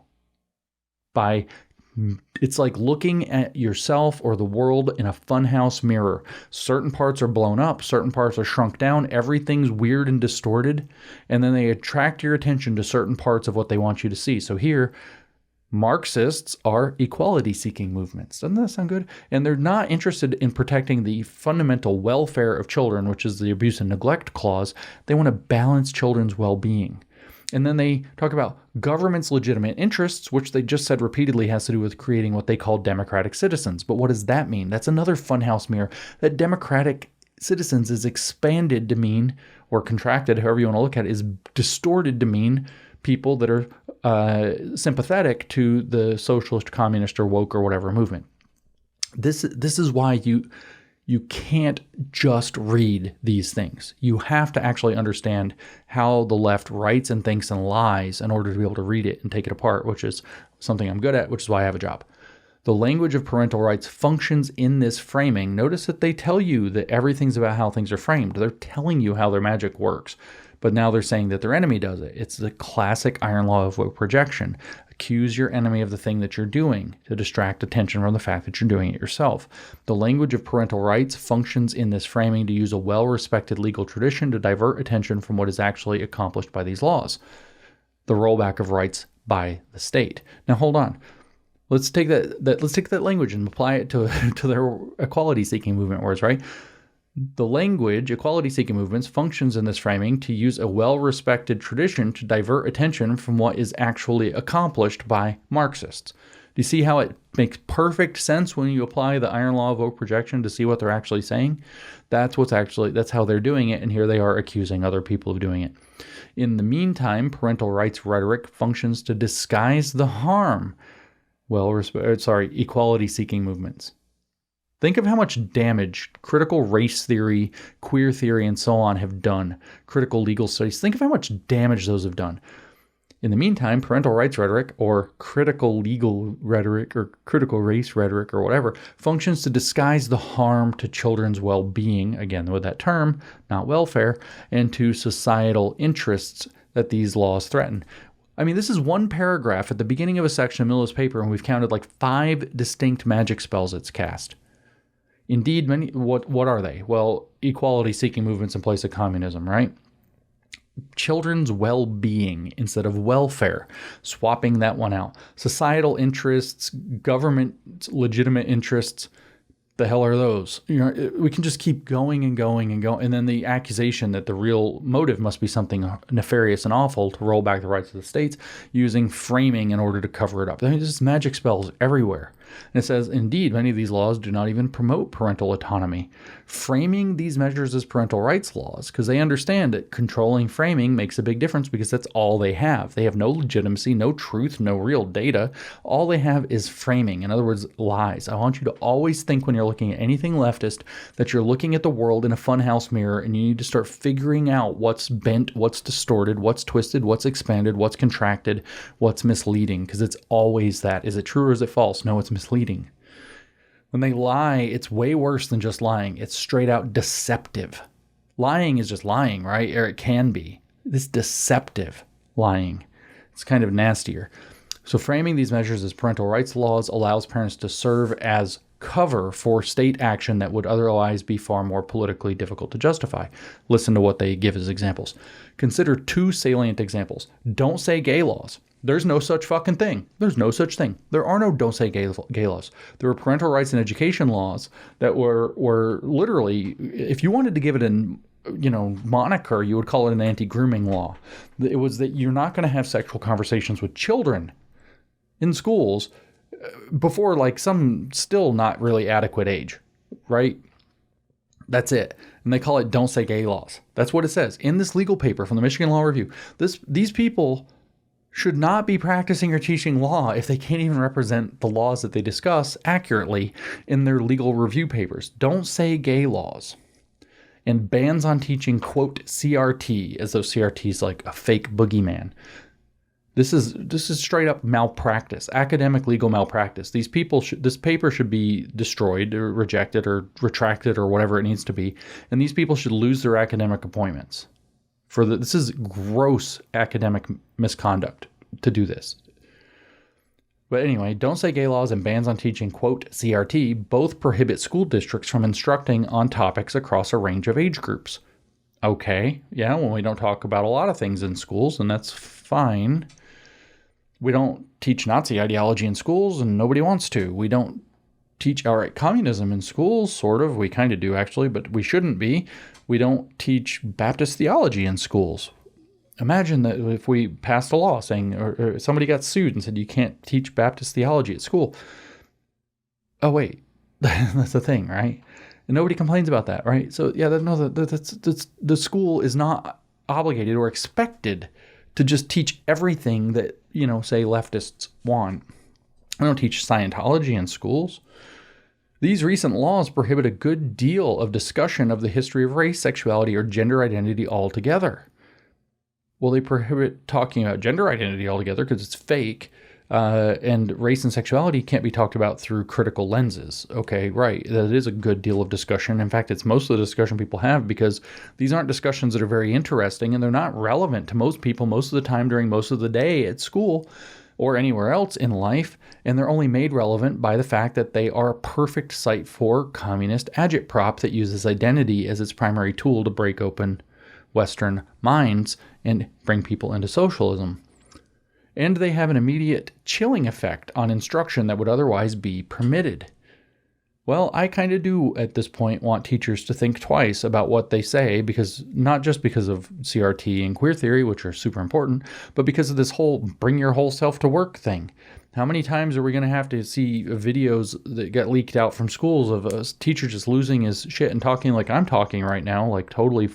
It's like looking at yourself or the world in a funhouse mirror. Certain parts are blown up, certain parts are shrunk down, everything's weird and distorted, and then they attract your attention to certain parts of what they want you to see. So here, Marxists are equality-seeking movements. Doesn't that sound good? And they're not interested in protecting the fundamental welfare of children, which is the abuse and neglect clause. They want to balance children's well-being. And then they talk about government's legitimate interests, which they just said repeatedly has to do with creating what they call democratic citizens. But what does that mean? That's another funhouse mirror. That democratic citizens is expanded to mean, or contracted, however you want to look at it, is distorted to mean people that are sympathetic to the socialist, communist, or woke or whatever movement. This is why you can't just read these things. You have to actually understand how the left writes and thinks and lies in order to be able to read it and take it apart, which is something I'm good at, which is why I have a job. The language of parental rights functions in this framing. Notice that they tell you that everything's about how things are framed. They're telling you how their magic works. But now they're saying that their enemy does it. It's the classic iron law of woke projection. Accuse your enemy of the thing that you're doing to distract attention from the fact that you're doing it yourself. The language of parental rights functions in this framing to use a well-respected legal tradition to divert attention from what is actually accomplished by these laws. The rollback of rights by the state. Now hold on. Let's take that language and apply it to their equality-seeking movement words, right? The language, equality-seeking movements, functions in this framing to use a well-respected tradition to divert attention from what is actually accomplished by Marxists. Do you see how it makes perfect sense when you apply the iron law of woke projection to see what they're actually saying? That's how they're doing it, and here they are accusing other people of doing it. In the meantime, parental rights rhetoric functions to disguise the harm equality-seeking movements. Think of how much damage critical race theory, queer theory, and so on have done. Critical legal studies. Think of how much damage those have done. In the meantime, parental rights rhetoric, or critical legal rhetoric, or critical race rhetoric, or whatever, functions to disguise the harm to children's well-being, again with that term, not welfare, and to societal interests that these laws threaten. I mean, this is one paragraph at the beginning of a section of Milla's paper, and we've counted like 5 distinct magic spells it's cast. Indeed, what are they? Well, equality-seeking movements in place of communism, right? Children's well-being instead of welfare, swapping that one out. Societal interests, government legitimate interests, the hell are those? We can just keep going and going and going. And then the accusation that the real motive must be something nefarious and awful to roll back the rights of the states, using framing in order to cover it up. I mean, there's magic spells everywhere. And it says, indeed, many of these laws do not even promote parental autonomy. Framing these measures as parental rights laws, because they understand that controlling framing makes a big difference because that's all they have. They have no legitimacy, no truth, no real data. All they have is framing. In other words, lies. I want you to always think when you're looking at anything leftist that you're looking at the world in a funhouse mirror, and you need to start figuring out what's bent, what's distorted, what's twisted, what's expanded, what's contracted, what's misleading, because it's always that. Is it true or is it false? No, it's misleading. When they lie, it's way worse than just lying. It's straight out deceptive. Lying is just lying, right? Or it can be. This deceptive lying. It's kind of nastier. So framing these measures as parental rights laws allows parents to serve as cover for state action that would otherwise be far more politically difficult to justify. Listen to what they give as examples. Consider 2 salient examples. Don't say gay laws. There's no such fucking thing. There's no such thing. There are no don't say gay laws. There were parental rights and education laws that were literally, if you wanted to give it an moniker, you would call it an anti-grooming law. It was that you're not going to have sexual conversations with children in schools before like some still not really adequate age, right? That's it. And they call it don't say gay laws. That's what it says in this legal paper from the Michigan Law Review. These people should not be practicing or teaching law if they can't even represent the laws that they discuss accurately in their legal review papers. Don't say gay laws. And bans on teaching, quote, CRT, as though CRT is like a fake boogeyman. This is straight up malpractice, academic legal malpractice. This paper should be destroyed or rejected or retracted or whatever it needs to be. And these people should lose their academic appointments. This is gross academic misconduct to do this. But anyway, don't say gay laws and bans on teaching, quote, CRT, both prohibit school districts from instructing on topics across a range of age groups. Okay, yeah, well, we don't talk about a lot of things in schools, and that's fine. We don't teach Nazi ideology in schools, and nobody wants to. We don't teach outright communism in schools, sort of. We kind of do, actually, but we shouldn't be. We don't teach Baptist theology in schools. Imagine that if we passed a law saying, or somebody got sued and said you can't teach Baptist theology at school. Oh, wait, that's the thing, right? And nobody complains about that, right? So yeah, the school is not obligated or expected to just teach everything that, say leftists want. We don't teach Scientology in schools. These recent laws prohibit a good deal of discussion of the history of race, sexuality, or gender identity altogether. Well, they prohibit talking about gender identity altogether because it's fake, and race and sexuality can't be talked about through critical lenses. Okay, right. That is a good deal of discussion. In fact, it's most of the discussion people have because these aren't discussions that are very interesting and they're not relevant to most people most of the time during most of the day at school or anywhere else in life, and they're only made relevant by the fact that they are a perfect site for communist agitprop that uses identity as its primary tool to break open Western minds and bring people into socialism. And they have an immediate chilling effect on instruction that would otherwise be permitted. Well, I kind of do at this point want teachers to think twice about what they say, because not just because of CRT and queer theory, which are super important, but because of this whole bring your whole self to work thing. How many times are we going to have to see videos that get leaked out from schools of a teacher just losing his shit and talking like I'm talking right now, like totally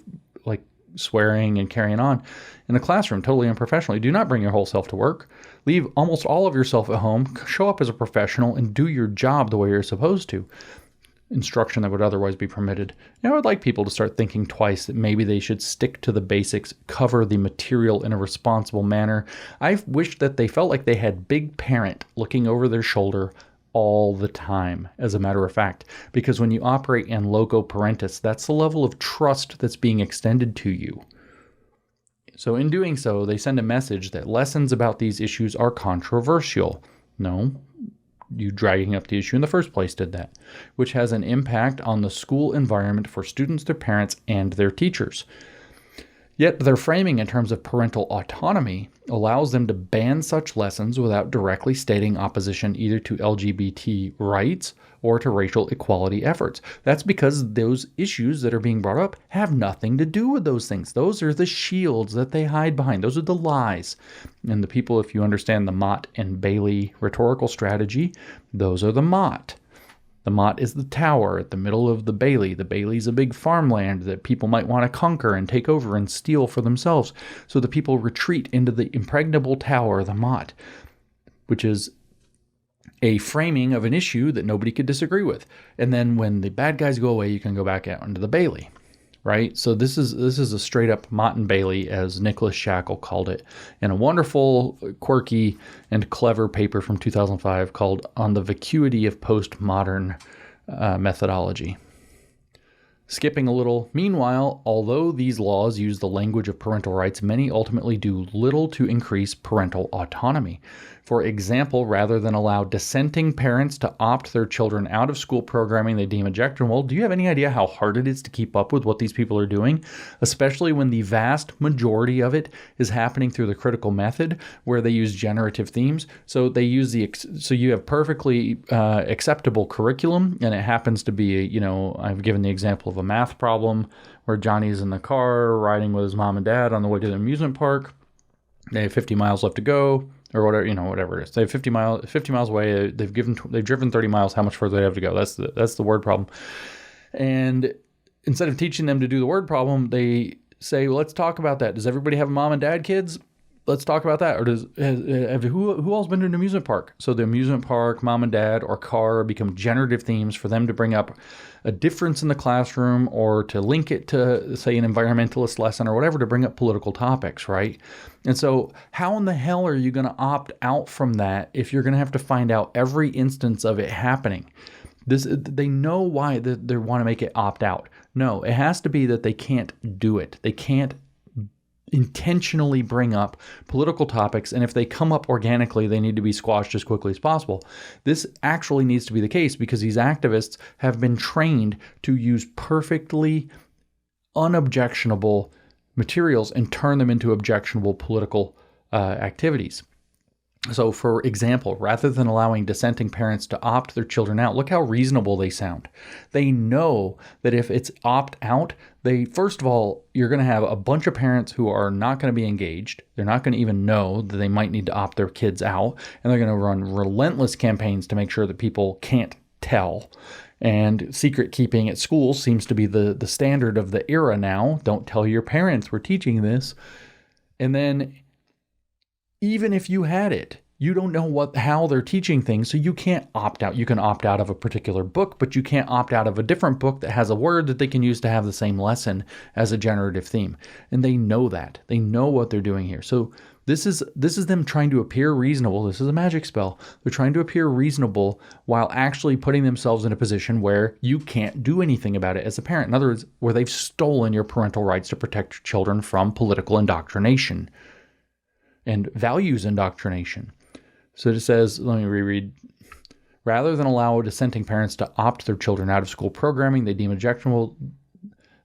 like swearing and carrying on in the classroom, totally unprofessionally? Do not bring your whole self to work. Leave almost all of yourself at home, show up as a professional, and do your job the way you're supposed to. Instruction that would otherwise be permitted. I would like people to start thinking twice that maybe they should stick to the basics, cover the material in a responsible manner. I wish that they felt like they had Big Parent looking over their shoulder all the time, as a matter of fact, because when you operate in loco parentis, that's the level of trust that's being extended to you. So in doing so, they send a message that lessons about these issues are controversial. No, you dragging up the issue in the first place did that, which has an impact on the school environment for students, their parents, and their teachers. Yet their framing in terms of parental autonomy allows them to ban such lessons without directly stating opposition either to LGBT rights or to racial equality efforts. That's because those issues that are being brought up have nothing to do with those things. Those are the shields that they hide behind. Those are the lies. And the people, if you understand the Miq-in-Bailey rhetorical strategy, those are the Mott. The Mott is the tower at the middle of the Bailey. The Bailey's a big farmland that people might want to conquer and take over and steal for themselves. So the people retreat into the impregnable tower, the Mott, which is a framing of an issue that nobody could disagree with. And then when the bad guys go away, you can go back out into the Bailey, right? So this is a straight up Miq-in-Bailey, as Nicholas Shackle called it, in a wonderful, quirky, and clever paper from 2005 called On the Vacuity of Postmodern Methodology. Skipping a little, meanwhile, although these laws use the language of parental rights, many ultimately do little to increase parental autonomy. For example, rather than allow dissenting parents to opt their children out of school programming they deem objectionable, do you have any idea how hard it is to keep up with what these people are doing? Especially when the vast majority of it is happening through the critical method, where they use generative themes. So they use so you have perfectly acceptable curriculum, and it happens to be, I've given the example of a math problem where Johnny's in the car riding with his mom and dad on the way to the amusement park. They have 50 miles left to go, or whatever it is. They have 50 miles away. They've driven 30 miles. How much further they have to go? That's the word problem. And instead of teaching them to do the word problem, they say, well, let's talk about that. Does everybody have mom and dad kids? Let's talk about that. Or who else been to an amusement park? So the amusement park, mom and dad, or car become generative themes for them to bring up a difference in the classroom, or to link it to, say, an environmentalist lesson or whatever, to bring up political topics, right? And so how in the hell are you going to opt out from that if you're going to have to find out every instance of it happening? They know why they want to make it opt out. No, it has to be that they can't do it. They can't intentionally bring up political topics, and if they come up organically, they need to be squashed as quickly as possible. This actually needs to be the case because these activists have been trained to use perfectly unobjectionable materials and turn them into objectionable political activities. So, for example, rather than allowing dissenting parents to opt their children out, look how reasonable they sound. They know that if it's opt out, first of all, you're going to have a bunch of parents who are not going to be engaged. They're not going to even know that they might need to opt their kids out. And they're going to run relentless campaigns to make sure that people can't tell. And secret keeping at school seems to be the standard of the era now. Don't tell your parents we're teaching this. And then even if you had it, you don't know how they're teaching things, so you can't opt out. You can opt out of a particular book, but you can't opt out of a different book that has a word that they can use to have the same lesson as a generative theme. And they know that. They know what they're doing here. So this is them trying to appear reasonable. This is a magic spell. They're trying to appear reasonable while actually putting themselves in a position where you can't do anything about it as a parent. In other words, where they've stolen your parental rights to protect your children from political indoctrination and values indoctrination. So it says, let me reread. Rather than allow dissenting parents to opt their children out of school programming they deem objectionable,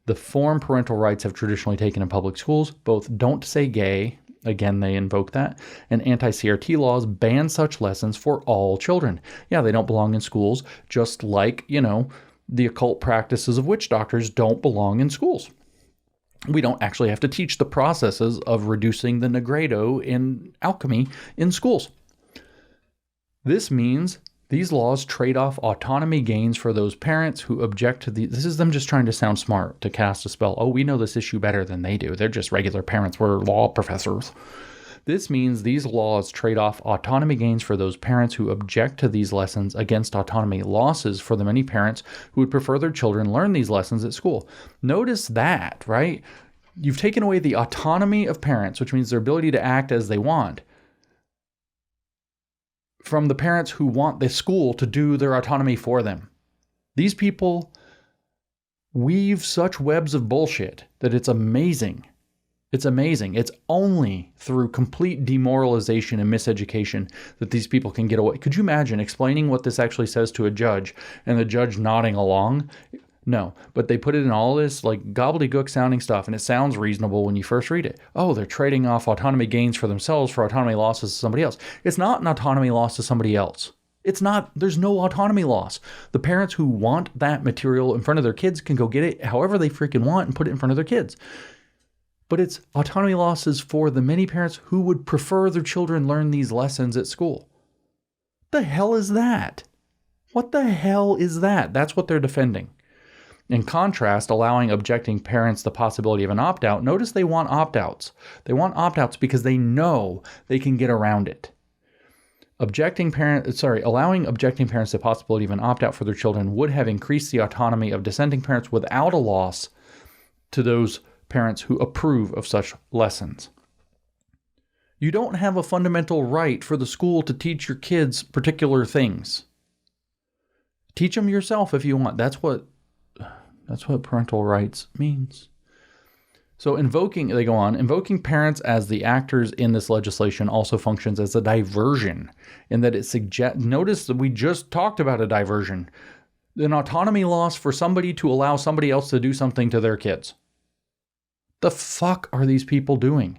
the form parental rights have traditionally taken in public schools, both Don't Say Gay, again, they invoke that, and anti-CRT laws ban such lessons for all children. Yeah, they don't belong in schools, just like, the occult practices of witch doctors don't belong in schools. We don't actually have to teach the processes of reducing the Negredo in alchemy in schools. This means these laws trade off autonomy gains for those parents who object to this is them just trying to sound smart, to cast a spell. Oh, we know this issue better than they do. They're just regular parents. We're law professors. This means these laws trade off autonomy gains for those parents who object to these lessons against autonomy losses for the many parents who would prefer their children learn these lessons at school. Notice that, right? You've taken away the autonomy of parents, which means their ability to act as they want, from the parents who want the school to do their autonomy for them. These people weave such webs of bullshit that it's amazing. It's amazing. It's only through complete demoralization and miseducation that these people can get away. Could you imagine explaining what this actually says to a judge and the judge nodding along? No, but they put it in all this like gobbledygook sounding stuff, and it sounds reasonable when you first read it. Oh, they're trading off autonomy gains for themselves for autonomy losses to somebody else. It's not an autonomy loss to somebody else. It's not, there's no autonomy loss. The parents who want that material in front of their kids can go get it however they freaking want and put it in front of their kids. But it's autonomy losses for the many parents who would prefer their children learn these lessons at school. The hell is that? What the hell is that? That's what they're defending. In contrast, allowing objecting parents the possibility of an opt-out, notice they want opt-outs. They want opt-outs because they know they can get around it. Allowing objecting parents the possibility of an opt-out for their children would have increased the autonomy of dissenting parents without a loss to those parents who approve of such lessons. You don't have a fundamental right for the school to teach your kids particular things. Teach them yourself if you want. That's what parental rights means. So they go on, invoking parents as the actors in this legislation also functions as a diversion in that it suggests, notice that we just talked about a diversion, an autonomy loss for somebody to allow somebody else to do something to their kids. The fuck are these people doing?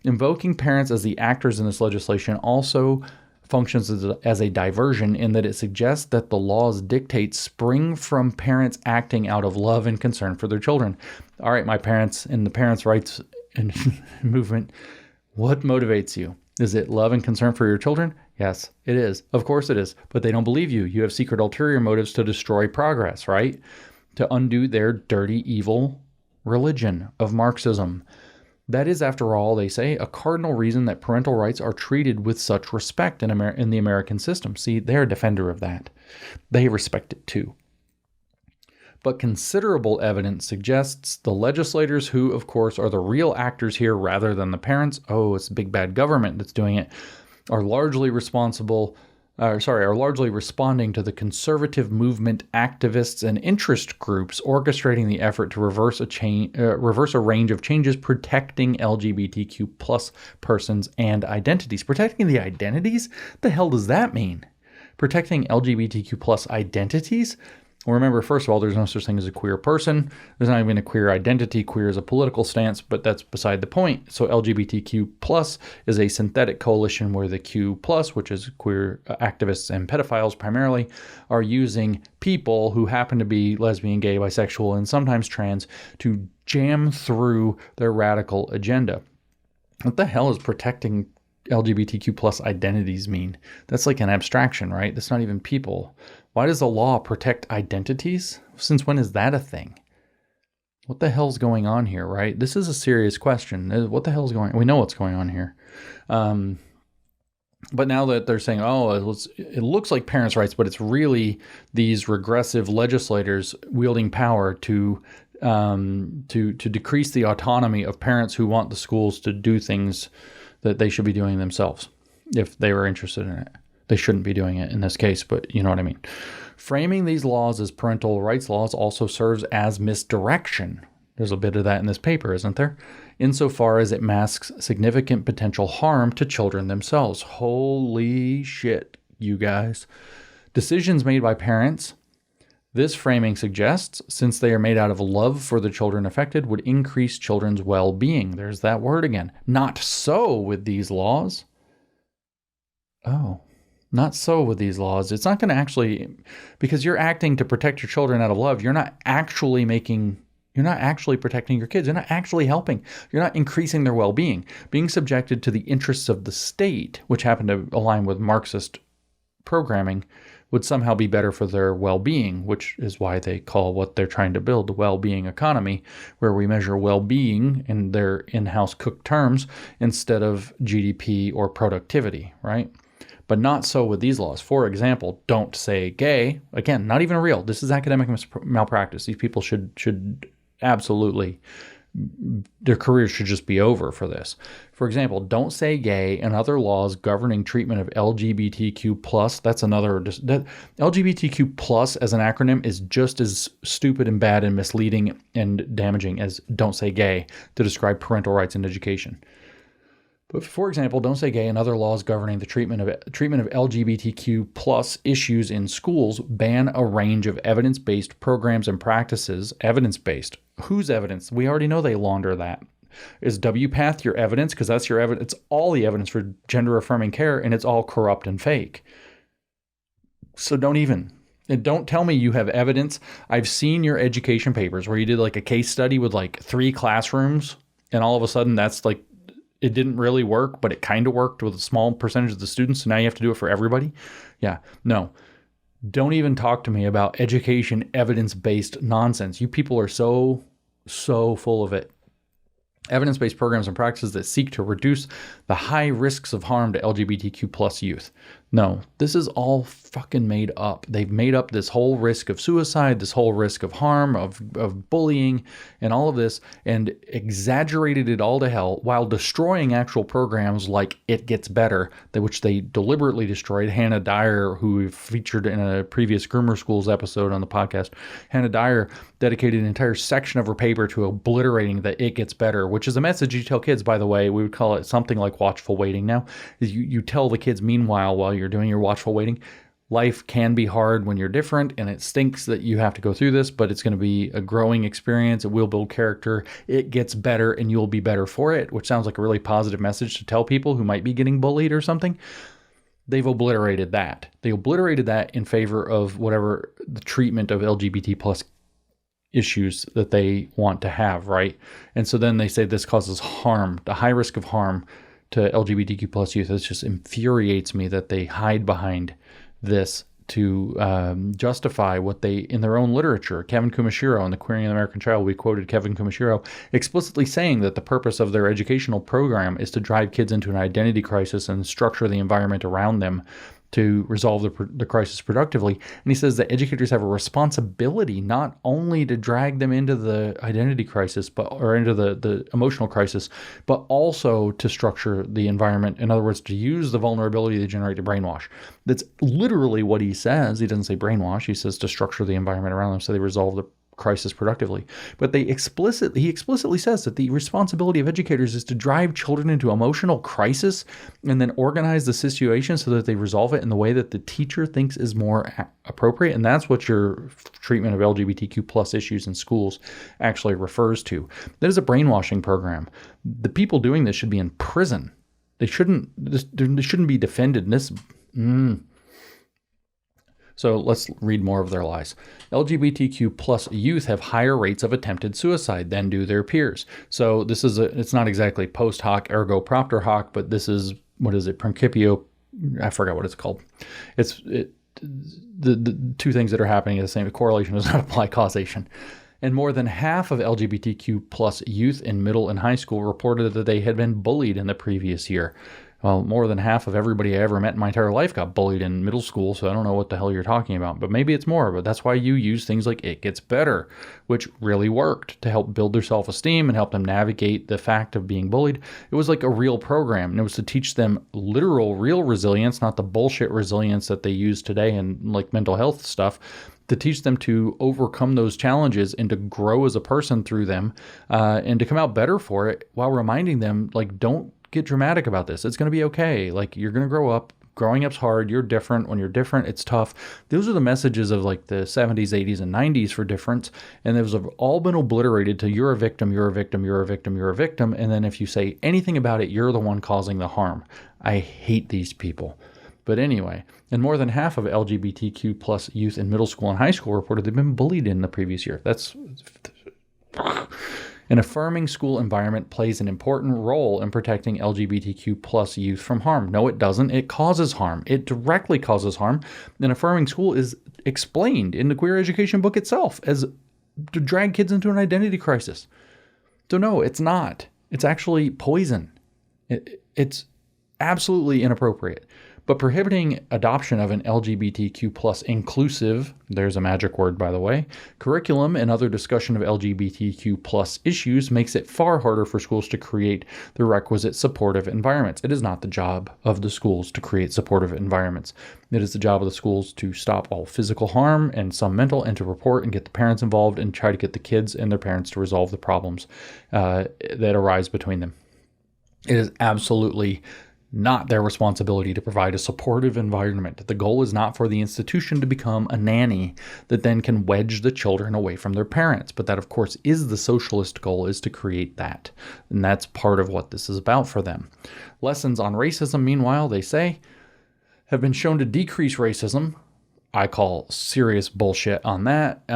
Invoking parents as the actors in this legislation also functions as a diversion in that it suggests that the law's dictates spring from parents acting out of love and concern for their children. All right, my parents in the parents' rights and movement, what motivates you? Is it love and concern for your children? Yes, it is. Of course it is. But they don't believe you. You have secret ulterior motives to destroy progress, right? To undo their dirty, evil religion of Marxism. That is, after all, they say, a cardinal reason that parental rights are treated with such respect in the American system. See, they're a defender of that. They respect it too. But considerable evidence suggests the legislators, who, of course, are the real actors here rather than the parents, it's the big bad government that's doing it, are largely responding to the conservative movement activists and interest groups orchestrating the effort to reverse a range of changes protecting LGBTQ plus persons and identities. Protecting the identities? The hell does that mean? Protecting LGBTQ plus identities? Well, remember, first of all, there's no such thing as a queer person. There's not even a queer identity. Queer is a political stance, but that's beside the point. So LGBTQ plus is a synthetic coalition where the Q plus, which is queer activists and pedophiles primarily, are using people who happen to be lesbian, gay, bisexual, and sometimes trans to jam through their radical agenda. What the hell is protecting LGBTQ plus identities mean? That's like an abstraction, right? That's not even people. Why does the law protect identities? Since when is that a thing? What the hell's going on here, right? This is a serious question. What the hell's going on? We know what's going on here. But now that they're saying, it looks like parents' rights, but it's really these regressive legislators wielding power to decrease the autonomy of parents who want the schools to do things that they should be doing themselves if they were interested in it. They shouldn't be doing it in this case, but you know what I mean. Framing these laws as parental rights laws also serves as misdirection. There's a bit of that in this paper, isn't there? Insofar as it masks significant potential harm to children themselves. Holy shit, you guys. Decisions made by parents, this framing suggests, since they are made out of love for the children affected, would increase children's well-being. There's that word again. Not so with these laws. Oh, not so with these laws. It's not going to actually, because you're acting to protect your children out of love, you're not actually protecting your kids. You're not actually helping. You're not increasing their well-being. Being subjected to the interests of the state, which happen to align with Marxist programming, would somehow be better for their well-being, which is why they call what they're trying to build the well-being economy, where we measure well-being in their in-house cooked terms instead of GDP or productivity, right? But not so with these laws. For example, don't say gay. Again, not even real. This is academic malpractice. These people should absolutely, their careers should just be over for this. For example, don't say gay and other laws governing treatment of LGBTQ+. That's another, LGBTQ+ as an acronym is just as stupid and bad and misleading and damaging as don't say gay to describe parental rights in education. But for example, don't say gay and other laws governing the treatment of LGBTQ+ issues in schools ban a range of evidence-based programs and practices. Evidence-based. Whose evidence? We already know they launder that. Is WPATH your evidence? Because that's your evidence. It's all the evidence for gender-affirming care, and it's all corrupt and fake. So don't tell me you have evidence. I've seen your education papers where you did like a case study with like 3 classrooms, and all of a sudden that's like, it didn't really work, but it kind of worked with a small percentage of the students. So now you have to do it for everybody. Yeah, no. Don't even talk to me about education evidence-based nonsense. You people are so full of it. Evidence-based programs and practices that seek to reduce the high risks of harm to LGBTQ+ youth. No, this is all fucking made up. They've made up this whole risk of suicide, this whole risk of harm, of bullying, and all of this, and exaggerated it all to hell while destroying actual programs like It Gets Better, which they deliberately destroyed. Hannah Dyer, who we featured in a previous Groomer Schools episode on the podcast, Hannah Dyer dedicated an entire section of her paper to obliterating the It Gets Better, which is a message you tell kids, by the way. We would call it something like watchful waiting now. You tell the kids, meanwhile, while you're doing your watchful waiting, life can be hard when you're different, and it stinks that you have to go through this, but it's going to be a growing experience. It will build character. It gets better, and you'll be better for it, which sounds like a really positive message to tell people who might be getting bullied or something. They've obliterated that. They obliterated that in favor of whatever the treatment of LGBT plus issues that they want to have, right? And so then they say this causes harm, the high risk of harm to LGBTQ plus youth. It just infuriates me that they hide behind this to justify what they, in their own literature. Kevin Kumashiro in The Queering of the American Child, we quoted Kevin Kumashiro explicitly saying that the purpose of their educational program is to drive kids into an identity crisis and structure the environment around them to resolve the crisis productively. And he says that educators have a responsibility not only to drag them into the identity crisis, or into the emotional crisis, but also to structure the environment. In other words, to use the vulnerability they generate to brainwash. That's literally what he says. He doesn't say brainwash. He says to structure the environment around them so they resolve the crisis productively. But he explicitly says that the responsibility of educators is to drive children into emotional crisis and then organize the situation so that they resolve it in the way that the teacher thinks is more appropriate. And that's what your treatment of LGBTQ plus issues in schools actually refers to. That is a brainwashing program. The people doing this should be in prison. They shouldn't be defended. So let's read more of their lies. LGBTQ plus youth have higher rates of attempted suicide than do their peers. So this is it's not exactly post hoc ergo propter hoc, but this is, what is it? Principio, I forgot what it's called. the two things that are happening are the same. Correlation does not apply causation. And more than half of LGBTQ plus youth in middle and high school reported that they had been bullied in the previous year. Well, more than half of everybody I ever met in my entire life got bullied in middle school, so I don't know what the hell you're talking about. But maybe it's more, but that's why you use things like It Gets Better, which really worked to help build their self-esteem and help them navigate the fact of being bullied. It was like a real program, and it was to teach them literal, real resilience, not the bullshit resilience that they use today in like mental health stuff, to teach them to overcome those challenges and to grow as a person through them, and to come out better for it, while reminding them, like, don't get dramatic about this. It's going to be okay. Like, you're going to grow up. Growing up's hard. You're different. When you're different, it's tough. Those are the messages of like the 70s, 80s, and 90s for difference. And those have all been obliterated to you're a victim, you're a victim, you're a victim, you're a victim. And then if you say anything about it, you're the one causing the harm. I hate these people. But anyway, and more than half of LGBTQ plus youth in middle school and high school reported they've been bullied in the previous year. That's... An affirming school environment plays an important role in protecting LGBTQ plus youth from harm. No, it doesn't. It causes harm. It directly causes harm. An affirming school is explained in the queer education book itself as to drag kids into an identity crisis. So no, it's not. It's actually poison. It's absolutely inappropriate. But prohibiting adoption of an LGBTQ plus inclusive, there's a magic word by the way, curriculum and other discussion of LGBTQ plus issues makes it far harder for schools to create the requisite supportive environments. It is not the job of the schools to create supportive environments. It is the job of the schools to stop all physical harm and some mental, and to report and get the parents involved and try to get the kids and their parents to resolve the problems that arise between them. It is absolutely not their responsibility to provide a supportive environment. The goal is not for the institution to become a nanny that then can wedge the children away from their parents. But that, of course, is the socialist goal, is to create that. And that's part of what this is about for them. Lessons on racism, meanwhile, they say, have been shown to decrease racism. I call serious bullshit on that.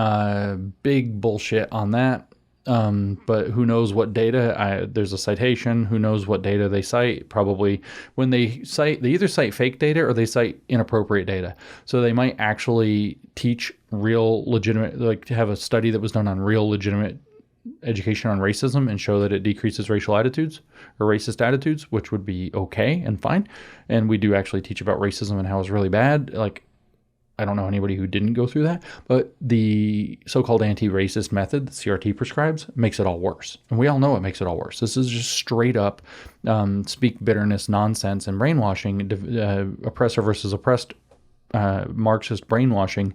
Big bullshit on that. But who knows what data? There's a citation. Who knows what data they cite? Probably when they cite, they either cite fake data or they cite inappropriate data. So they might actually teach real legitimate, like have a study that was done on real legitimate education on racism and show that it decreases racial attitudes or racist attitudes, which would be okay and fine. And we do actually teach about racism and how it's really bad. Like, I don't know anybody who didn't go through that, but the so-called anti-racist method that CRT prescribes makes it all worse. And we all know it makes it all worse. This is just straight up speak bitterness, nonsense, and brainwashing, oppressor versus oppressed Marxist brainwashing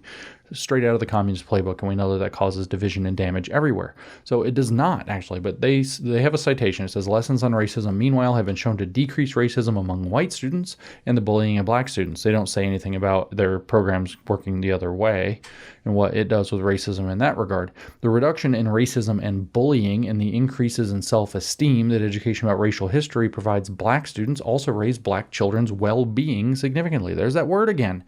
straight out of the communist playbook, and we know that that causes division and damage everywhere. So it does not actually, but they have a citation. It says lessons on racism meanwhile have been shown to decrease racism among white students and the bullying of black students. They don't say anything about their programs working the other way and what it does with racism in that regard. The reduction in racism and bullying and the increases in self-esteem that education about racial history provides black students also raise black children's well-being significantly. There's that word again.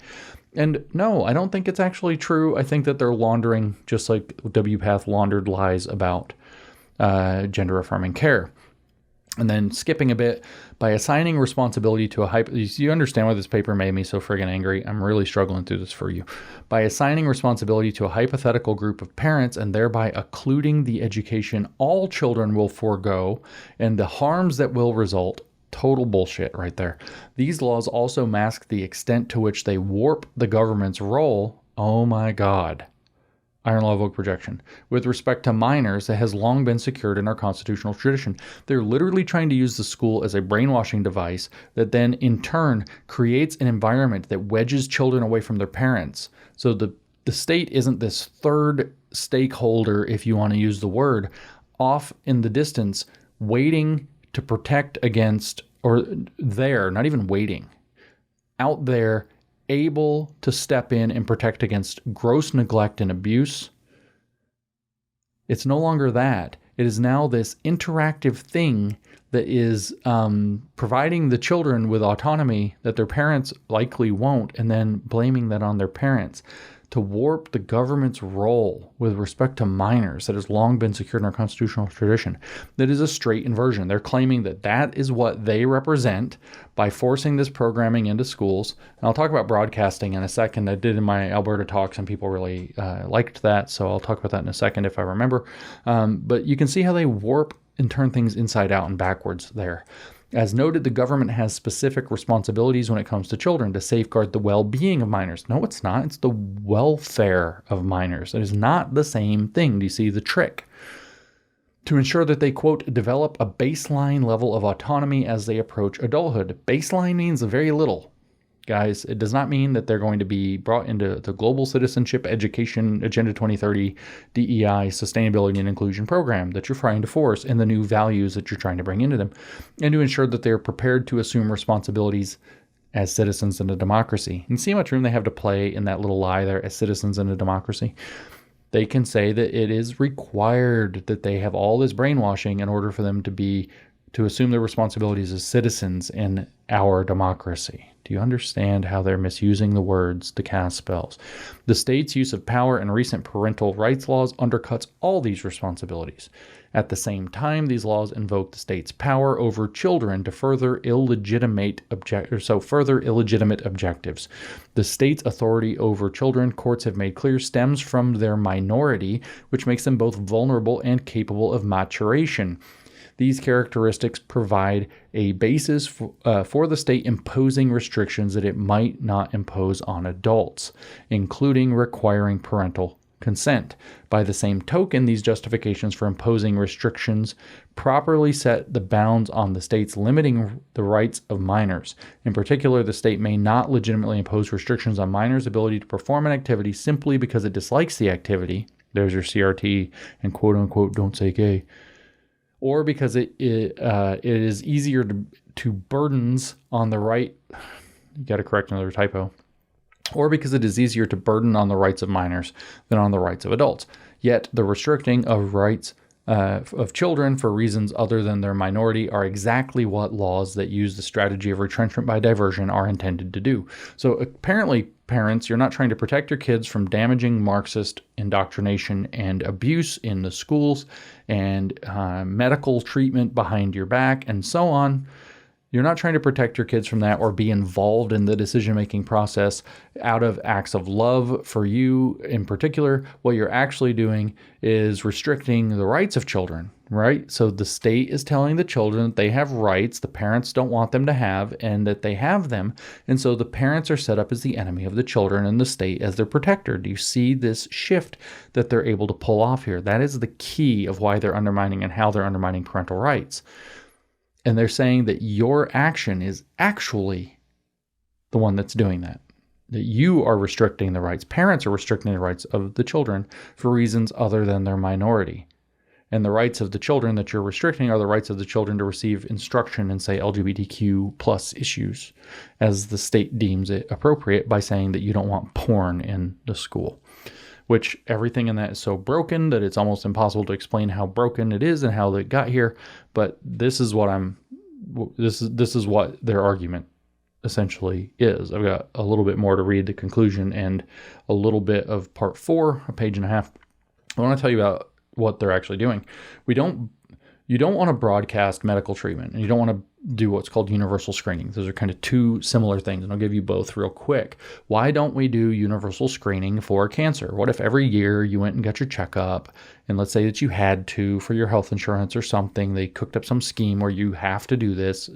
And no, I don't think it's actually true. I think that they're laundering, just like WPATH laundered lies about gender-affirming care. And then skipping a bit, by assigning responsibility to a you understand why this paper made me so friggin' angry? I'm really struggling through this for you. By assigning responsibility to a hypothetical group of parents and thereby occluding the education all children will forego and the harms that will result. Total bullshit right there. These laws also mask the extent to which they warp the government's role. Oh my God. Iron law of vogue projection. With respect to minors that has long been secured in our constitutional tradition. They're literally trying to use the school as a brainwashing device that then in turn creates an environment that wedges children away from their parents. So the state isn't this third stakeholder, if you want to use the word, off in the distance, waiting to protect against, or there, not even waiting, out there, able to step in and protect against gross neglect and abuse. It's no longer that. It is now this interactive thing that is providing the children with autonomy that their parents likely won't, and then blaming that on their parents. to warp the government's role with respect to minors that has long been secured in our constitutional tradition. That is a straight inversion. They're claiming that that is what they represent by forcing this programming into schools. And I'll talk about broadcasting in a second. I did in my Alberta talks, and people really liked that, so I'll talk about that in a second if I remember. But you can see how they warp and turn things inside out and backwards there. As noted, the government has specific responsibilities when it comes to children to safeguard the well-being of minors. No, it's not. It's the welfare of minors. It is not the same thing. Do you see the trick? To ensure that they, quote, develop a baseline level of autonomy as they approach adulthood. Baseline means very little. Guys, it does not mean that they're going to be brought into the Global Citizenship Education Agenda 2030 DEI Sustainability and Inclusion Program that you're trying to force and the new values that you're trying to bring into them, and to ensure that they're prepared to assume responsibilities as citizens in a democracy. And see how much room they have to play in that little lie there, as citizens in a democracy? They can say that it is required that they have all this brainwashing in order for them to assume their responsibilities as citizens in our democracy. Do you understand how they're misusing the words to cast spells? The state's use of power in recent parental rights laws undercuts all these responsibilities. At the same time, these laws invoke the state's power over children to further illegitimate objectives. The state's authority over children, courts have made clear, stems from their minority, which makes them both vulnerable and capable of maturation. These characteristics provide a basis for the state imposing restrictions that it might not impose on adults, including requiring parental consent. By the same token, these justifications for imposing restrictions properly set the bounds on the states limiting the rights of minors. In particular, the state may not legitimately impose restrictions on minors' ability to perform an activity simply because it dislikes the activity. There's your CRT and quote-unquote don't say gay. Or because it is easier to burdens on the right. You got to correct another typo. Or because it is easier to burden on the rights of minors than on the rights of adults. Yet the restricting of rights of children for reasons other than their minority are exactly what laws that use the strategy of retrenchment by diversion are intended to do. So apparently, parents, you're not trying to protect your kids from damaging Marxist indoctrination and abuse in the schools and medical treatment behind your back and so on. You're not trying to protect your kids from that or be involved in the decision-making process out of acts of love for you in particular. What you're actually doing is restricting the rights of children, right? So the state is telling the children that they have rights the parents don't want them to have and that they have them. And so the parents are set up as the enemy of the children and the state as their protector. Do you see this shift that they're able to pull off here? That is the key of why they're undermining and how they're undermining parental rights. And they're saying that your action is actually the one that's doing that. That you are restricting the rights. Parents are restricting the rights of the children for reasons other than their minority. And the rights of the children that you're restricting are the rights of the children to receive instruction in, say, LGBTQ plus issues, as the state deems it appropriate by saying that you don't want porn in the school. Which everything in that is so broken that it's almost impossible to explain how broken it is and how it got here. But this is what this is what their argument essentially is. I've got a little bit more to read the conclusion and a little bit of part 4, a page and a half. I want to tell you about what they're actually doing. You don't want to broadcast medical treatment, and you don't want to do what's called universal screening. Those are kind of two similar things, and I'll give you both real quick. Why don't we do universal screening for cancer? What if every year you went and got your checkup, and let's say that you had to for your health insurance or something, they cooked up some scheme where you have to do this.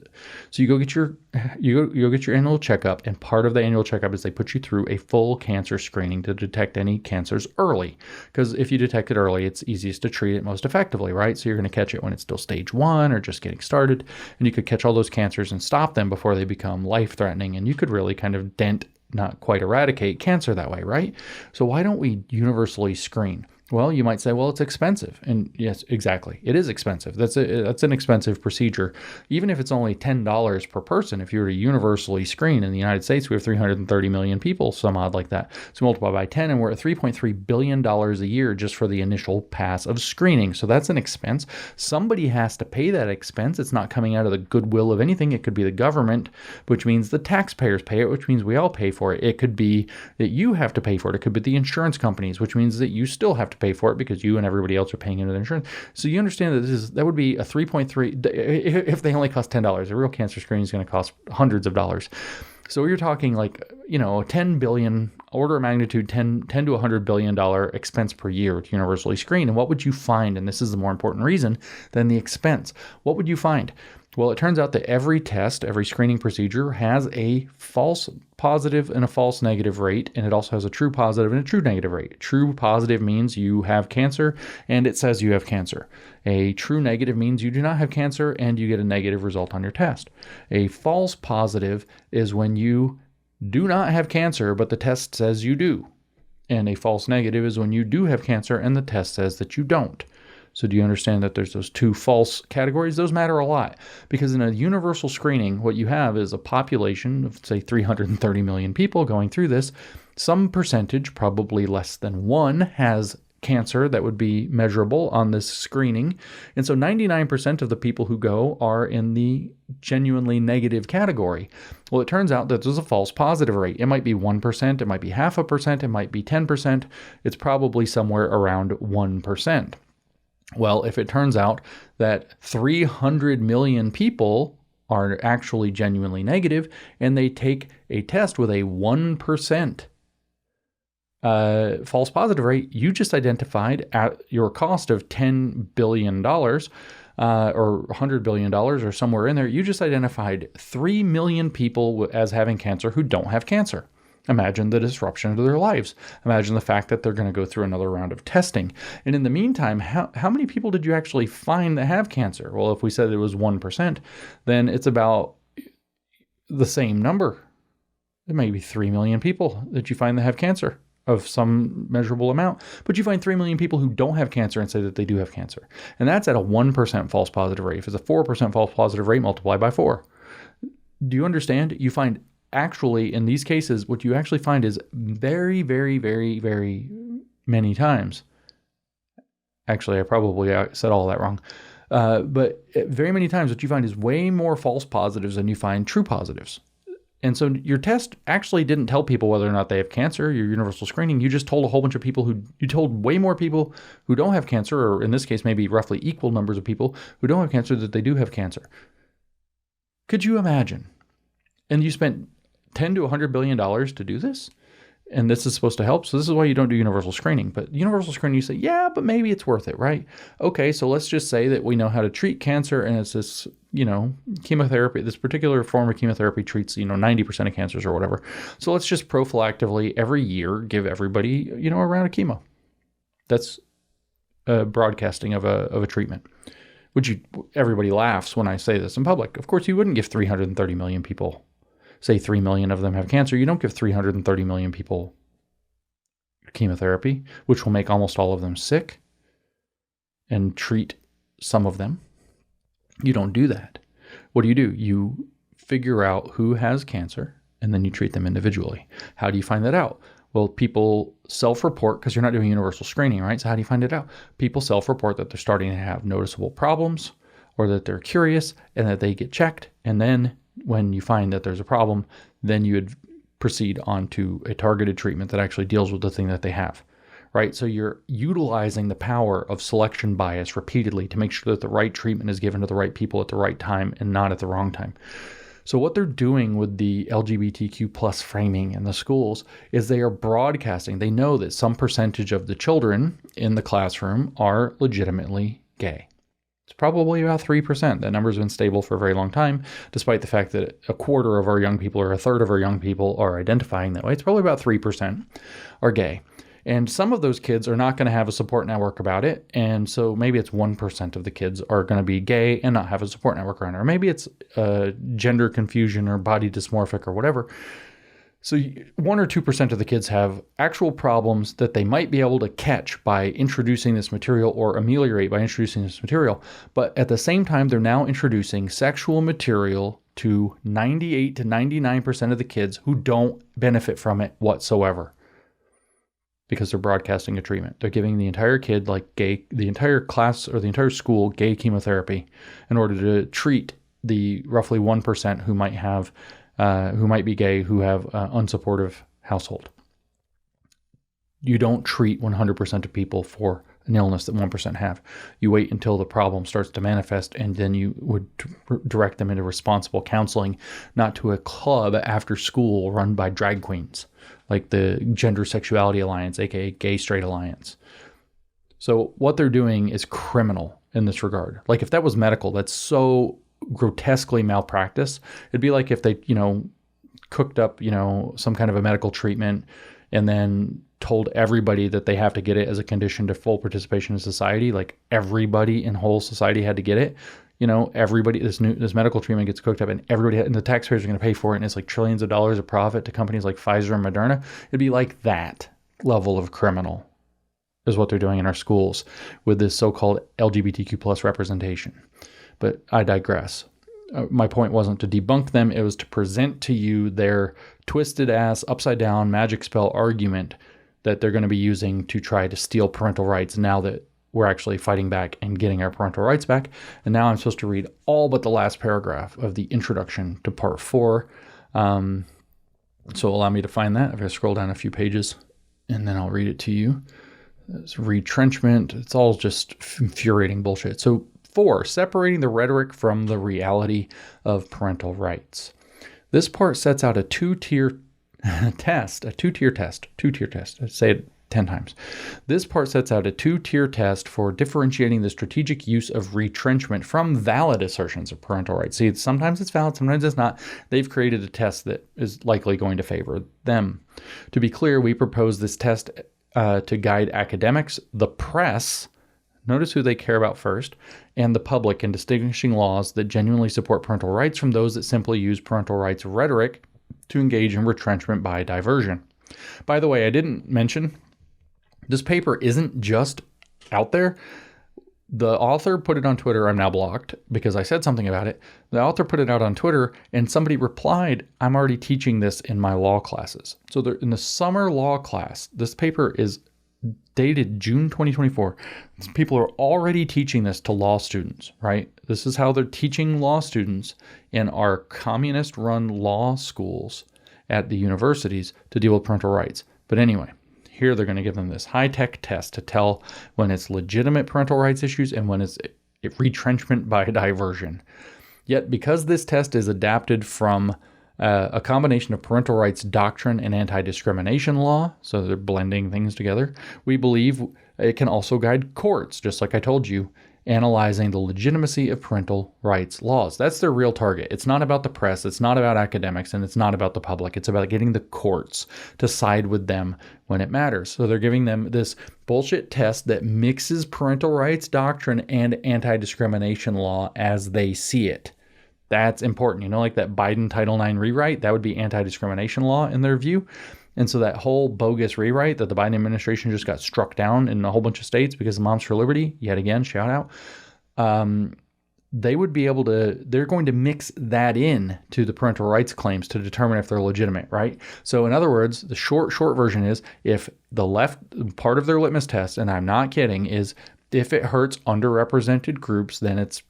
So you go get your annual checkup, and part of the annual checkup is they put you through a full cancer screening to detect any cancers early. Because if you detect it early, it's easiest to treat it most effectively, right? So you're going to catch it when it's still stage 1 or just getting started, and you could catch all those cancers and stop them before they become life-threatening, and you could really kind of dent, not quite eradicate cancer that way, right? So why don't we universally screen? Well, you might say, well, it's expensive. And yes, exactly. It is expensive. That's an expensive procedure. Even if it's only $10 per person, if you were to universally screen in the United States, we have 330 million people, some odd like that. So multiply by 10, and we're at $3.3 billion a year just for the initial pass of screening. So that's an expense. Somebody has to pay that expense. It's not coming out of the goodwill of anything. It could be the government, which means the taxpayers pay it, which means we all pay for it. It could be that you have to pay for it. It could be the insurance companies, which means that you still have to pay for it because you and everybody else are paying into the insurance. So you understand that that would be a 3.3 if they only cost $10. A real cancer screening is going to cost hundreds of dollars. So you're talking like, 10 billion, order of magnitude, 10 to $100 billion expense per year to universally screen. And what would you find? And this is the more important reason than the expense. What would you find? Well, it turns out that every test, every screening procedure has a false positive and a false negative rate, and it also has a true positive and a true negative rate. True positive means you have cancer, and it says you have cancer. A true negative means you do not have cancer, and you get a negative result on your test. A false positive is when you do not have cancer, but the test says you do. And a false negative is when you do have cancer, and the test says that you don't. So do you understand that there's those two false categories? Those matter a lot because in a universal screening, what you have is a population of, say, 330 million people going through this. Some percentage, probably less than 1, has cancer that would be measurable on this screening. And so 99% of the people who go are in the genuinely negative category. Well, it turns out that there's a false positive rate. It might be 1%, it might be 0.5%, it might be 10%. It's probably somewhere around 1%. Well, if it turns out that 300 million people are actually genuinely negative and they take a test with a 1% false positive rate, you just identified at your cost of $10 billion or $100 billion or somewhere in there, you just identified 3 million people as having cancer who don't have cancer. Imagine the disruption to their lives. Imagine the fact that they're going to go through another round of testing. And in the meantime, how many people did you actually find that have cancer? Well, if we said it was 1%, then it's about the same number. It may be 3 million people that you find that have cancer of some measurable amount, but you find 3 million people who don't have cancer and say that they do have cancer. And that's at a 1% false positive rate. If it's a 4% false positive rate, multiply by 4. Do you understand? You find actually, in these cases, what you actually find is very, very, very, very many times. Actually, I probably said all that wrong. But very many times what you find is way more false positives than you find true positives. And so your test actually didn't tell people whether or not they have cancer, your universal screening. You just told a whole bunch of people you told way more people who don't have cancer, or in this case, maybe roughly equal numbers of people who don't have cancer that they do have cancer. Could you imagine? And you spent $10 to $100 billion to do this, and this is supposed to help. So this is why you don't do universal screening. But universal screening, you say, yeah, but maybe it's worth it, right? Okay, so let's just say that we know how to treat cancer, and it's this, chemotherapy. This particular form of chemotherapy treats, 90% of cancers or whatever. So let's just prophylactically every year give everybody, a round of chemo. That's broadcasting of a treatment. Everybody laughs when I say this in public. Of course, you wouldn't give 330 million people. Say 3 million of them have cancer. You don't give 330 million people chemotherapy, which will make almost all of them sick and treat some of them. You don't do that. What do? You figure out who has cancer, and then you treat them individually. How do you find that out? Well, people self-report, because you're not doing universal screening, right? So how do you find it out? People self-report that they're starting to have noticeable problems, or that they're curious, and that they get checked, and then when you find that there's a problem, then you would proceed on to a targeted treatment that actually deals with the thing that they have, right? So you're utilizing the power of selection bias repeatedly to make sure that the right treatment is given to the right people at the right time and not at the wrong time. So what they're doing with the LGBTQ plus framing in the schools is they are broadcasting. They know that some percentage of the children in the classroom are legitimately gay. It's probably about 3%. That number's been stable for a very long time, despite the fact that a quarter of our young people or a third of our young people are identifying that way. It's probably about 3% are gay. And some of those kids are not going to have a support network about it. And so maybe it's 1% of the kids are going to be gay and not have a support network around it. Or maybe it's gender confusion or body dysmorphic or whatever. So 1 or 2% of the kids have actual problems that they might be able to catch by introducing this material or ameliorate by introducing this material. But at the same time, they're now introducing sexual material to 98 to 99% of the kids who don't benefit from it whatsoever, because they're broadcasting a treatment. They're giving the entire kid, like the entire class or the entire school, gay chemotherapy in order to treat the roughly 1% who might be gay, who have an unsupportive household. You don't treat 100% of people for an illness that 1% have. You wait until the problem starts to manifest, and then you would direct them into responsible counseling, not to a club after school run by drag queens, like the Gender Sexuality Alliance, aka Gay Straight Alliance. So what they're doing is criminal in this regard. Like if that was medical, that's so grotesquely malpractice. It'd be like if they, cooked up, some kind of a medical treatment and then told everybody that they have to get it as a condition to full participation in society. Like everybody in whole society had to get it. Everybody, this medical treatment gets cooked up and everybody, and the taxpayers are going to pay for it. And it's like trillions of dollars of profit to companies like Pfizer and Moderna. It'd be like that level of criminal is what they're doing in our schools with this so-called LGBTQ plus representation. But I digress. My point wasn't to debunk them. It was to present to you their twisted ass, upside down magic spell argument that they're going to be using to try to steal parental rights now that we're actually fighting back and getting our parental rights back. And now I'm supposed to read all but the last paragraph of the introduction to part 4. So allow me to find that. I'm going to scroll down a few pages and then I'll read it to you. It's retrenchment. It's all just infuriating bullshit. So 4, separating the rhetoric from the reality of parental rights. This part sets out a two-tier test. I say it 10 times. This part sets out a two-tier test for differentiating the strategic use of retrenchment from valid assertions of parental rights. See, sometimes it's valid, sometimes it's not. They've created a test that is likely going to favor them. To be clear, we propose this test to guide academics, the press, notice who they care about first, and the public in distinguishing laws that genuinely support parental rights from those that simply use parental rights rhetoric to engage in retrenchment by diversion. By the way, I didn't mention, this paper isn't just out there. The author put it on Twitter. I'm now blocked because I said something about it. The author put it out on Twitter and somebody replied, I'm already teaching this in my law classes. So they're in the summer law class. This paper is dated June 2024. People are already teaching this to law students, right? This is how they're teaching law students in our communist-run law schools at the universities to deal with parental rights. But anyway, here they're going to give them this high-tech test to tell when it's legitimate parental rights issues and when it's retrenchment by diversion. Yet, because this test is adapted from a combination of parental rights doctrine and anti-discrimination law, so they're blending things together, we believe it can also guide courts, just like I told you, analyzing the legitimacy of parental rights laws. That's their real target. It's not about the press, it's not about academics, and it's not about the public. It's about getting the courts to side with them when it matters. So they're giving them this bullshit test that mixes parental rights doctrine and anti-discrimination law as they see it. That's important. Like that Biden Title IX rewrite, that would be anti-discrimination law in their view. And so that whole bogus rewrite that the Biden administration just got struck down in a whole bunch of states because of Moms for Liberty, yet again, shout out, they would be able to, they're going to mix that in to the parental rights claims to determine if they're legitimate, right? So in other words, the short version is if the left, part of their litmus test, and I'm not kidding, is if it hurts underrepresented groups, then it's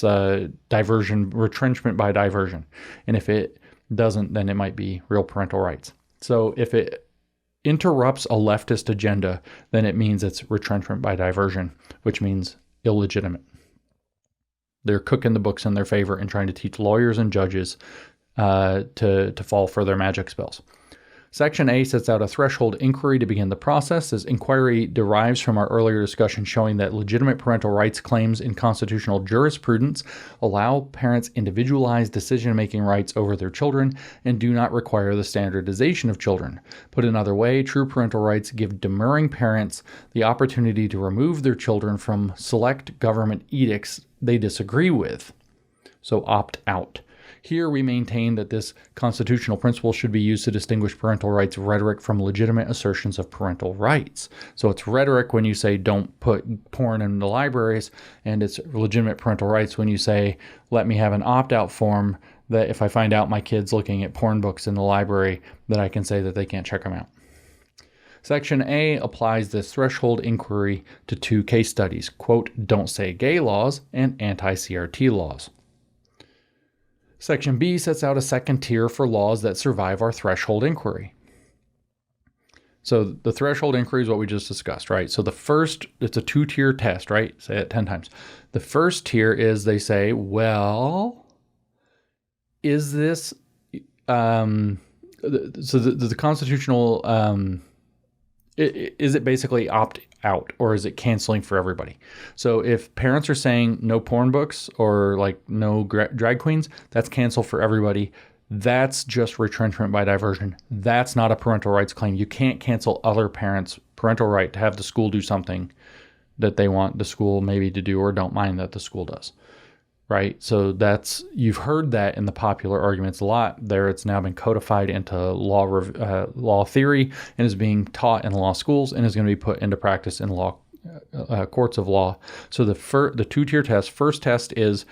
a diversion, retrenchment by diversion. And if it doesn't, then it might be real parental rights. So if it interrupts a leftist agenda, then it means it's retrenchment by diversion, which means illegitimate. They're cooking the books in their favor and trying to teach lawyers and judges to fall for their magic spells. Section A sets out a threshold inquiry to begin the process. This inquiry derives from our earlier discussion showing that legitimate parental rights claims in constitutional jurisprudence allow parents individualized decision-making rights over their children and do not require the standardization of children. Put another way, true parental rights give demurring parents the opportunity to remove their children from select government edicts they disagree with. So opt out. Here we maintain that this constitutional principle should be used to distinguish parental rights rhetoric from legitimate assertions of parental rights. So it's rhetoric when you say don't put porn in the libraries, and it's legitimate parental rights when you say let me have an opt-out form that if I find out my kid's looking at porn books in the library, that I can say that they can't check them out. Section A applies this threshold inquiry to 2 case studies, quote, don't say gay laws and anti-CRT laws. Section B sets out a second tier for laws that survive our threshold inquiry. So the threshold inquiry is what we just discussed, right? So the first, it's a 2-tier test, right? Say it 10 times. The first tier is they say, well, is this, the constitutional, is it basically opt out, or is it canceling for everybody? So if parents are saying no porn books or like no drag queens, that's cancel for everybody. That's just retrenchment by diversion. That's not a parental rights claim. You can't cancel other parents' parental right to have the school do something that they want the school maybe to do or don't mind that the school does. Right? So that's, you've heard that in the popular arguments a lot there. It's now been codified into law theory and is being taught in law schools and is going to be put into practice in law courts of law. So the 2-tier test, first test is,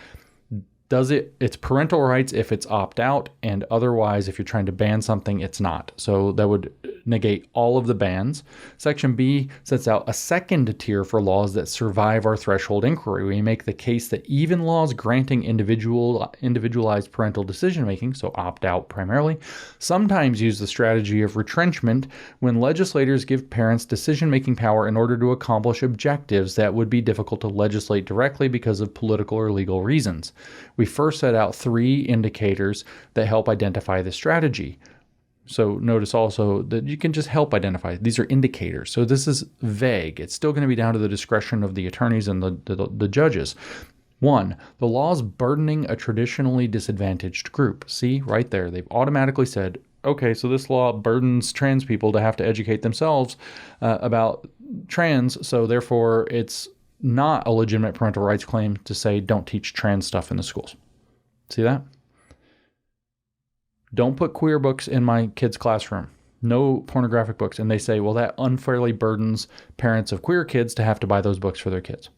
it's parental rights if it's opt out, and otherwise if you're trying to ban something, it's not. So that would negate all of the bans. Section B sets out a second tier for laws that survive our threshold inquiry. We make the case that even laws granting individualized parental decision making, so opt out primarily, sometimes use the strategy of retrenchment when legislators give parents decision making power in order to accomplish objectives that would be difficult to legislate directly because of political or legal reasons. We first set out 3 indicators that help identify the strategy. So notice also that you can just help identify. These are indicators. So this is vague. It's still going to be down to the discretion of the attorneys and the judges. 1, the laws burdening a traditionally disadvantaged group. See, right there, they've automatically said, okay, so this law burdens trans people to have to educate themselves about trans, so therefore it's not a legitimate parental rights claim to say don't teach trans stuff in the schools. See that? Don't put queer books in my kid's classroom. No pornographic books. And they say, well, that unfairly burdens parents of queer kids to have to buy those books for their kids.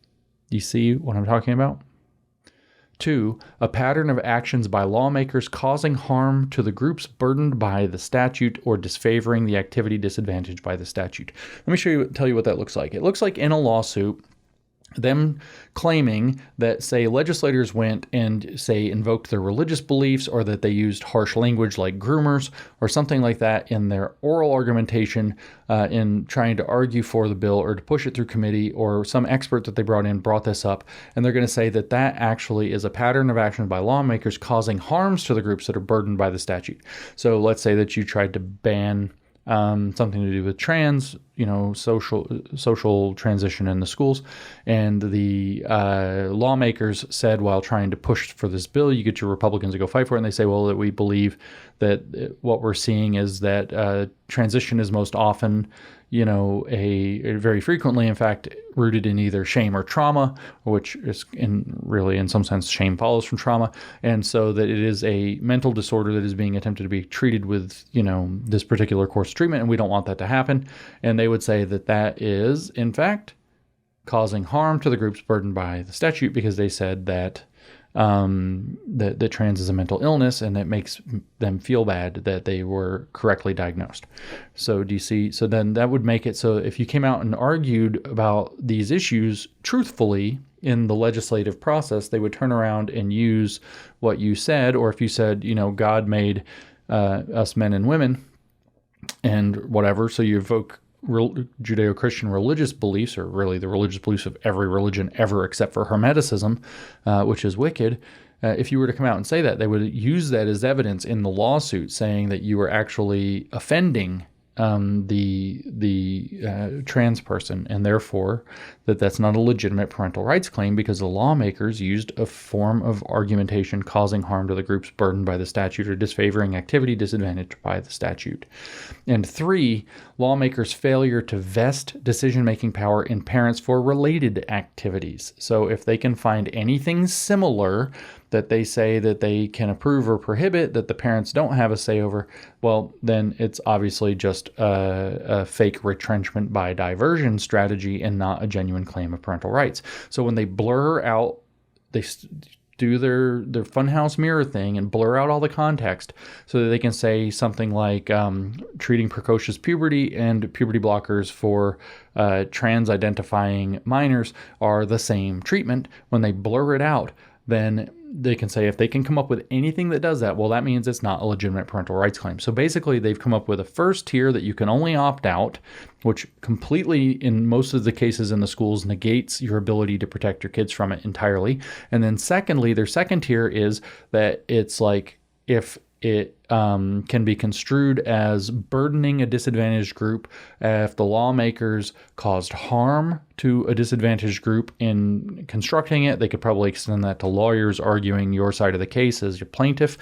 You see what I'm talking about? 2, a pattern of actions by lawmakers causing harm to the groups burdened by the statute or disfavoring the activity disadvantaged by the statute. Let me tell you what that looks like. It looks like in a lawsuit, them claiming that, say, legislators went and, say, invoked their religious beliefs, or that they used harsh language like groomers or something like that in their oral argumentation in trying to argue for the bill or to push it through committee, or some expert that they brought in brought this up, and they're going to say that that actually is a pattern of action by lawmakers causing harms to the groups that are burdened by the statute. So let's say that you tried to ban something to do with trans, social transition in the schools. And the lawmakers said, while trying to push for this bill, you get your Republicans to go fight for it. And they say, well, that we believe that what we're seeing is that transition is most often, very frequently, in fact, rooted in either shame or trauma, which is in some sense, shame follows from trauma. And so that it is a mental disorder that is being attempted to be treated with, this particular course of treatment, and we don't want that to happen. And they would say that that is, in fact, causing harm to the groups burdened by the statute, because they said that that trans is a mental illness, and that makes them feel bad that they were correctly diagnosed. So do you see? So then that would make it so if you came out and argued about these issues truthfully in the legislative process, they would turn around and use what you said. Or if you said, God made us men and women and whatever, so you evoke Judeo-Christian religious beliefs, or really the religious beliefs of every religion ever except for Hermeticism, which is wicked. If you were to come out and say that, they would use that as evidence in the lawsuit, saying that you were actually offending the trans person, and therefore that's not a legitimate parental rights claim, because the lawmakers used a form of argumentation causing harm to the groups burdened by the statute or disfavoring activity disadvantaged by the statute. And 3, lawmakers' failure to vest decision-making power in parents for related activities. So if they can find anything similar that they say that they can approve or prohibit that the parents don't have a say over, well, then it's obviously just a fake retrenchment by diversion strategy and not a genuine claim of parental rights. So when they blur out, they do their funhouse mirror thing and blur out all the context so that they can say something like treating precocious puberty and puberty blockers for trans identifying minors are the same treatment. When they blur it out, then they can say if they can come up with anything that does that, well, that means it's not a legitimate parental rights claim. So basically, they've come up with a first tier that you can only opt out, which completely, in most of the cases in the schools, negates your ability to protect your kids from it entirely. And then secondly, their second tier is that it's like if it can be construed as burdening a disadvantaged group. If the lawmakers caused harm to a disadvantaged group in constructing it, they could probably extend that to lawyers arguing your side of the case as your plaintiff.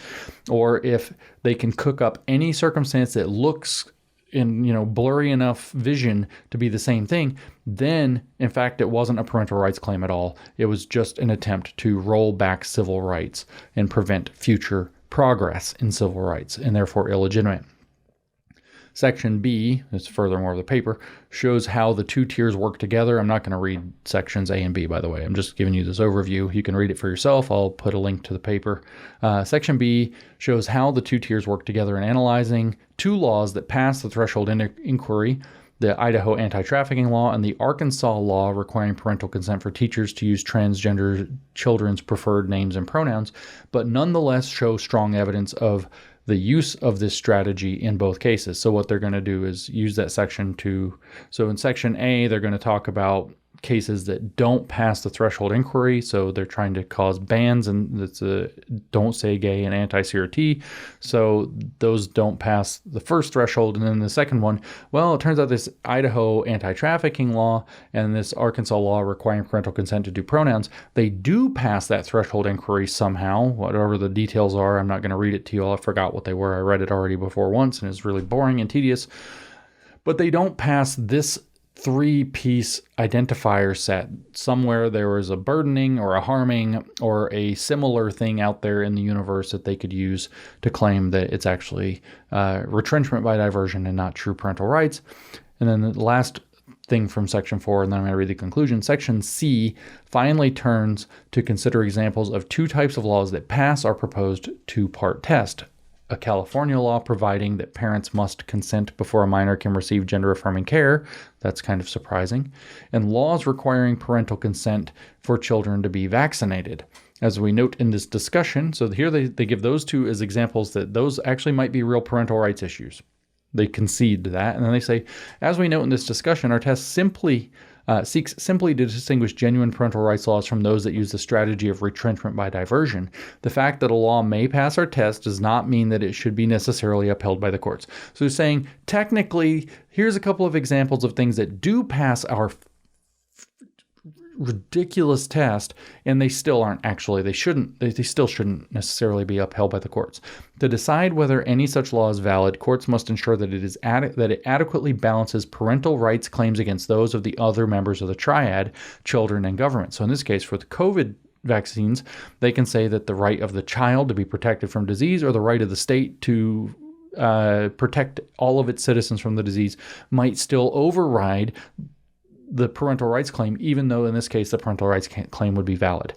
Or if they can cook up any circumstance that looks in blurry enough vision to be the same thing, then in fact it wasn't a parental rights claim at all. It was just an attempt to roll back civil rights and prevent future progress in civil rights, and therefore illegitimate. Section B, it's furthermore of the paper, shows how the two tiers work together. I'm not going to read sections A and B, by the way. I'm just giving you this overview. You can read it for yourself. I'll put a link to the paper. Section B shows how the two tiers work together in analyzing two laws that pass the threshold inquiry: the Idaho anti-trafficking law and the Arkansas law requiring parental consent for teachers to use transgender children's preferred names and pronouns, but nonetheless show strong evidence of the use of this strategy in both cases. So what they're going to do is use that section so in Section A, they're going to talk about cases that don't pass the threshold inquiry. So they're trying to cause bans, and that's a don't say gay and anti-CRT. So those don't pass the first threshold. And then the second one, well, it turns out this Idaho anti-trafficking law and this Arkansas law requiring parental consent to do pronouns, they do pass that threshold inquiry somehow. Whatever the details are, I'm not going to read it to you all. I forgot what they were. I read it already before once, and it's really boring and tedious. But they don't pass this three-piece identifier set. Somewhere there was a burdening or a harming or a similar thing out there in the universe that they could use to claim that it's actually retrenchment by diversion and not true parental rights. And then the last thing from Section 4, and then I'm going to read the conclusion. Section C finally turns to consider examples of two types of laws that pass our proposed two-part test: a California law providing that parents must consent before a minor can receive gender-affirming care. That's kind of surprising. And laws requiring parental consent for children to be vaccinated. As we note in this discussion, so here they give those two as examples that those actually might be real parental rights issues. They concede that, and then they say, as we note in this discussion, our test seeks simply to distinguish genuine parental rights laws from those that use the strategy of retrenchment by diversion. The fact that a law may pass our test does not mean that it should be necessarily upheld by the courts. So they're saying, technically, here's a couple of examples of things that do pass our ridiculous test, and they still aren't actually, they still shouldn't necessarily be upheld by the courts. To decide whether any such law is valid, courts must ensure that it adequately balances parental rights claims against those of the other members of the Triad, children and government. So in this case, for the COVID vaccines, they can say that the right of the child to be protected from disease or the right of the state to protect all of its citizens from the disease might still override the parental rights claim, even though in this case the parental rights claim would be valid.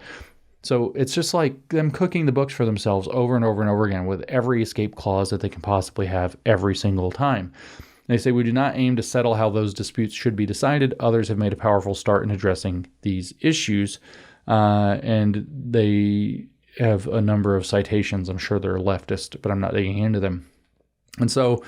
So it's just like them cooking the books for themselves over and over and over again with every escape clause that they can possibly have every single time. They say, we do not aim to settle how those disputes should be decided. Others have made a powerful start in addressing these issues, and they have a number of citations. I'm sure they're leftist, but I'm not digging into them. And so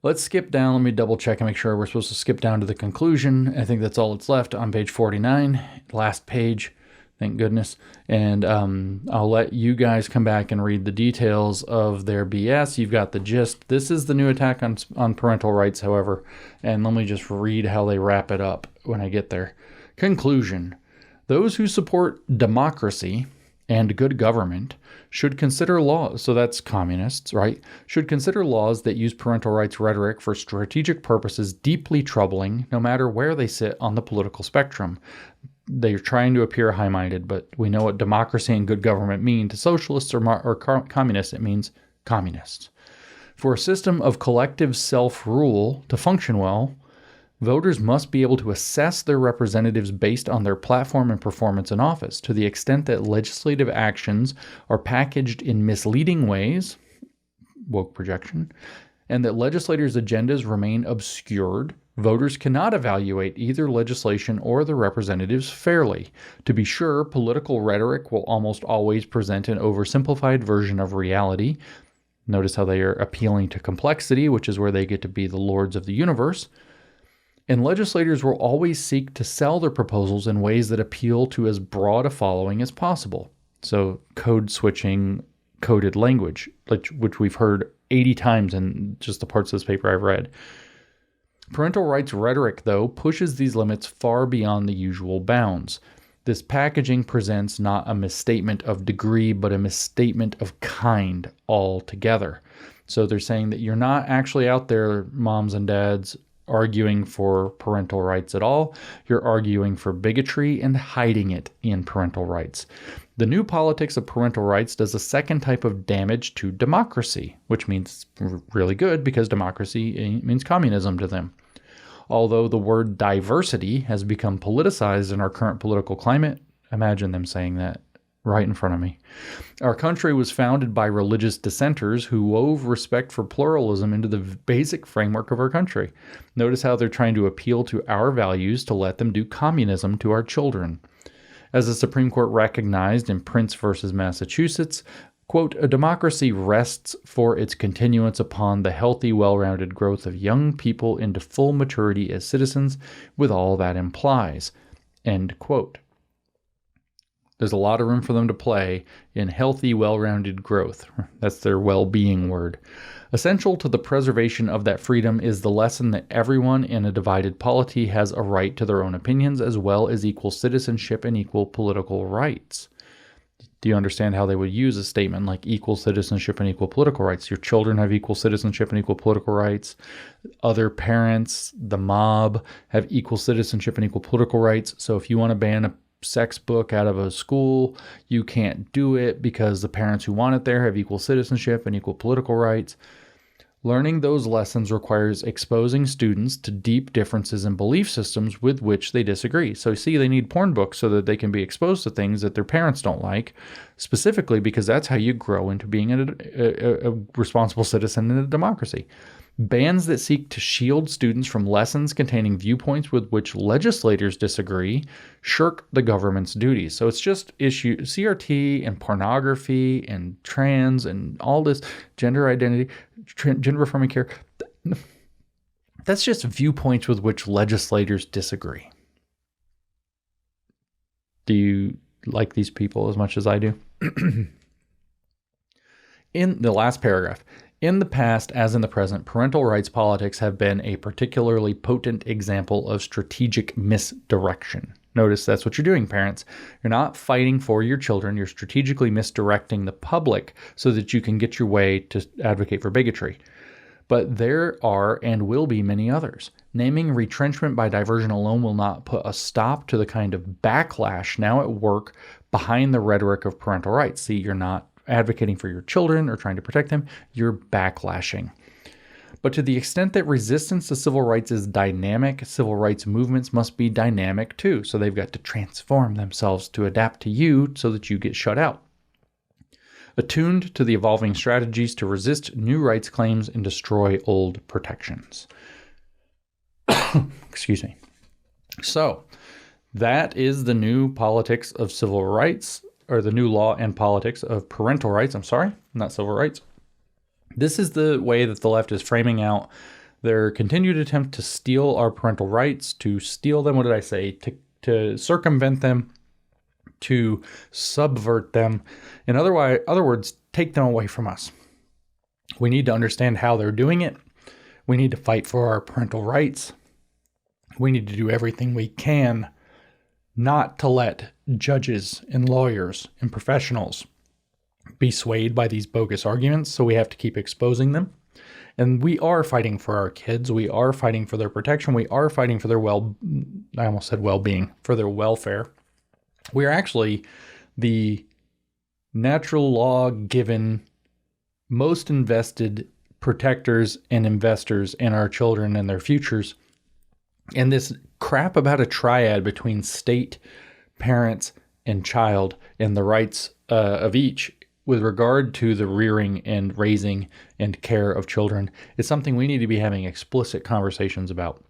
let's skip down. Let me double check and make sure we're supposed to skip down to the conclusion. I think that's all that's left on page 49, last page, thank goodness. And I'll let you guys come back and read the details of their BS. You've got the gist. This is the new attack on parental rights, however. And let me just read how they wrap it up when I get there. Conclusion. Those who support democracy and good government should consider laws, so that's communists, right? Should consider laws that use parental rights rhetoric for strategic purposes deeply troubling, no matter where they sit on the political spectrum. they're trying to appear high-minded, but we know what democracy and good government mean to socialists or communists. It means communists. For a system of collective self-rule to function well, voters must be able to assess their representatives based on their platform and performance in office. To the extent that legislative actions are packaged in misleading ways, woke projection, and that legislators' agendas remain obscured, voters cannot evaluate either legislation or the representatives fairly. To be sure, political rhetoric will almost always present an oversimplified version of reality. Notice how they are appealing to complexity, which is where they get to be the lords of the universe. And legislators will always seek to sell their proposals in ways that appeal to as broad a following as possible. So code switching, coded language, which we've heard 80 times in just the parts of this paper I've read. Parental rights rhetoric, though, pushes these limits far beyond the usual bounds. This packaging presents not a misstatement of degree, but a misstatement of kind altogether. So they're saying that you're not actually out there, moms and dads, arguing for parental rights at all. You're arguing for bigotry and hiding it in parental rights. The new politics of parental rights does a second type of damage to democracy, which means really good because democracy means communism to them. Although the word diversity has become politicized in our current political climate, imagine them saying that right in front of me. Our country was founded by religious dissenters who wove respect for pluralism into the basic framework of our country. Notice how they're trying to appeal to our values to let them do communism to our children. As the Supreme Court recognized in Prince versus Massachusetts, quote, a democracy rests for its continuance upon the healthy, well-rounded growth of young people into full maturity as citizens, with all that implies, end quote. There's a lot of room for them to play in healthy, well-rounded growth. That's their well-being word. Essential to the preservation of that freedom is the lesson that everyone in a divided polity has a right to their own opinions, as well as equal citizenship and equal political rights. Do you understand how they would use a statement like equal citizenship and equal political rights? Your children have equal citizenship and equal political rights. Other parents, the mob, have equal citizenship and equal political rights. So if you want to ban a sex book out of a school, you can't do it because the parents who want it there have equal citizenship and equal political rights. Learning those lessons requires exposing students to deep differences in belief systems with which they disagree. So see, they need porn books so that they can be exposed to things that their parents don't like, specifically because that's how you grow into being a responsible citizen in a democracy. Bans that seek to shield students from lessons containing viewpoints with which legislators disagree shirk the government's duties. So it's just issue CRT and pornography and trans and all this gender identity, gender affirming care. That's just viewpoints with which legislators disagree. Do you like these people as much as I do? In the last paragraph, in the past, as in the present, parental rights politics have been a particularly potent example of strategic misdirection. Notice that's what you're doing, parents. You're not fighting for your children. You're strategically misdirecting the public so that you can get your way to advocate for bigotry. But there are and will be many others. Naming retrenchment by diversion alone will not put a stop to the kind of backlash now at work behind the rhetoric of parental rights. See, you're not advocating for your children or trying to protect them, you're backlashing. But to the extent that resistance to civil rights is dynamic, civil rights movements must be dynamic too. So they've got to transform themselves to adapt to you so that you get shut out. Attuned to the evolving strategies to resist new rights claims and destroy old protections. Excuse me. So that is the new politics of civil rights, or the new law and politics of parental rights. I'm sorry, not civil rights. This is the way that the left is framing out their continued attempt to steal our parental rights, to steal them, what did I say? To circumvent them, to subvert them. In other words, take them away from us. We need to understand how they're doing it. We need to fight for our parental rights. We need to do everything we can not to let judges and lawyers and professionals be swayed by these bogus arguments, so we have to keep exposing them. And we are fighting for our kids. We are fighting for their protection. We are fighting for their well-being, for their welfare. We are actually the natural law given most invested protectors and investors in our children and their futures. And this crap about a triad between state, parents, and child and the rights of each with regard to the rearing and raising and care of children is something we need to be having explicit conversations about.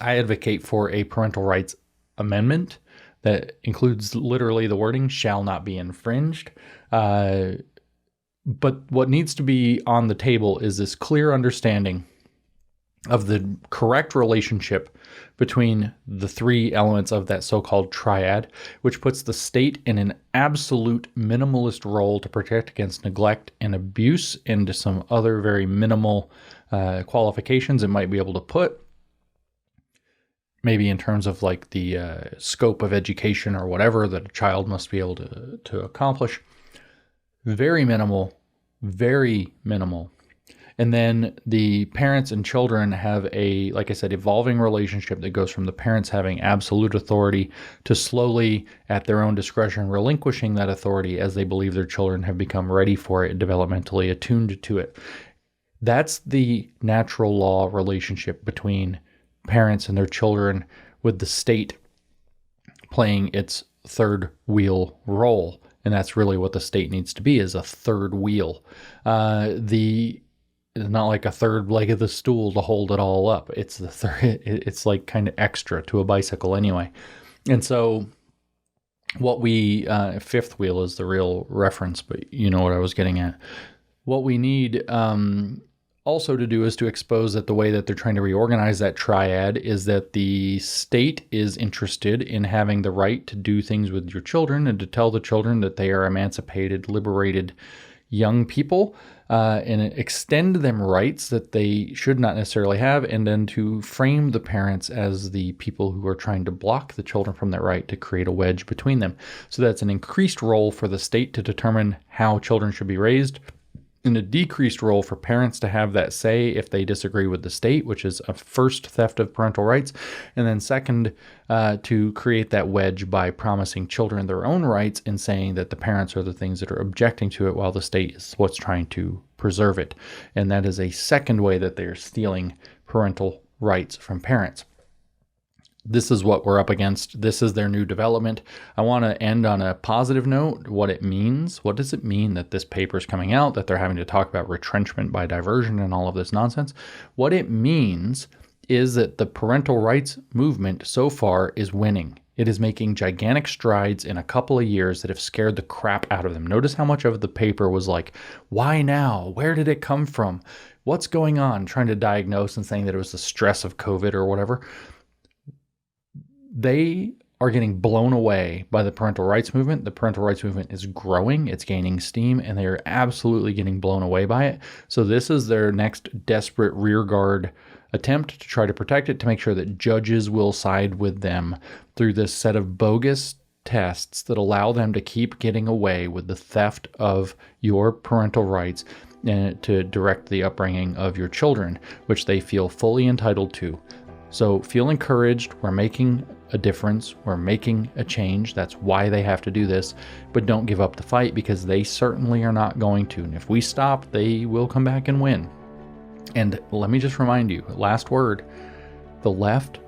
I advocate for a parental rights amendment that includes literally the wording shall not be infringed. But what needs to be on the table is this clear understanding of the correct relationship between the three elements of that so-called triad, which puts the state in an absolute minimalist role to protect against neglect and abuse, and some other very minimal qualifications it might be able to put, maybe in terms of like the scope of education or whatever that a child must be able to accomplish. Very minimal, very minimal. And then the parents and children have a, like I said, evolving relationship that goes from the parents having absolute authority to slowly, at their own discretion, relinquishing that authority as they believe their children have become ready for it, developmentally attuned to it. That's the natural law relationship between parents and their children, with the state playing its third wheel role. And that's really what the state needs to be, is a third wheel. It's not like a third leg of the stool to hold it all up. It's the third. It's like kind of extra to a bicycle anyway. And so what we, fifth wheel is the real reference, but you know what I was getting at. What we need also to do is to expose that the way that they're trying to reorganize that triad is that the state is interested in having the right to do things with your children and to tell the children that they are emancipated, liberated young people, and extend them rights that they should not necessarily have, and then to frame the parents as the people who are trying to block the children from that right, to create a wedge between them. So that's an increased role for the state to determine how children should be raised, and a decreased role for parents to have that say if they disagree with the state, which is a first theft of parental rights, and then second, to create that wedge by promising children their own rights and saying that the parents are the things that are objecting to it while the state is what's trying to preserve it. And that is a second way that they're stealing parental rights from parents. This is what we're up against. This is their new development. I want to end on a positive note, what it means. What does it mean that this paper is coming out, that they're having to talk about retrenchment by diversion and all of this nonsense? What it means is that the parental rights movement so far is winning. It is making gigantic strides in a couple of years that have scared the crap out of them. Notice how much of the paper was like, why now? Where did it come from? What's going on? Trying to diagnose and saying that it was the stress of COVID or whatever. They are getting blown away by the parental rights movement. The parental rights movement is growing, it's gaining steam, and they are absolutely getting blown away by it. So this is their next desperate rearguard attempt to try to protect it, to make sure that judges will side with them through this set of bogus tests that allow them to keep getting away with the theft of your parental rights and to direct the upbringing of your children, which they feel fully entitled to. So feel encouraged. We're making a difference. We're making a change. That's why they have to do this. But don't give up the fight, because they certainly are not going to. And if we stop, they will come back and win. And let me just remind you, last word, the left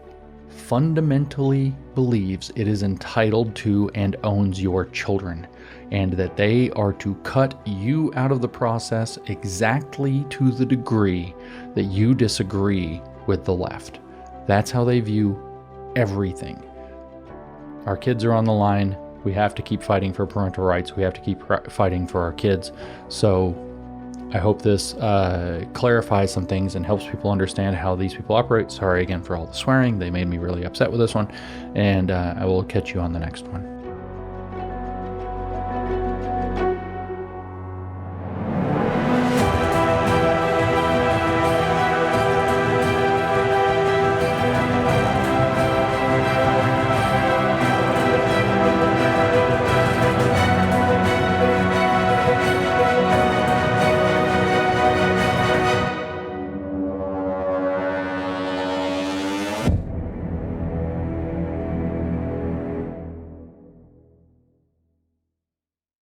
fundamentally believes it is entitled to and owns your children, and that they are to cut you out of the process exactly to the degree that you disagree with the left. That's how they view everything. Our kids are on the line. We have to keep fighting for parental rights. We have to keep fighting for our kids. So I hope this clarifies some things and helps people understand how these people operate. Sorry again for all the swearing. They made me really upset with this one. And I will catch you on the next one.